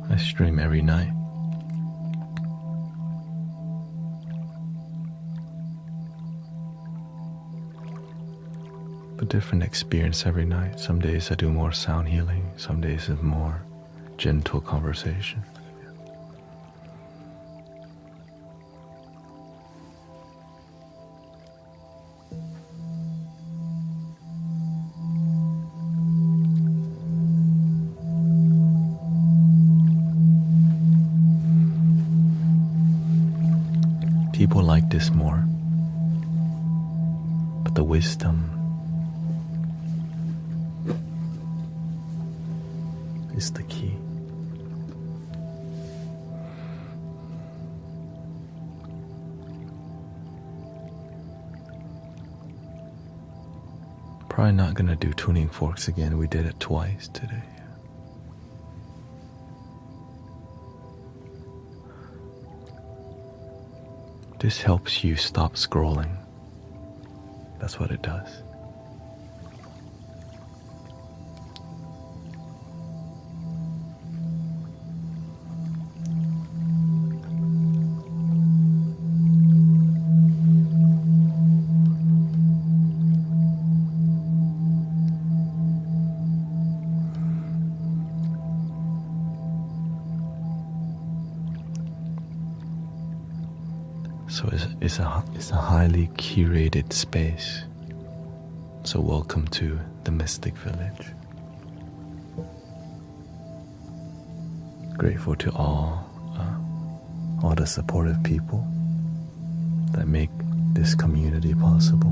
I stream every night. But different experience every night. Some days I do more sound healing, some days it's more gentle conversation. People like this more, but the wisdom is the key. Probably not gonna do tuning forks again. We did it twice today. This helps you stop scrolling. That's what it does. So it's a highly curated space. So welcome to the Mystic Village. Grateful to all the supportive people that make this community possible.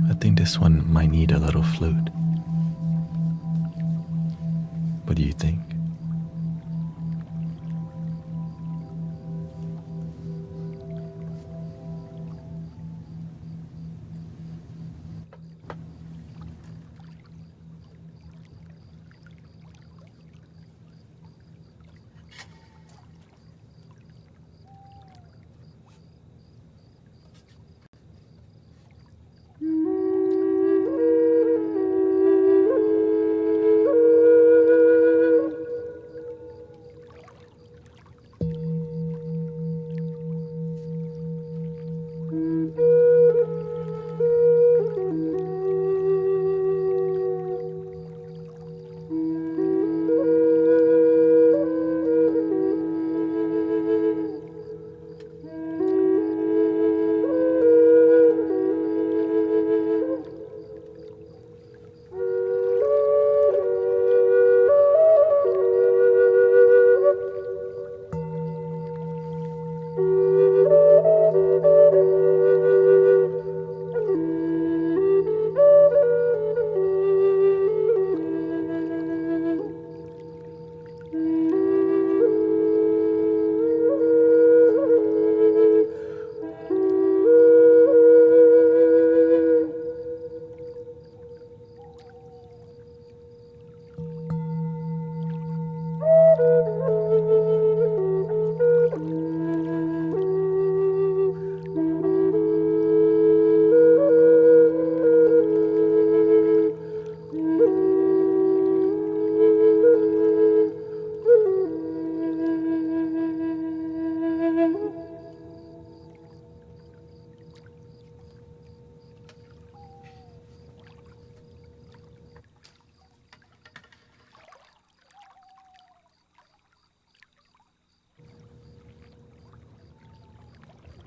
I think this one might need a little flute. What do you think?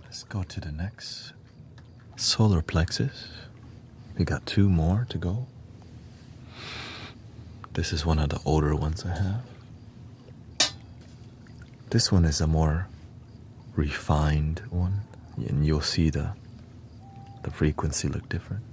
Let's go to the next solar plexus. We got 2 more to go. This is one of the older ones I have. This one is a more refined one, and you'll see the frequency look different.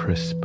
crisp.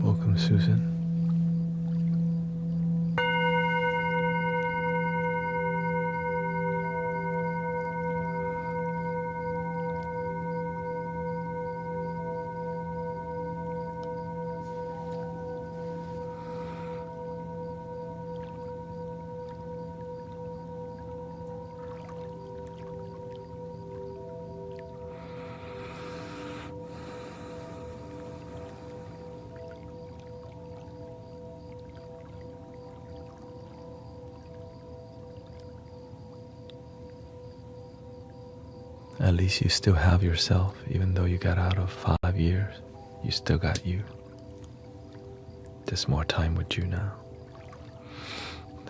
Welcome, Susan. At least you still have yourself, even though you got out of 5 years. You still got you. There's more time with you now.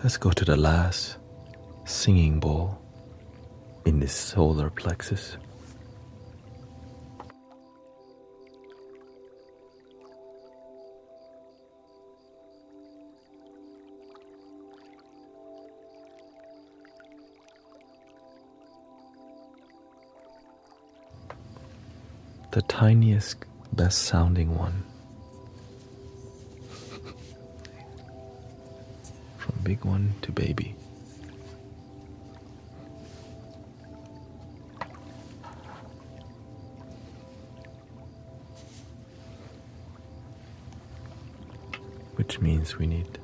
Let's go to the last singing bowl in this solar plexus. The tiniest, best sounding one. From big one to baby. Which means we need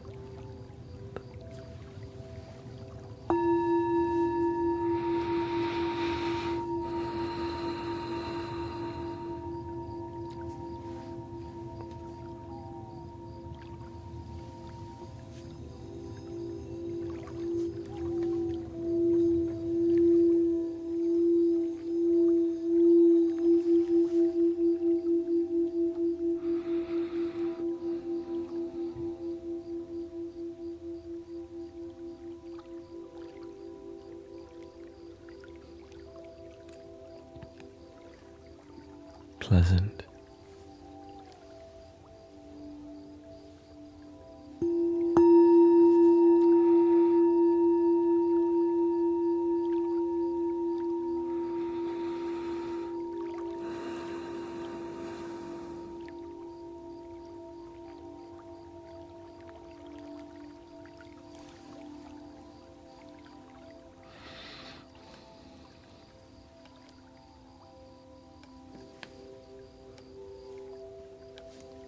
pleasant.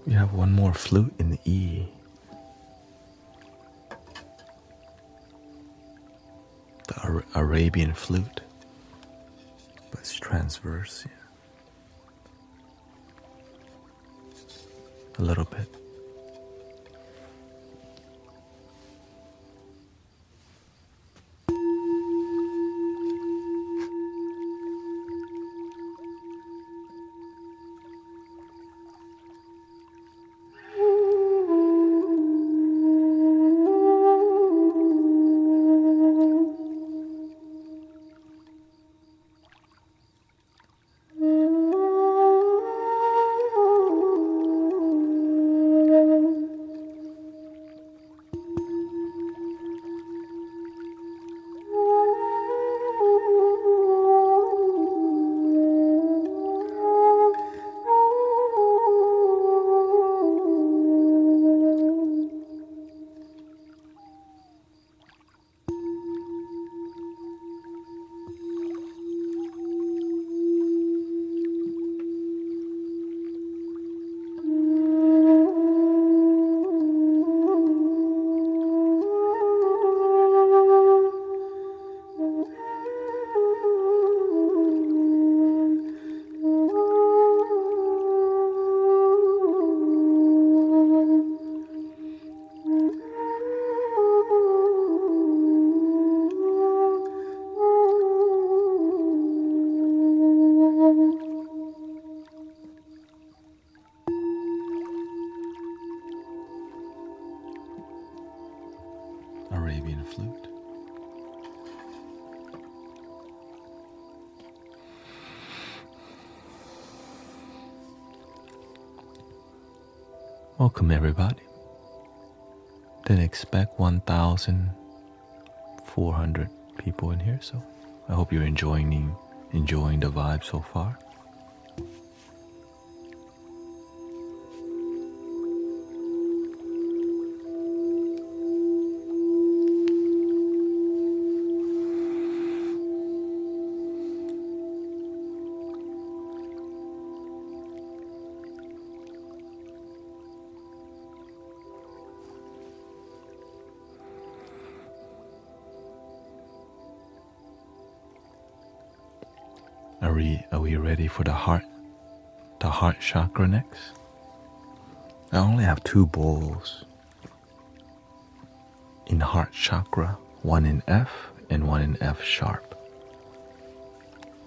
We have one more flute in the E. The Arabian flute. But it's transverse, yeah. A little bit. Arabian flute. Welcome everybody. Didn't expect 1,400 people in here, so I hope you're enjoying the vibe so far. Are we ready for the heart chakra next? I only have 2 bowls in heart chakra, one in F and one in F sharp.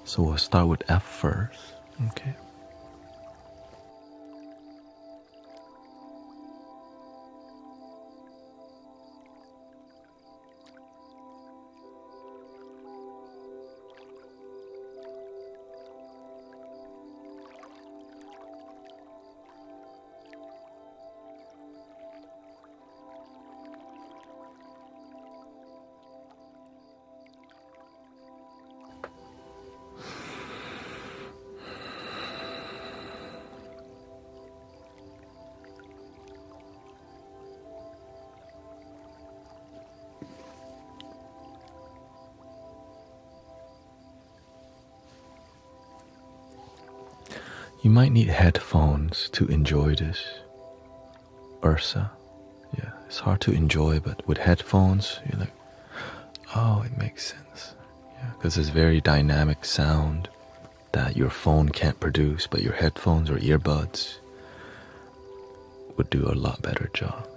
So we'll start with F first, okay? You might need headphones to enjoy this, Ursa. Yeah, it's hard to enjoy, but with headphones, you're like, oh, it makes sense. Yeah, because it's very dynamic sound that your phone can't produce, but your headphones or earbuds would do a lot better job.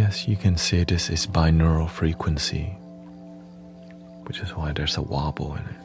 Yes, you can say this is binaural frequency, which is why there's a wobble in it.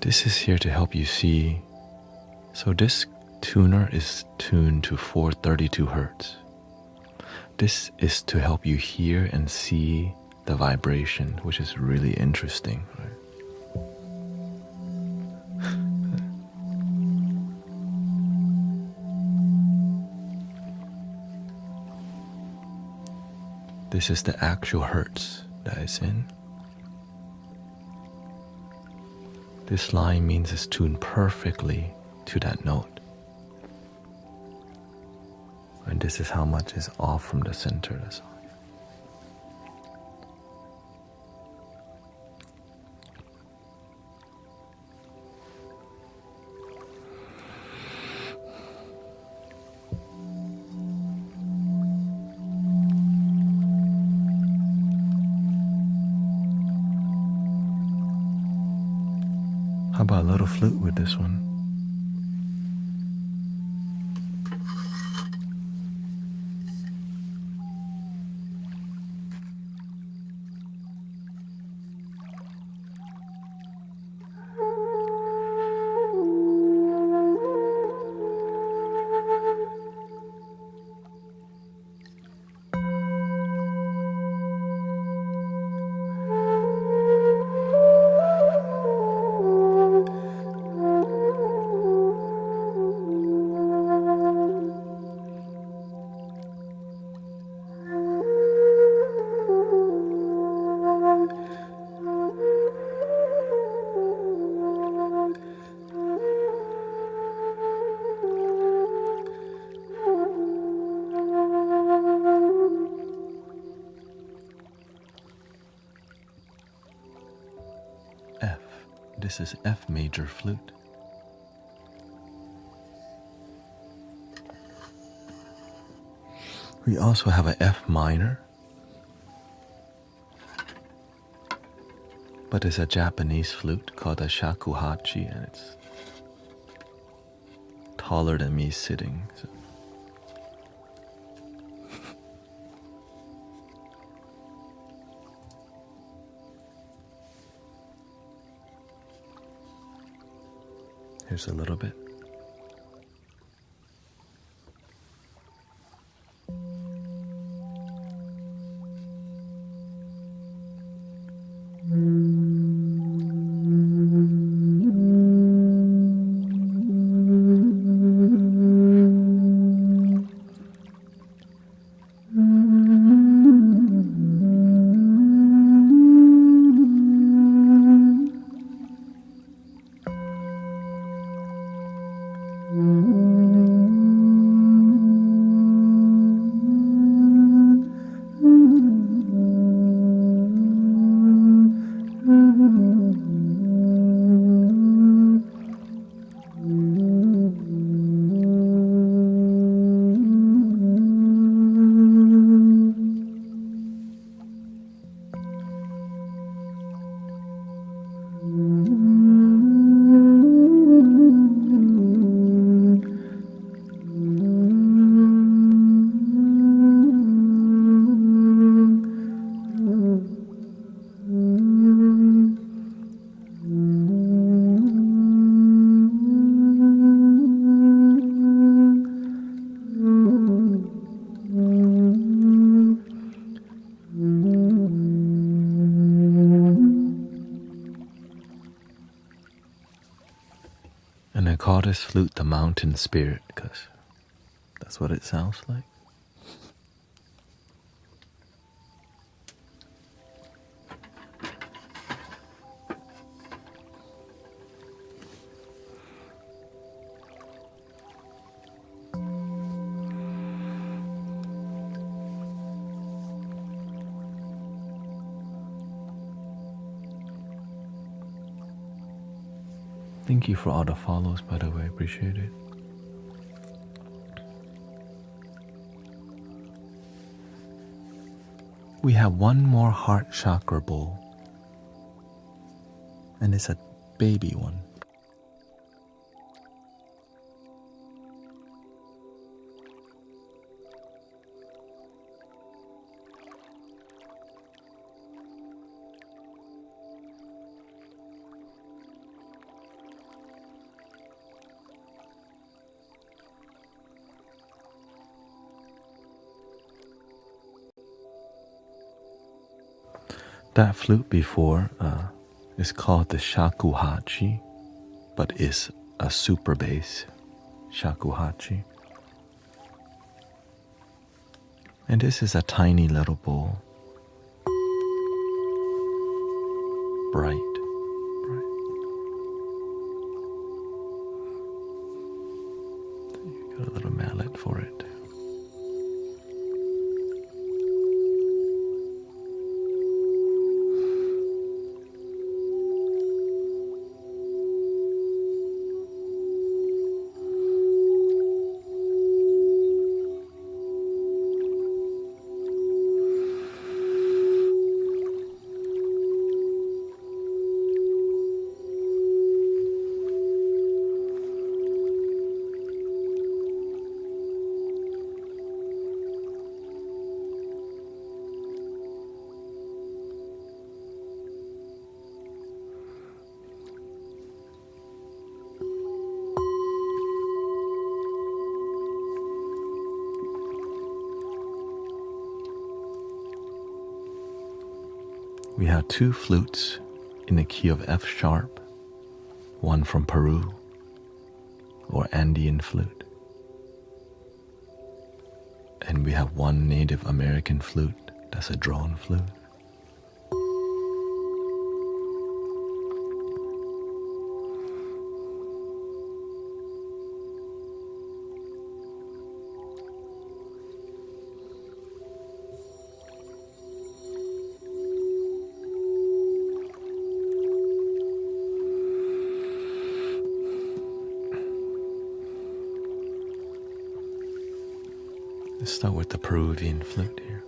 This is here to help you see. So this tuner is tuned to 432 hertz. This is to help you hear and see the vibration, which is really interesting, right? This is the actual hertz that is in. This line means it's tuned perfectly to that note. And this is how much is off from the center. That's all. How about a little flute with this one? F. This is F major flute. We also have a F minor, but it's a Japanese flute called a shakuhachi, and it's taller than me sitting. So. Here's a little bit. And I call this flute the mountain spirit because that's what it sounds like. Thank you for all the follows, by the way. Appreciate it. We have one more heart chakra bowl, and it's a baby one. That flute before is called the shakuhachi, but is a super bass shakuhachi. And this is a tiny little bowl. Bright, bright. You got a little mallet for it. We have two flutes in the key of F sharp, one from Peru, or Andean flute. And we have one Native American flute, that's a drone flute. Let's start with the Peruvian flute here.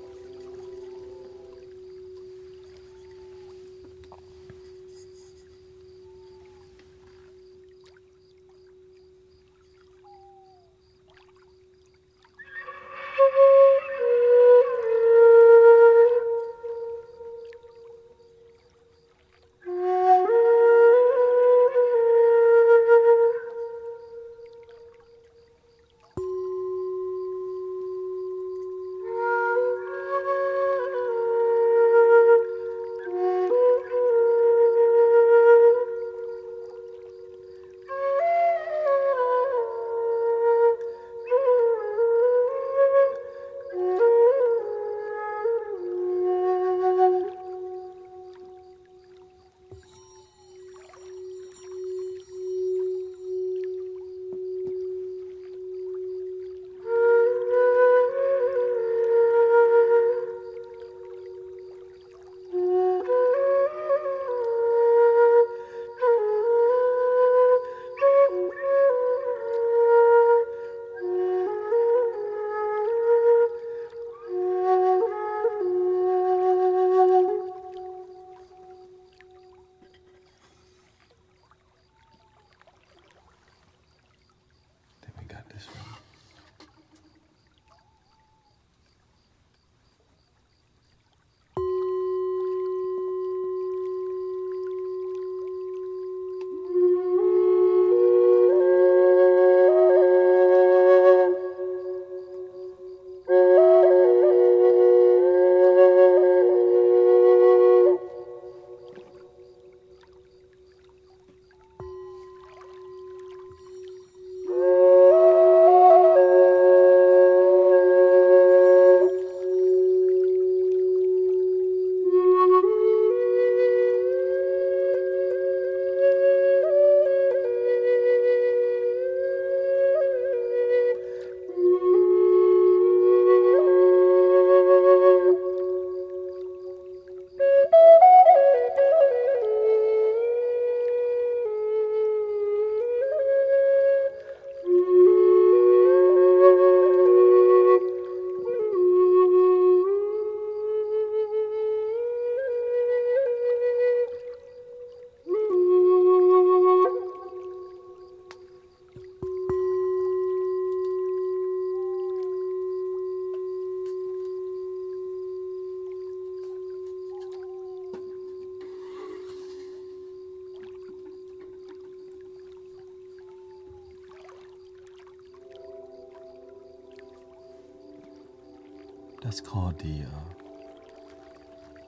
That's called the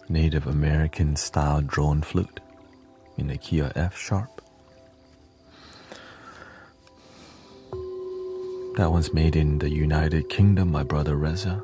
Native American style drone flute in the key of F sharp. That one's made in the United Kingdom, my brother Reza.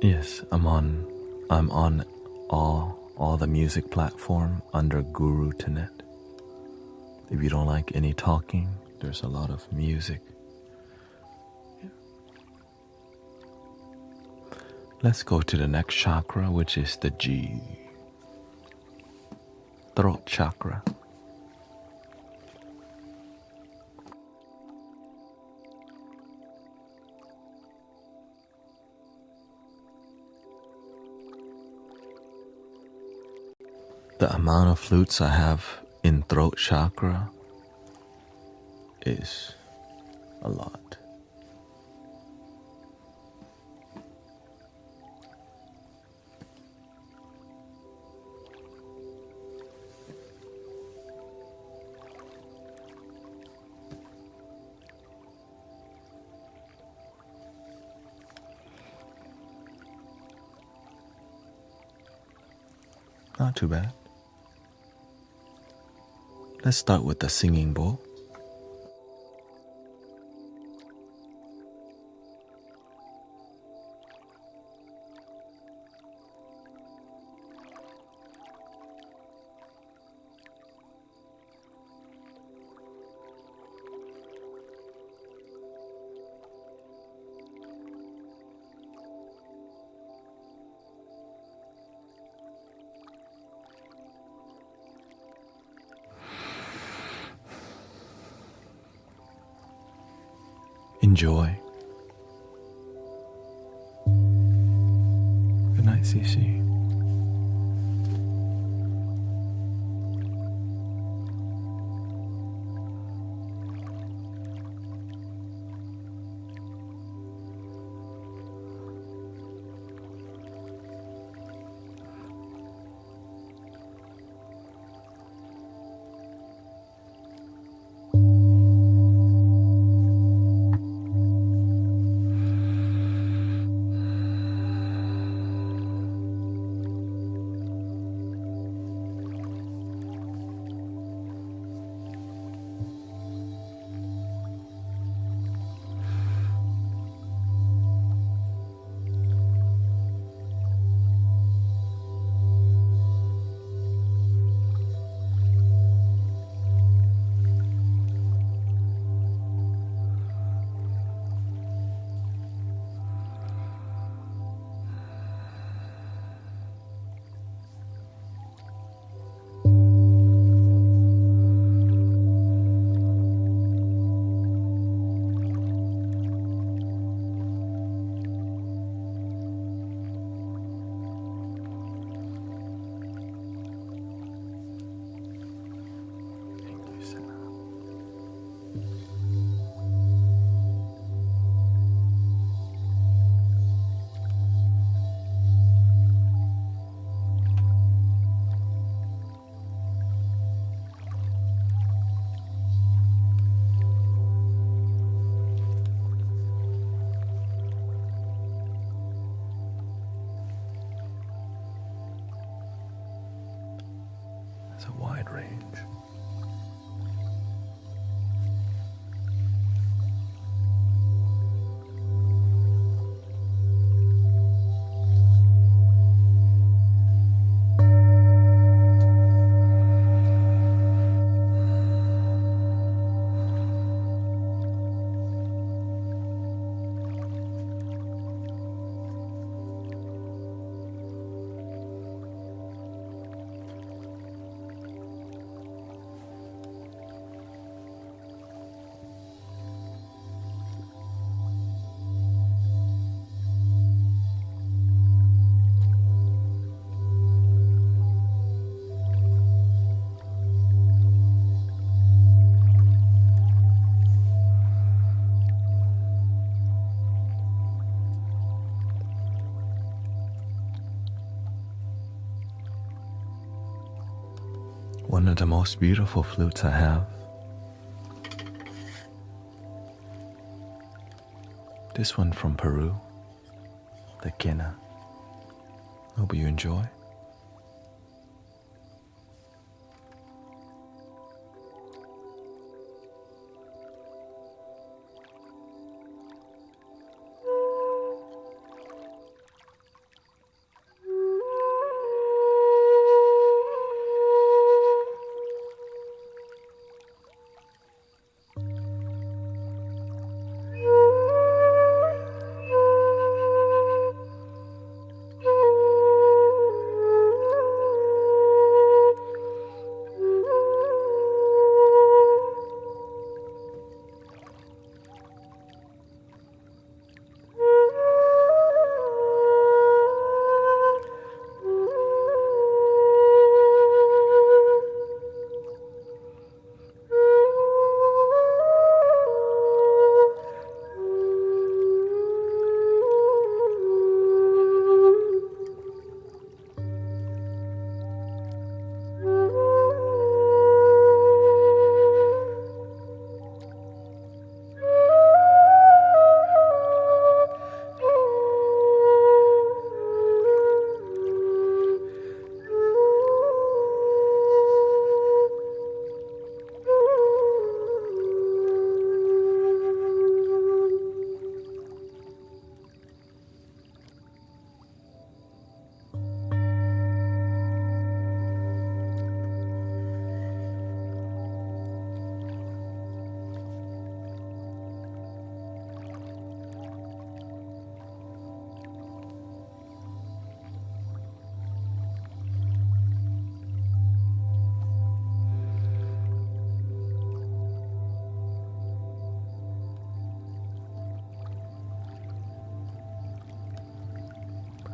Yes, I'm on all the music platform under Guru Thanet. If you don't like any talking, there's a lot of music. Yeah. Let's go to the next chakra, which is the G, throat chakra. The amount of flutes I have in throat chakra is a lot. Not too bad. Let's start with the singing bowl. Enjoy. Good night, CC. It's a wide range. One of the most beautiful flutes I have. This one from Peru, the Quena. Hope you enjoy.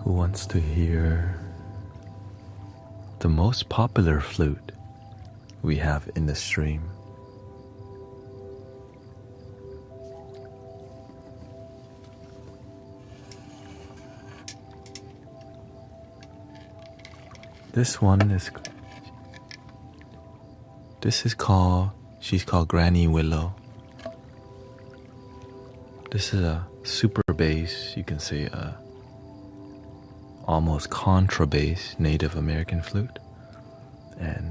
Who wants to hear the most popular flute we have in the stream? This is called, she's called Granny Willow. This is a super bass, you can say almost contrabass Native American flute, and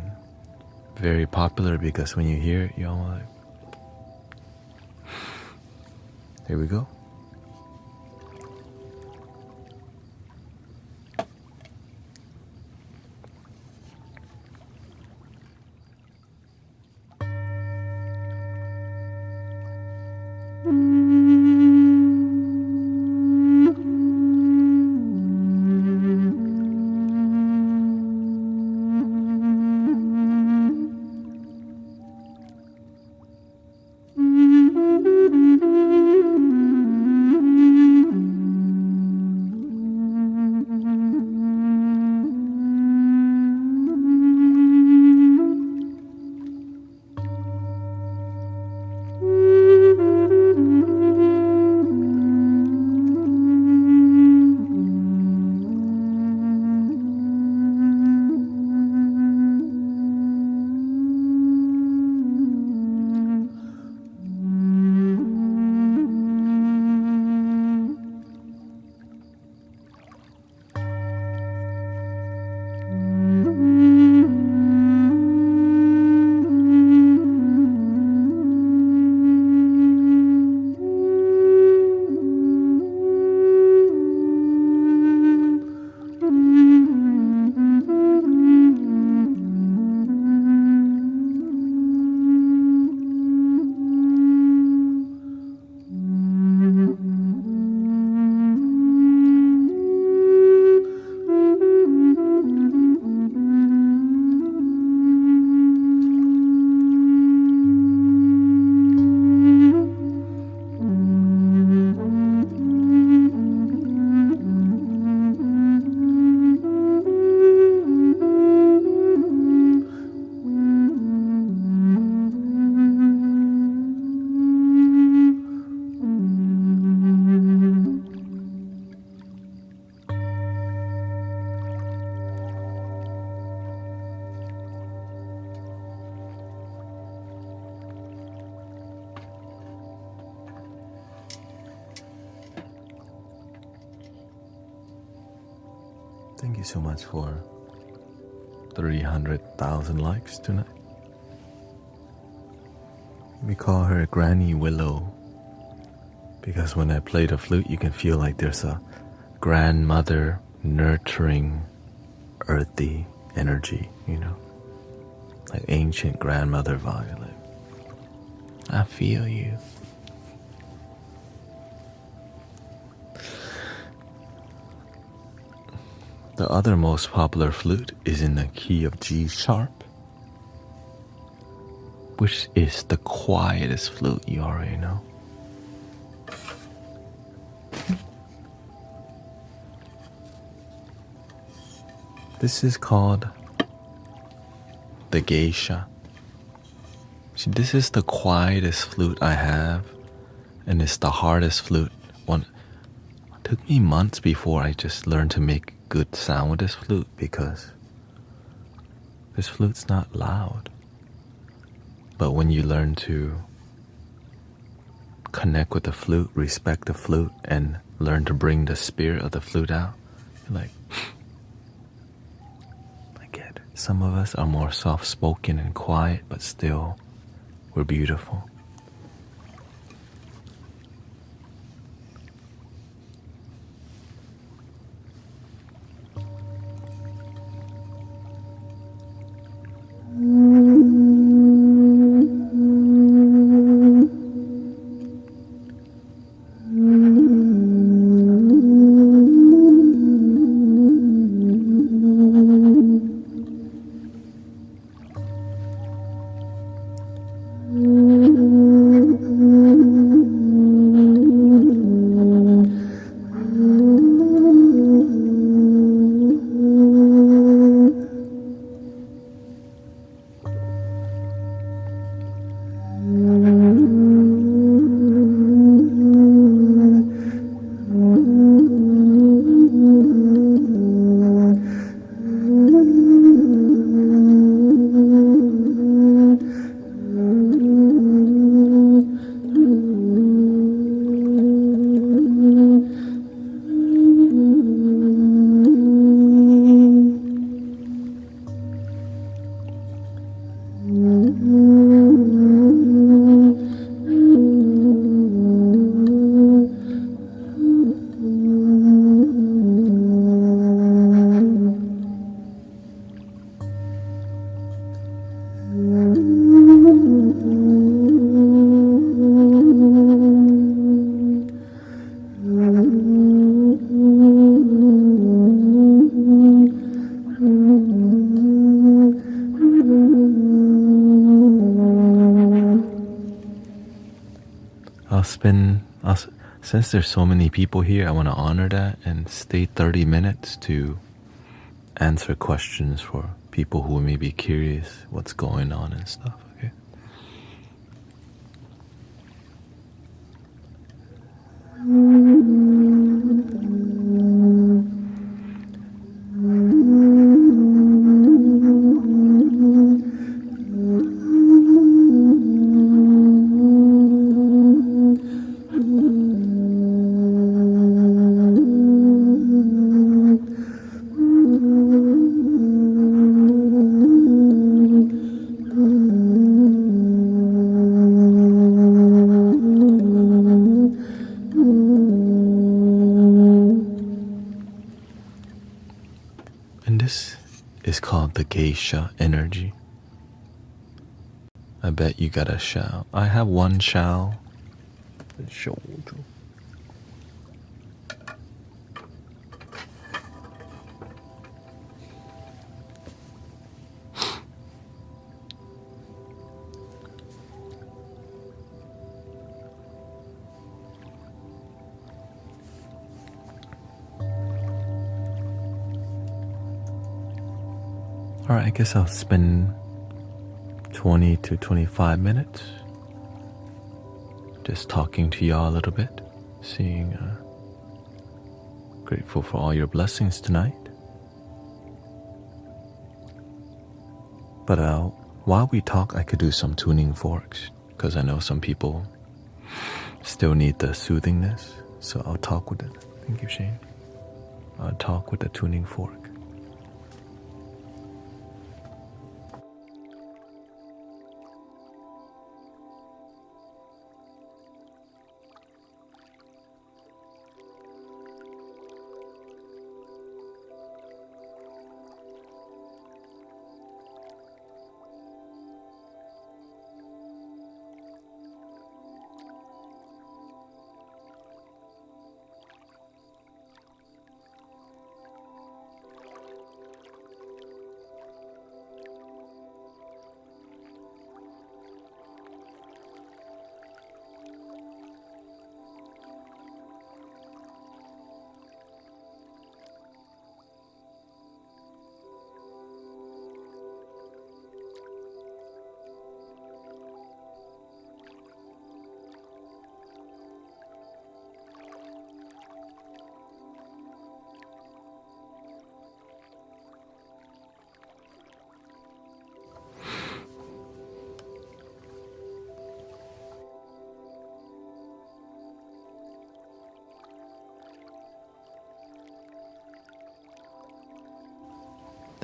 very popular because when you hear it, you're almost like, here we go. Thank you so much for 300,000 likes tonight. We call her Granny Willow because when I play the flute, you can feel like there's a grandmother nurturing, earthy energy, you know, like ancient grandmother vibe. Like, I feel you. The other most popular flute is in the key of G sharp, which is the quietest flute, you already know. This is called the geisha. See, this is the quietest flute I have, and it's the hardest flute. It took me months before I just learned to make good sound with this flute, because this flute's not loud. But when you learn to connect with the flute, respect the flute, and learn to bring the spirit of the flute out, you're like, I get it. Some of us are more soft-spoken and quiet, but still, we're beautiful. Since there's so many people here, I want to honor that and stay 30 minutes to answer questions for people who may be curious what's going on and stuff, okay? Is called the geisha energy. I bet you got a shell. I have one shell. Alright, I guess I'll spend 20 to 25 minutes just talking to y'all a little bit, grateful for all your blessings tonight. But while we talk, I could do some tuning forks, because I know some people still need the soothingness, so I'll talk with it. Thank you, Shane. I'll talk with the tuning fork.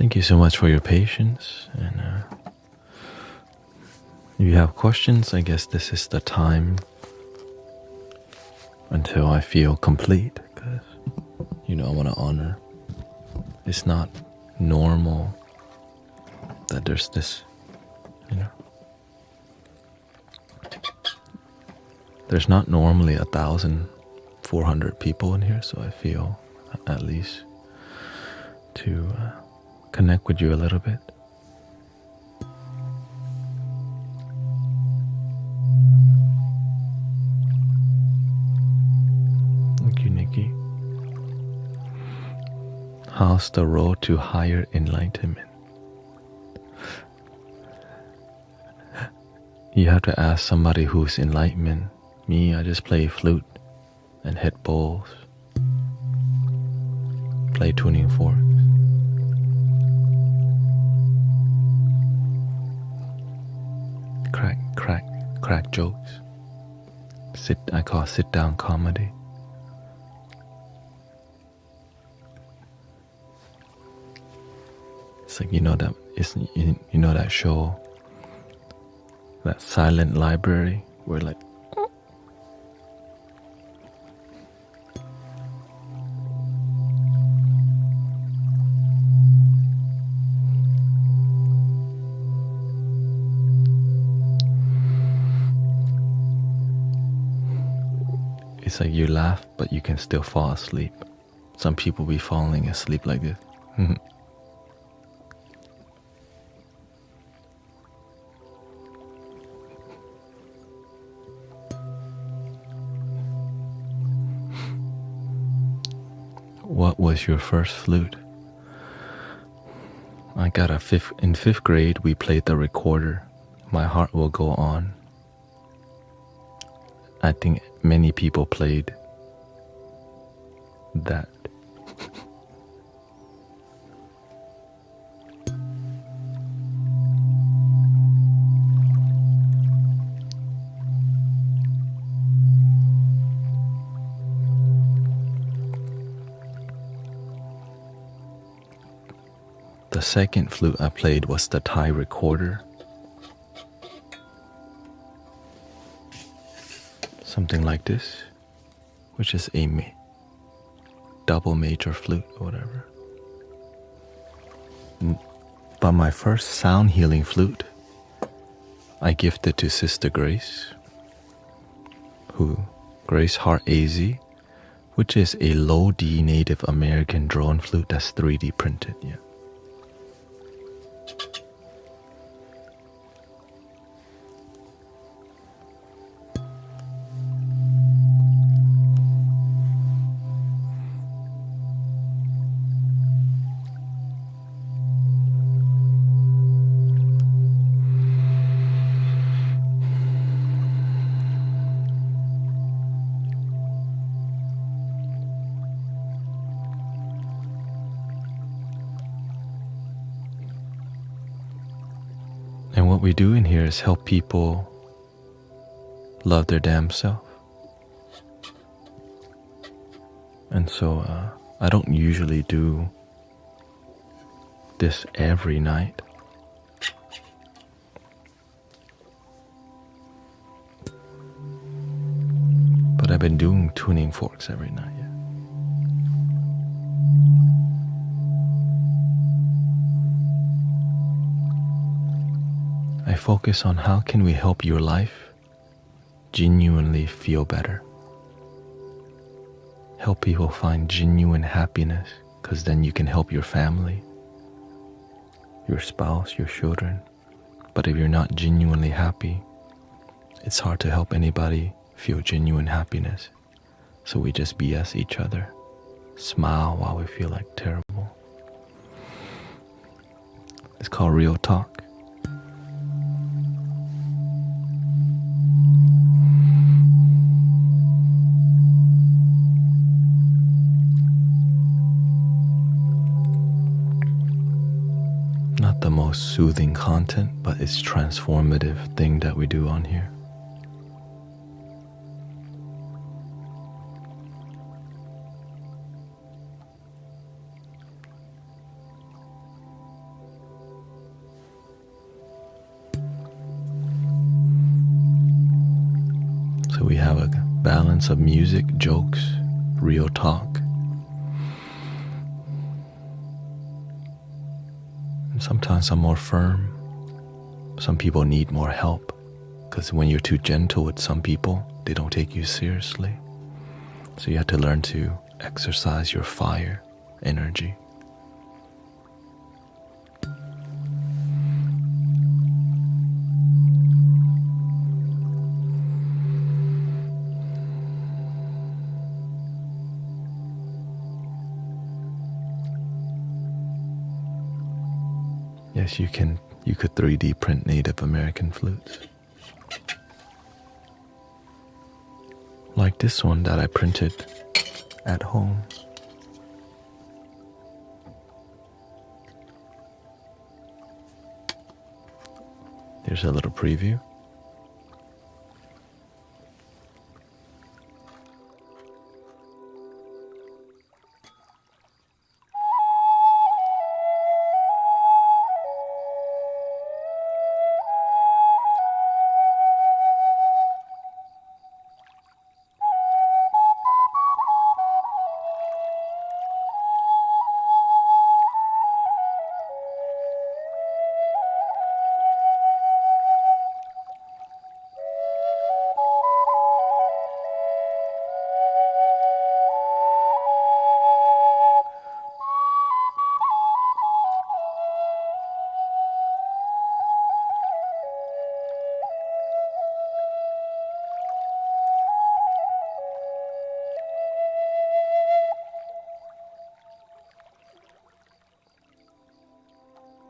Thank you so much for your patience. And if you have questions, I guess this is the time until I feel complete, because I want to honor. It's not normal that there's this, there's not normally 1,400 people in here, so I feel at least to connect with you a little bit. Thank you, Nikki. How's the road to higher enlightenment? You have to ask somebody who's enlightenment. Me, I just play flute and hit bowls, play tuning forks. Crack jokes. I call sit down comedy. It's like that show, that silent library where like it's like you laugh, but you can still fall asleep. Some people be falling asleep like this. What was your first flute? I got in fifth grade, we played the recorder. My Heart Will Go On. I think many people played that. The second flute I played was the Thai recorder. Something like this, which is a double major flute or whatever. But my first sound healing flute, I gifted to Sister Grace, Grace Heart AZ, which is a low D Native American drone flute that's 3D printed. Yeah. And what we do in here is help people love their damn self. And so I don't usually do this every night. But I've been doing tuning forks every night. Yeah. I focus on how can we help your life genuinely feel better. Help people find genuine happiness, because then you can help your family, your spouse, your children. But if you're not genuinely happy, it's hard to help anybody feel genuine happiness. So we just BS each other, smile while we feel like terrible. It's called real talk. Not the most soothing content, but it's transformative thing that we do on here. balance of music, jokes, real talk. And sometimes I'm more firm. Some people need more help, because when you're too gentle with some people, they don't take you seriously. So you have to learn to exercise your fire energy. Yes, you could 3D print Native American flutes. Like this one that I printed at home. Here's a little preview.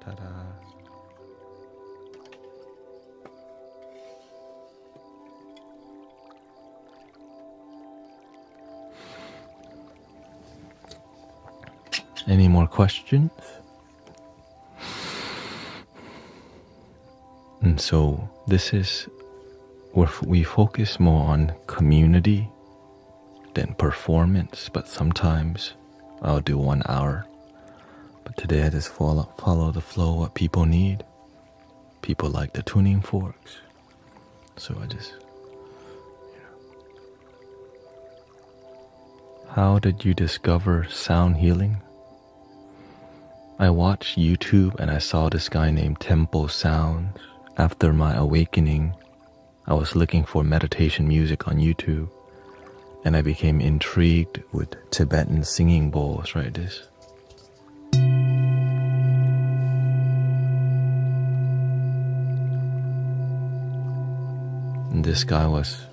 Ta-da. Any more questions? And so this is where we focus more on community than performance, but sometimes I'll do 1 hour. But today I just follow the flow, what people need. People like the tuning forks. So I just, How did you discover sound healing? I watched YouTube and I saw this guy named Temple Sounds. After my awakening, I was looking for meditation music on YouTube, and I became intrigued with Tibetan singing bowls, right? This. And this guy was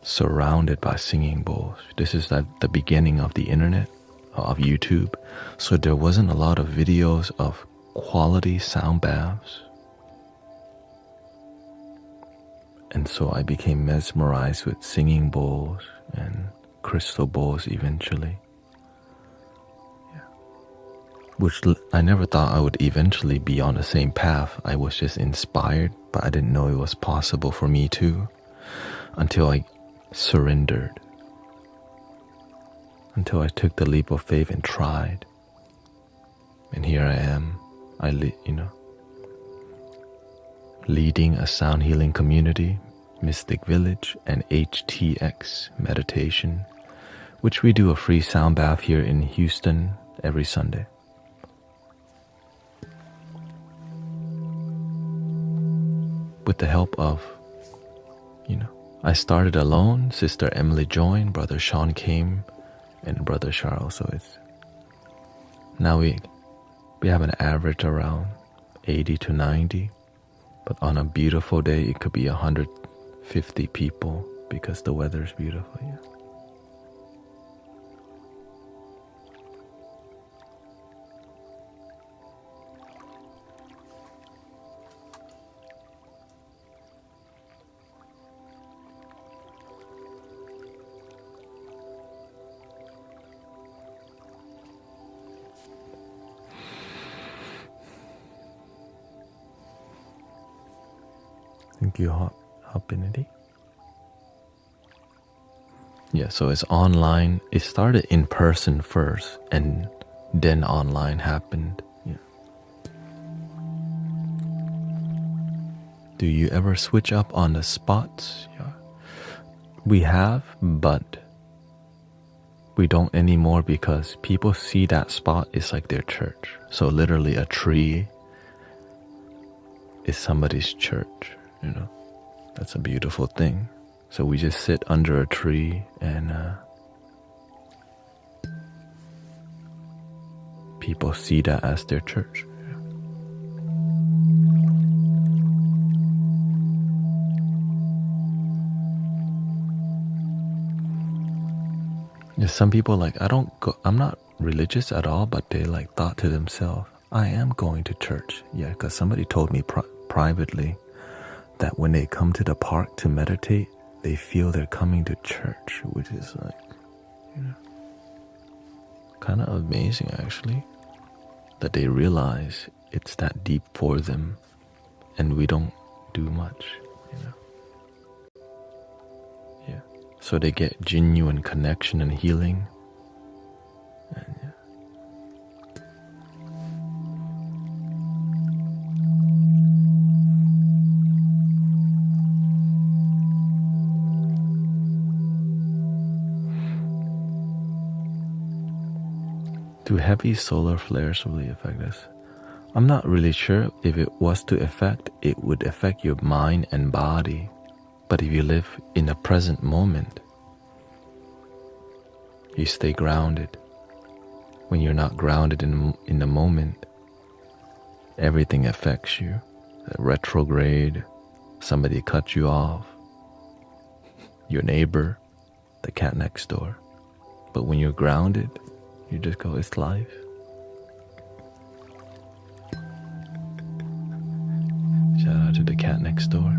surrounded by singing bowls. This is like the beginning of the internet, of YouTube. So there wasn't a lot of videos of quality sound baths. And so I became mesmerized with singing bowls and crystal bowls eventually. Yeah. Which I never thought I would eventually be on the same path. I was just inspired, but I didn't know it was possible for me too, until I surrendered, until I took the leap of faith and tried. And here I am, leading a sound healing community, Mystic Village, and HTX Meditation, which we do a free sound bath here in Houston every Sunday. With the help of, I started alone, Sister Emily joined, Brother Sean came, and Brother Charles. So now we have an average around 80 to 90, but on a beautiful day it could be 150 people because the weather is beautiful. Yeah. Thank you, Hopinity. Yeah, so it's online. It started in person first, and then online happened. Yeah. Do you ever switch up on the spots? Yeah. We have, but we don't anymore because people see that spot is like their church. So literally a tree is somebody's church, you know. That's a beautiful thing. So we just sit under a tree and people see that as their church. Yeah, some people like, I'm not religious at all, but they like thought to themselves, I am going to church. Yeah, because somebody told me privately that when they come to the park to meditate, they feel they're coming to church, which is like, you know, kind of amazing actually, that they realize it's that deep for them and we don't do much, you know. Yeah. So they get genuine connection and healing. And yeah. Do heavy solar flares really affect us? I'm not really sure. If it was to affect, it would affect your mind and body. But if you live in the present moment, you stay grounded. When you're not grounded in the moment, everything affects you. Retrograde, somebody cut you off, your neighbor, the cat next door. But when you're grounded, you just go, it's life. Shout out to the cat next door.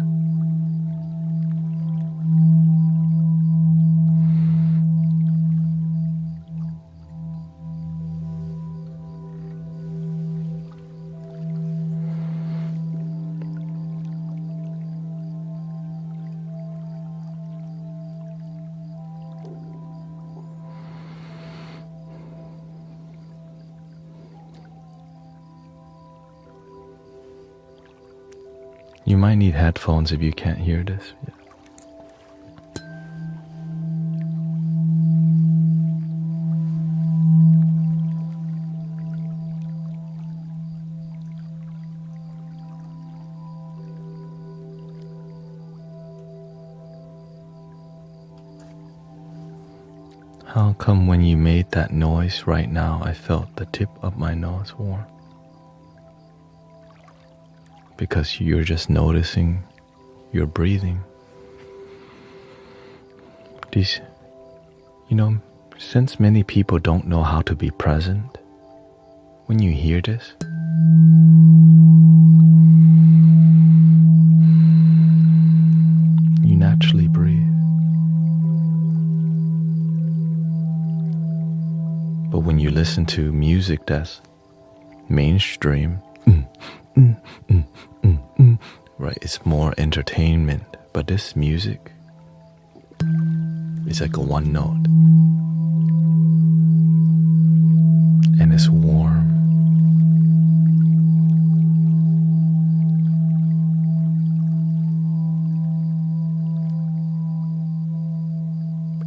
You might need headphones if you can't hear this. Yeah. How come when you made that noise right now, I felt the tip of my nose warm? Because you're just noticing your breathing. These, you know, since many people don't know how to be present, when you hear this, you naturally breathe. But when you listen to music that's mainstream, right, it's more entertainment. But this music is like a one note, and it's warm.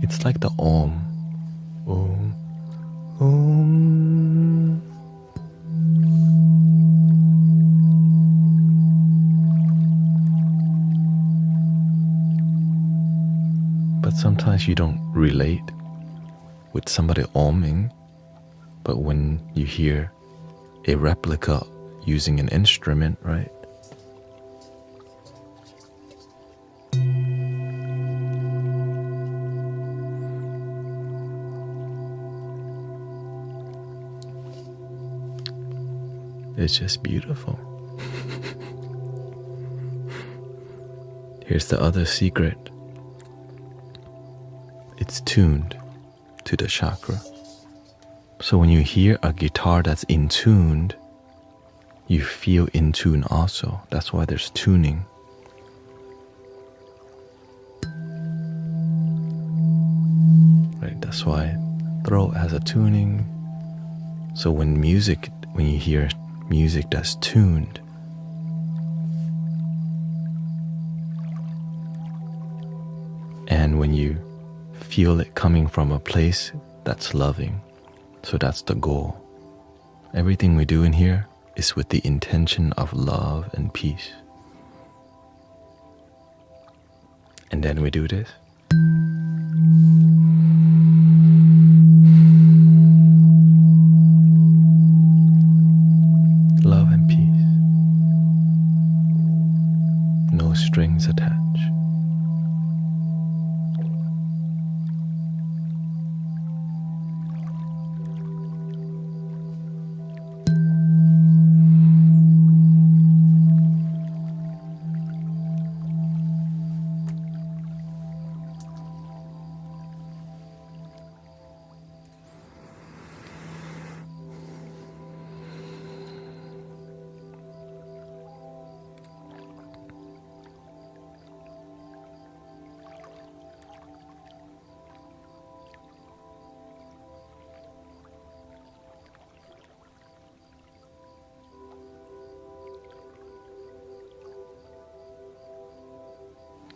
It's like the Om. Om. Om. But sometimes you don't relate with somebody oming, but when you hear a replica using an instrument, right? It's just beautiful. Here's the other secret. It's tuned to the chakra. So when you hear a guitar that's in tuned, you feel in tune also. That's why there's tuning. Right? That's why throat has a tuning. So when you hear music that's tuned, and when you feel it coming from a place that's loving. So that's the goal. Everything we do in here is with the intention of love and peace. And then we do this. Love and peace. No strings attached.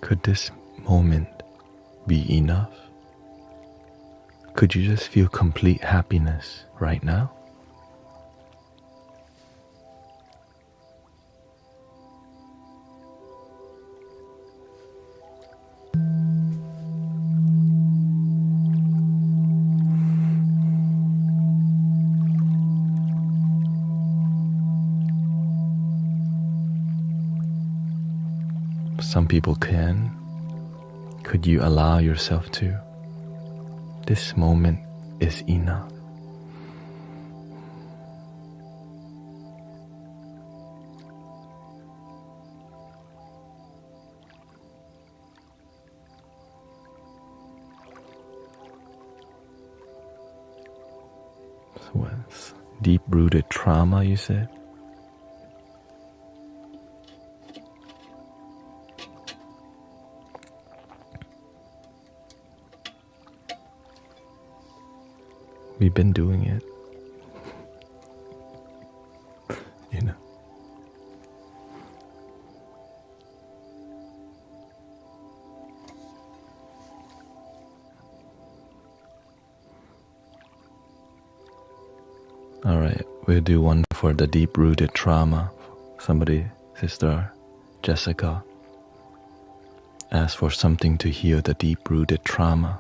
Could this moment be enough? Could you just feel complete happiness right now? Some people can. Could you allow yourself to? This moment is enough. So what's deep-rooted trauma, you said? We've been doing it, you know. All right, we'll do one for the deep-rooted trauma. Somebody, Sister Jessica, asked for something to heal the deep-rooted trauma.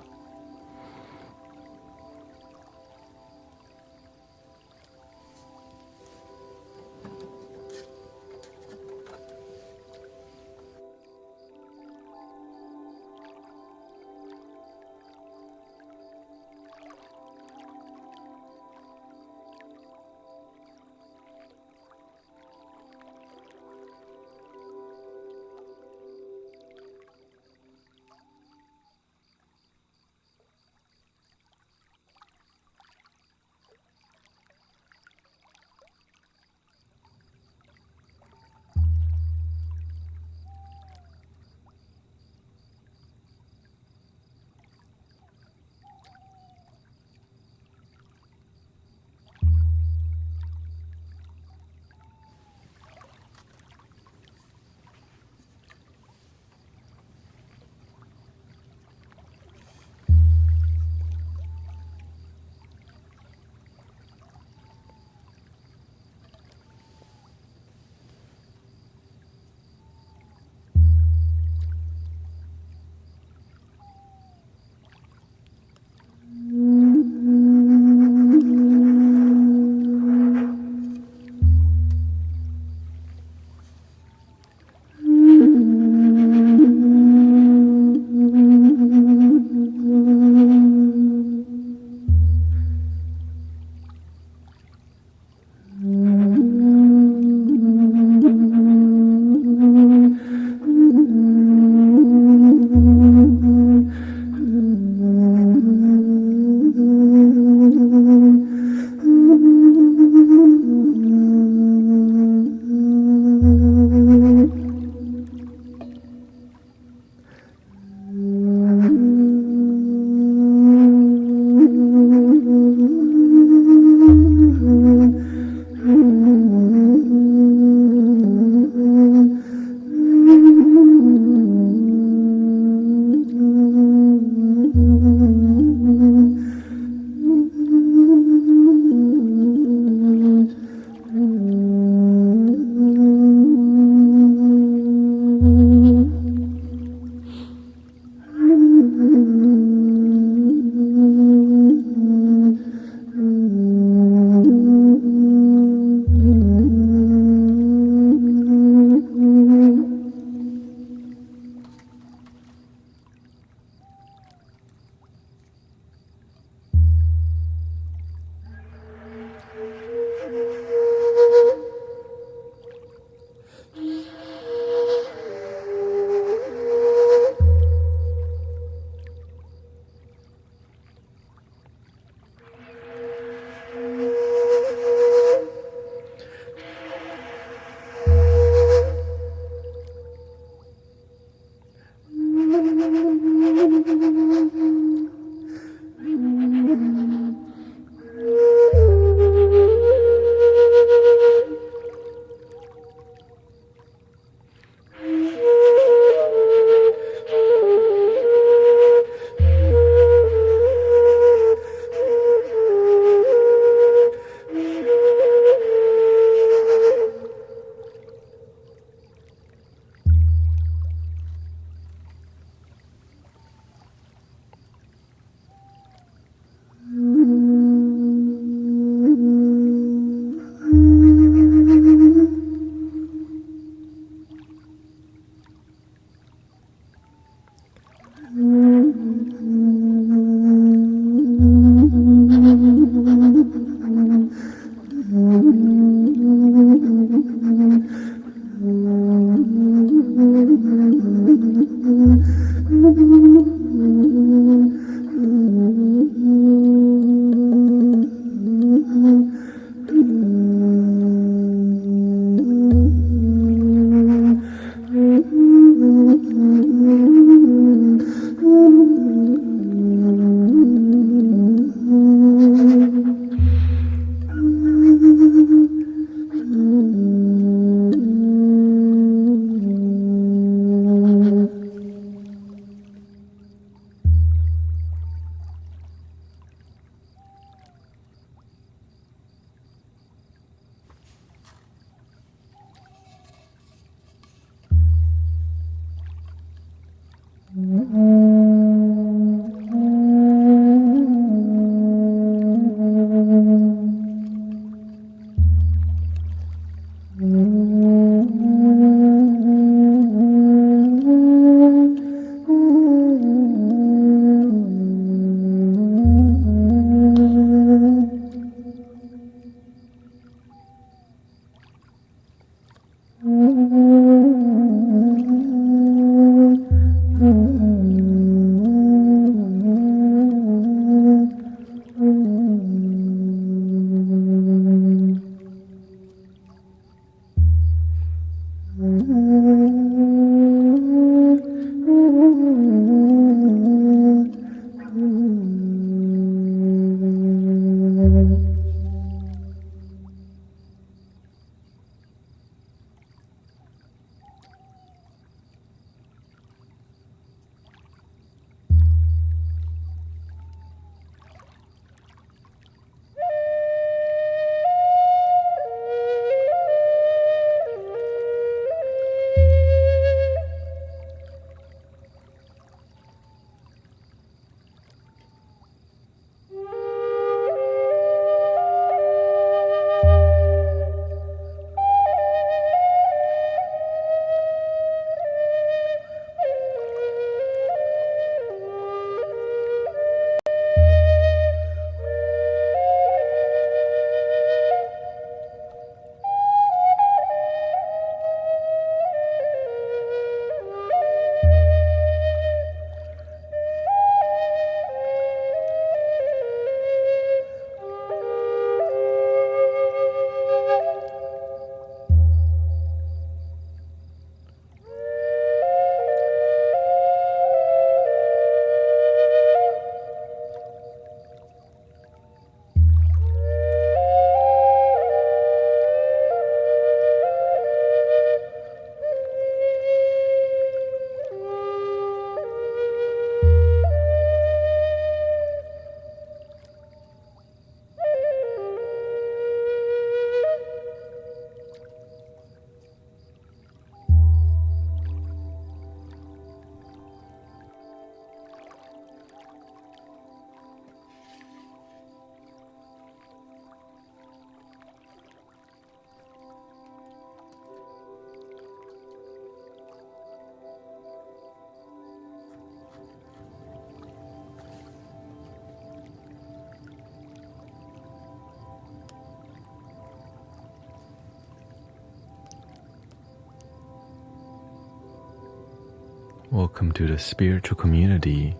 Welcome to the spiritual community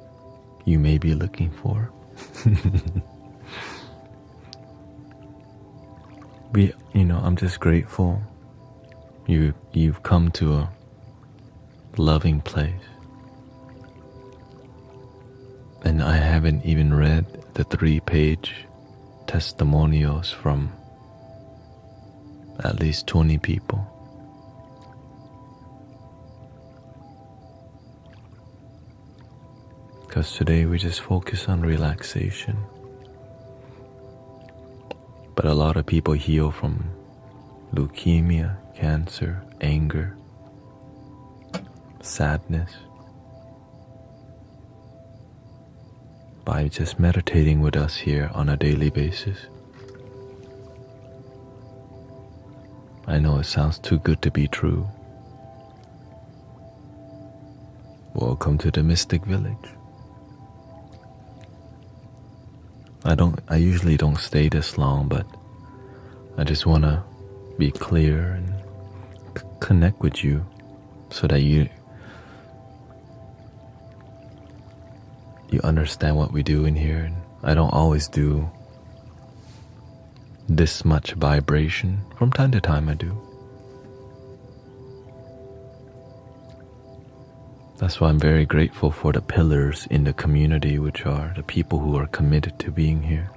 you may be looking for. I'm just grateful you've come to a loving place. And I haven't even read the 3-page testimonials from at least 20 people. Because today we just focus on relaxation. But a lot of people heal from leukemia, cancer, anger, sadness by just meditating with us here on a daily basis. I know it sounds too good to be true. Welcome to the Mystic Village. I usually don't stay this long, but I just want to be clear and connect with you so that you understand what we do in here. And I don't always do this much vibration. From time to time I do. That's why I'm very grateful for the pillars in the community, which are the people who are committed to being here.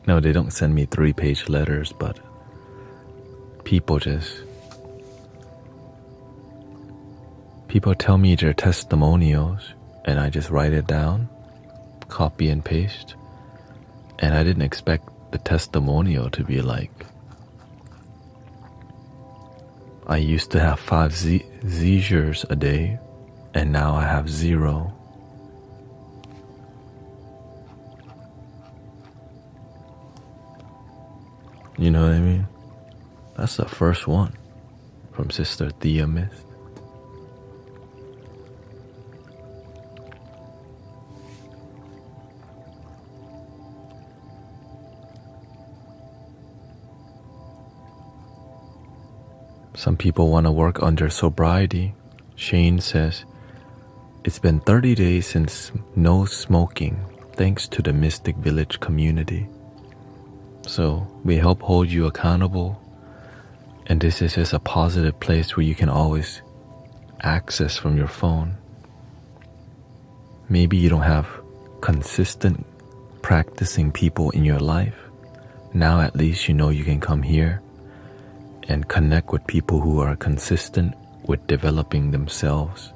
No, they don't send me 3-page letters, but people tell me their testimonials, and I just write it down, copy and paste. And I didn't expect the testimonial to be like, I used to have 5 seizures a day, and now I have 0. You know what I mean? That's the first one from Sister Thea Mist. Some people want to work on their sobriety. Shane says, it's been 30 days since no smoking, thanks to the Mystic Village community. So we help hold you accountable, and this is just a positive place where you can always access from your phone. Maybe you don't have consistent practicing people in your life. Now at least you know you can come here and connect with people who are consistent with developing themselves,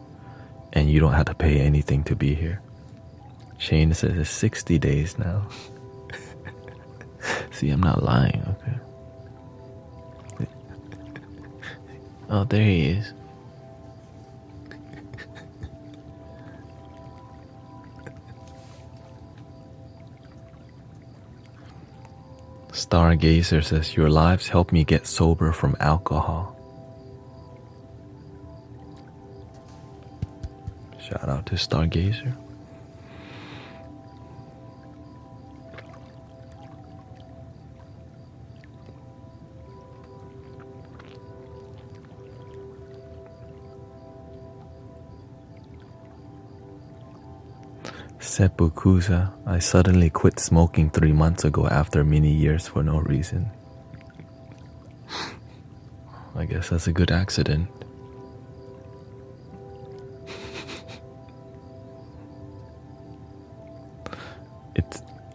and you don't have to pay anything to be here. Shane says it's 60 days now. See, I'm not lying, okay? Oh, there he is. Stargazer says, your lives helped me get sober from alcohol. Shout out to Stargazer. Seppukusa, I suddenly quit smoking 3 months ago after many years for no reason. I guess that's a good accident.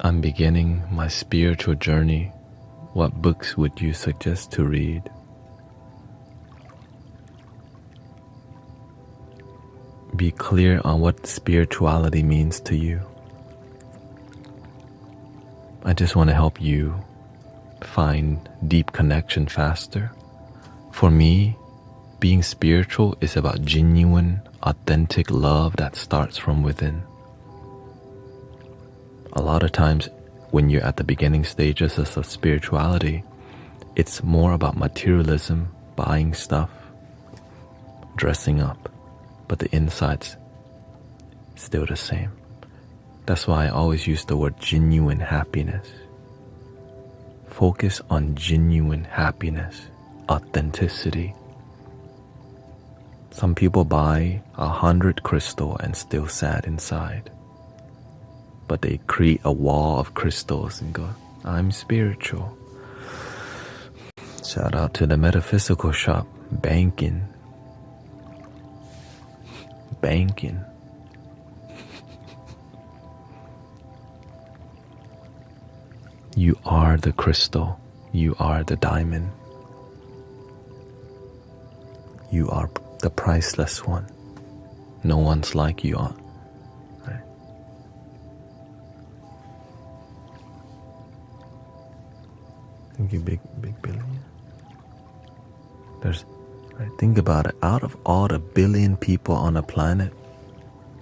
I'm beginning my spiritual journey. What books would you suggest to read? Be clear on what spirituality means to you. I just want to help you find deep connection faster. For me, being spiritual is about genuine, authentic love that starts from within. A lot of times when you're at the beginning stages of spirituality, it's more about materialism, buying stuff, dressing up. But the inside's still the same. That's why I always use the word genuine happiness. Focus on genuine happiness, authenticity, Some people buy 100 crystal and still sad inside. But they create a wall of crystals and go, I'm spiritual. Shout out to the metaphysical shop, banking. Banking. You are the crystal. You are the diamond. You are the priceless one. No one's like you are. Right? Thank you, Big Billy. Think about it. Out of all the billion people on the planet,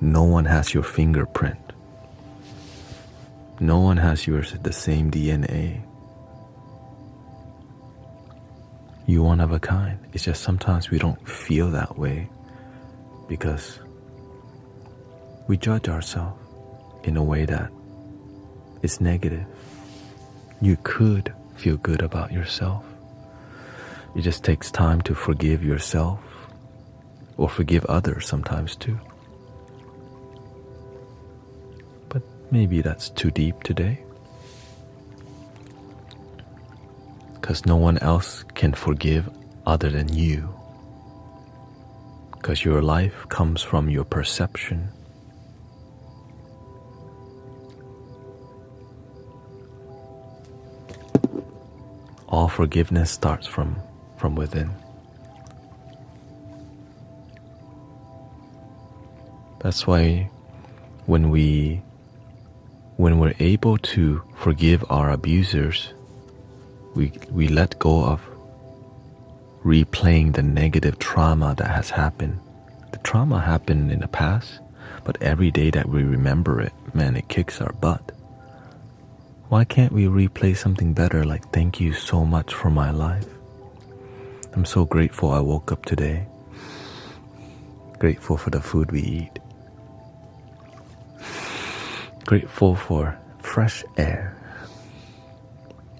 no one has your fingerprint. No one has the same DNA. You one of a kind. It's just sometimes we don't feel that way because we judge ourselves in a way that is negative. You could feel good about yourself. It just takes time to forgive yourself or forgive others sometimes too. But maybe that's too deep today. Because no one else can forgive other than you. Because your life comes from your perception. All forgiveness starts from within. That's why when we're able to forgive our abusers, we let go of replaying the negative trauma that has happened. The trauma happened in the past, but every day that we remember it, man, it kicks our butt. Why can't we replay something better like thank you so much for my life? I'm so grateful I woke up today. Grateful for the food we eat. Grateful for fresh air.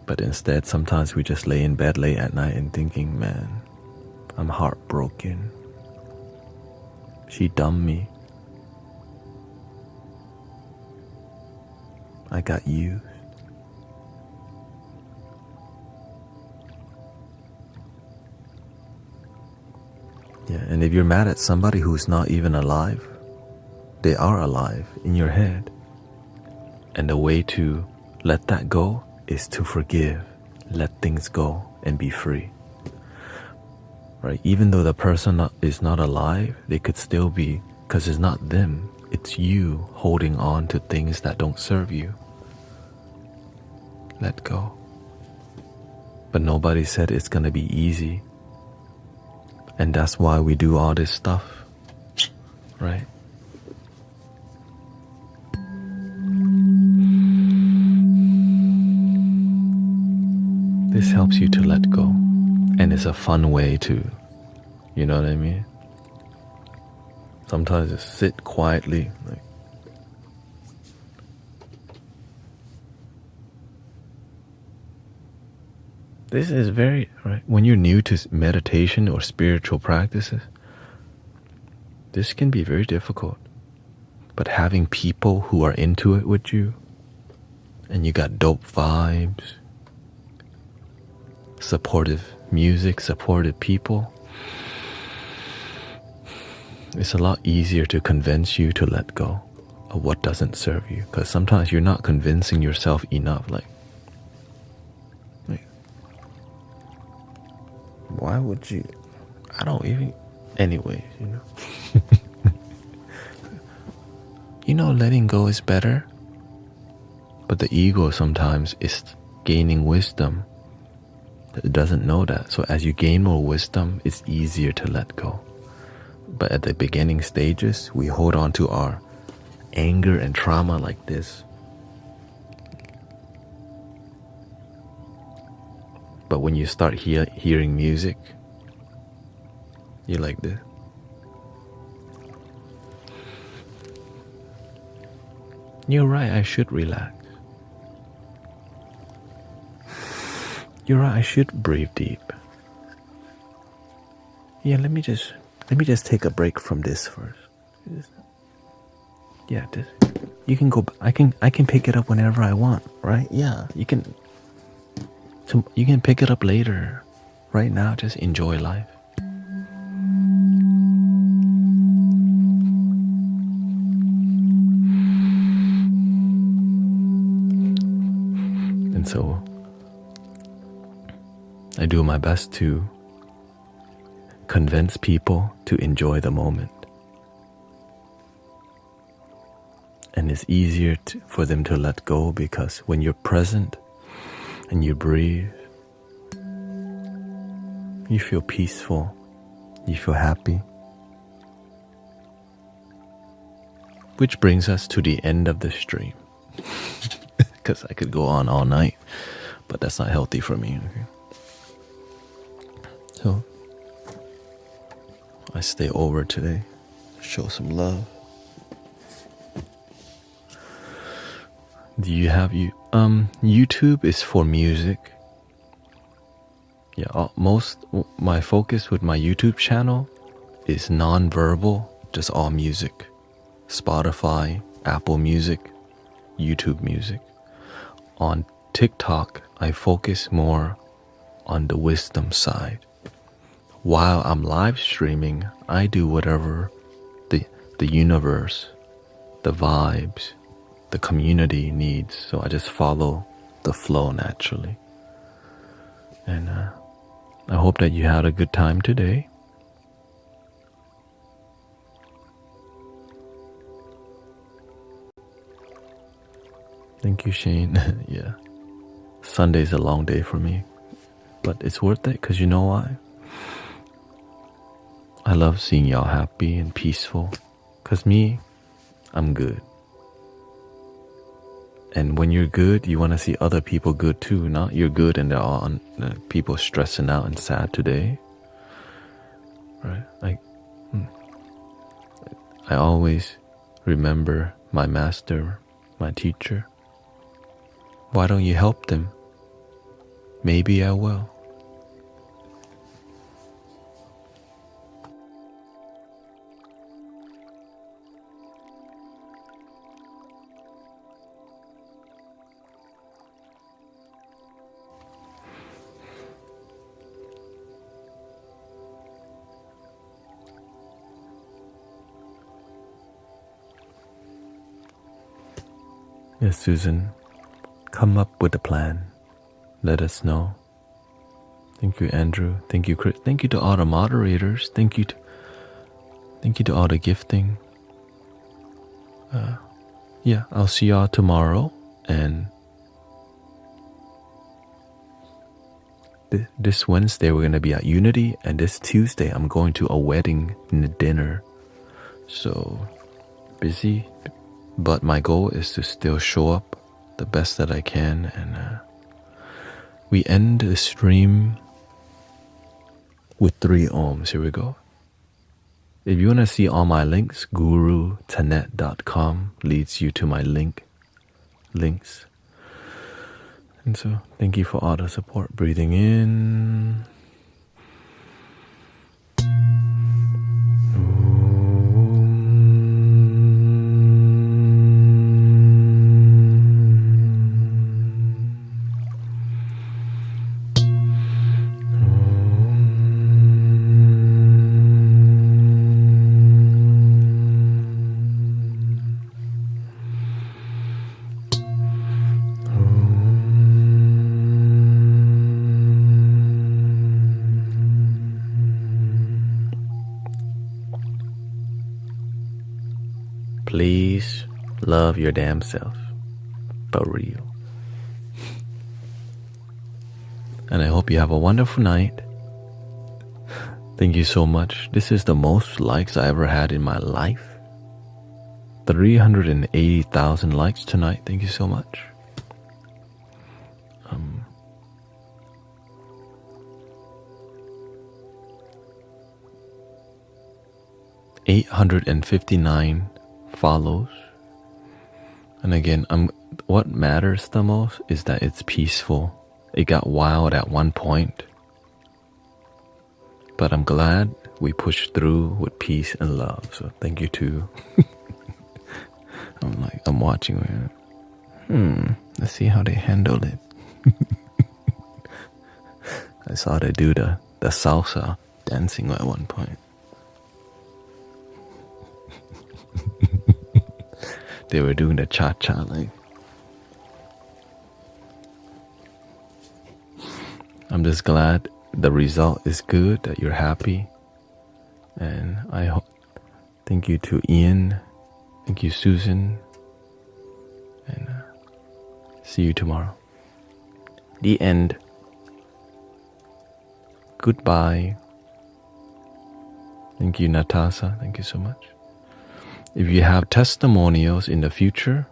But instead, sometimes we just lay in bed late at night and thinking, man, I'm heartbroken. She dumped me. I got used. Yeah, and if you're mad at somebody who's not even alive, they are alive in your head. And the way to let that go is to forgive, let things go, and be free. Right? Even though the person is not alive, they could still be, because it's not them, it's you holding on to things that don't serve you. Let go. But nobody said it's gonna be easy. And that's why we do all this stuff, right? This helps you to let go. And it's a fun way to, you know what I mean? Sometimes just sit quietly, like, this is very, right? When you're new to meditation or spiritual practices, this can be very difficult. But having people who are into it with you, and you got dope vibes, supportive music, supportive people, it's a lot easier to convince you to let go of what doesn't serve you. Because sometimes you're not convincing yourself enough, like, why would you? I don't even. Anyways, you know. You know, letting go is better. But the ego sometimes is gaining wisdom. It doesn't know that. So as you gain more wisdom, it's easier to let go. But at the beginning stages, we hold on to our anger and trauma like this. But when you start hearing music, you're like this. You're right, I should relax. You're right, I should breathe deep. Yeah, let me just Let me just take a break from this first. Yeah, you can go. I can pick it up whenever I want, right? Yeah, you can. So you can pick it up later. Right now, just enjoy life. And so I do my best to convince people to enjoy the moment. And it's easier for them to let go, because when you're present and you breathe, you feel peaceful, you feel happy. Which brings us to the end of the stream. Because I could go on all night, but that's not healthy for me. Okay? So I stay over today, show some love. Do you have YouTube is for music. Yeah, my focus with my YouTube channel is non-verbal, just all music. Spotify, Apple Music, YouTube Music. On TikTok, I focus more on the wisdom side. While I'm live streaming, I do whatever the universe, the vibes, the community needs. So I just follow the flow naturally. And I hope that you had a good time today. Thank you, Shane. Yeah. Sunday's a long day for me, but it's worth it, because you know why? I love seeing y'all happy and peaceful, because me, I'm good. And when you're good, you want to see other people good too. Not you're good and they're all people stressing out and sad today. Right? I always remember my master, my teacher. Why don't you help them? Maybe I will. Yes, Susan, come up with a plan. Let us know. Thank you, Andrew. Thank you, Chris. Thank you to all the moderators. Thank you to all the gifting. Yeah, I'll see y'all tomorrow. And this Wednesday we're gonna be at Unity, and this Tuesday I'm going to a wedding dinner. So busy. But my goal is to still show up the best that I can. And we end the stream with 3 ohms. Here we go. If you want to see all my links, guruthanet.com leads you to my links. And so thank you for all the support. Breathing in. Please love your damn self, for real. And I hope you have a wonderful night. Thank you so much. This is the most likes I ever had in my life. 380,000 likes tonight. Thank you so much. 859 follows. And again, what matters the most is that it's peaceful. It got wild at one point, but I'm glad we push through with peace and love. So thank you too. I'm watching. Let's see how they handle it. I saw they do the salsa dancing at one point. They were doing the cha-cha like. I'm just glad the result is good, that you're happy. And I hope, thank you to Ian, thank you Susan, and see you tomorrow. The end. Goodbye. Thank you, Natasha. Thank you so much. If you have testimonials in the future,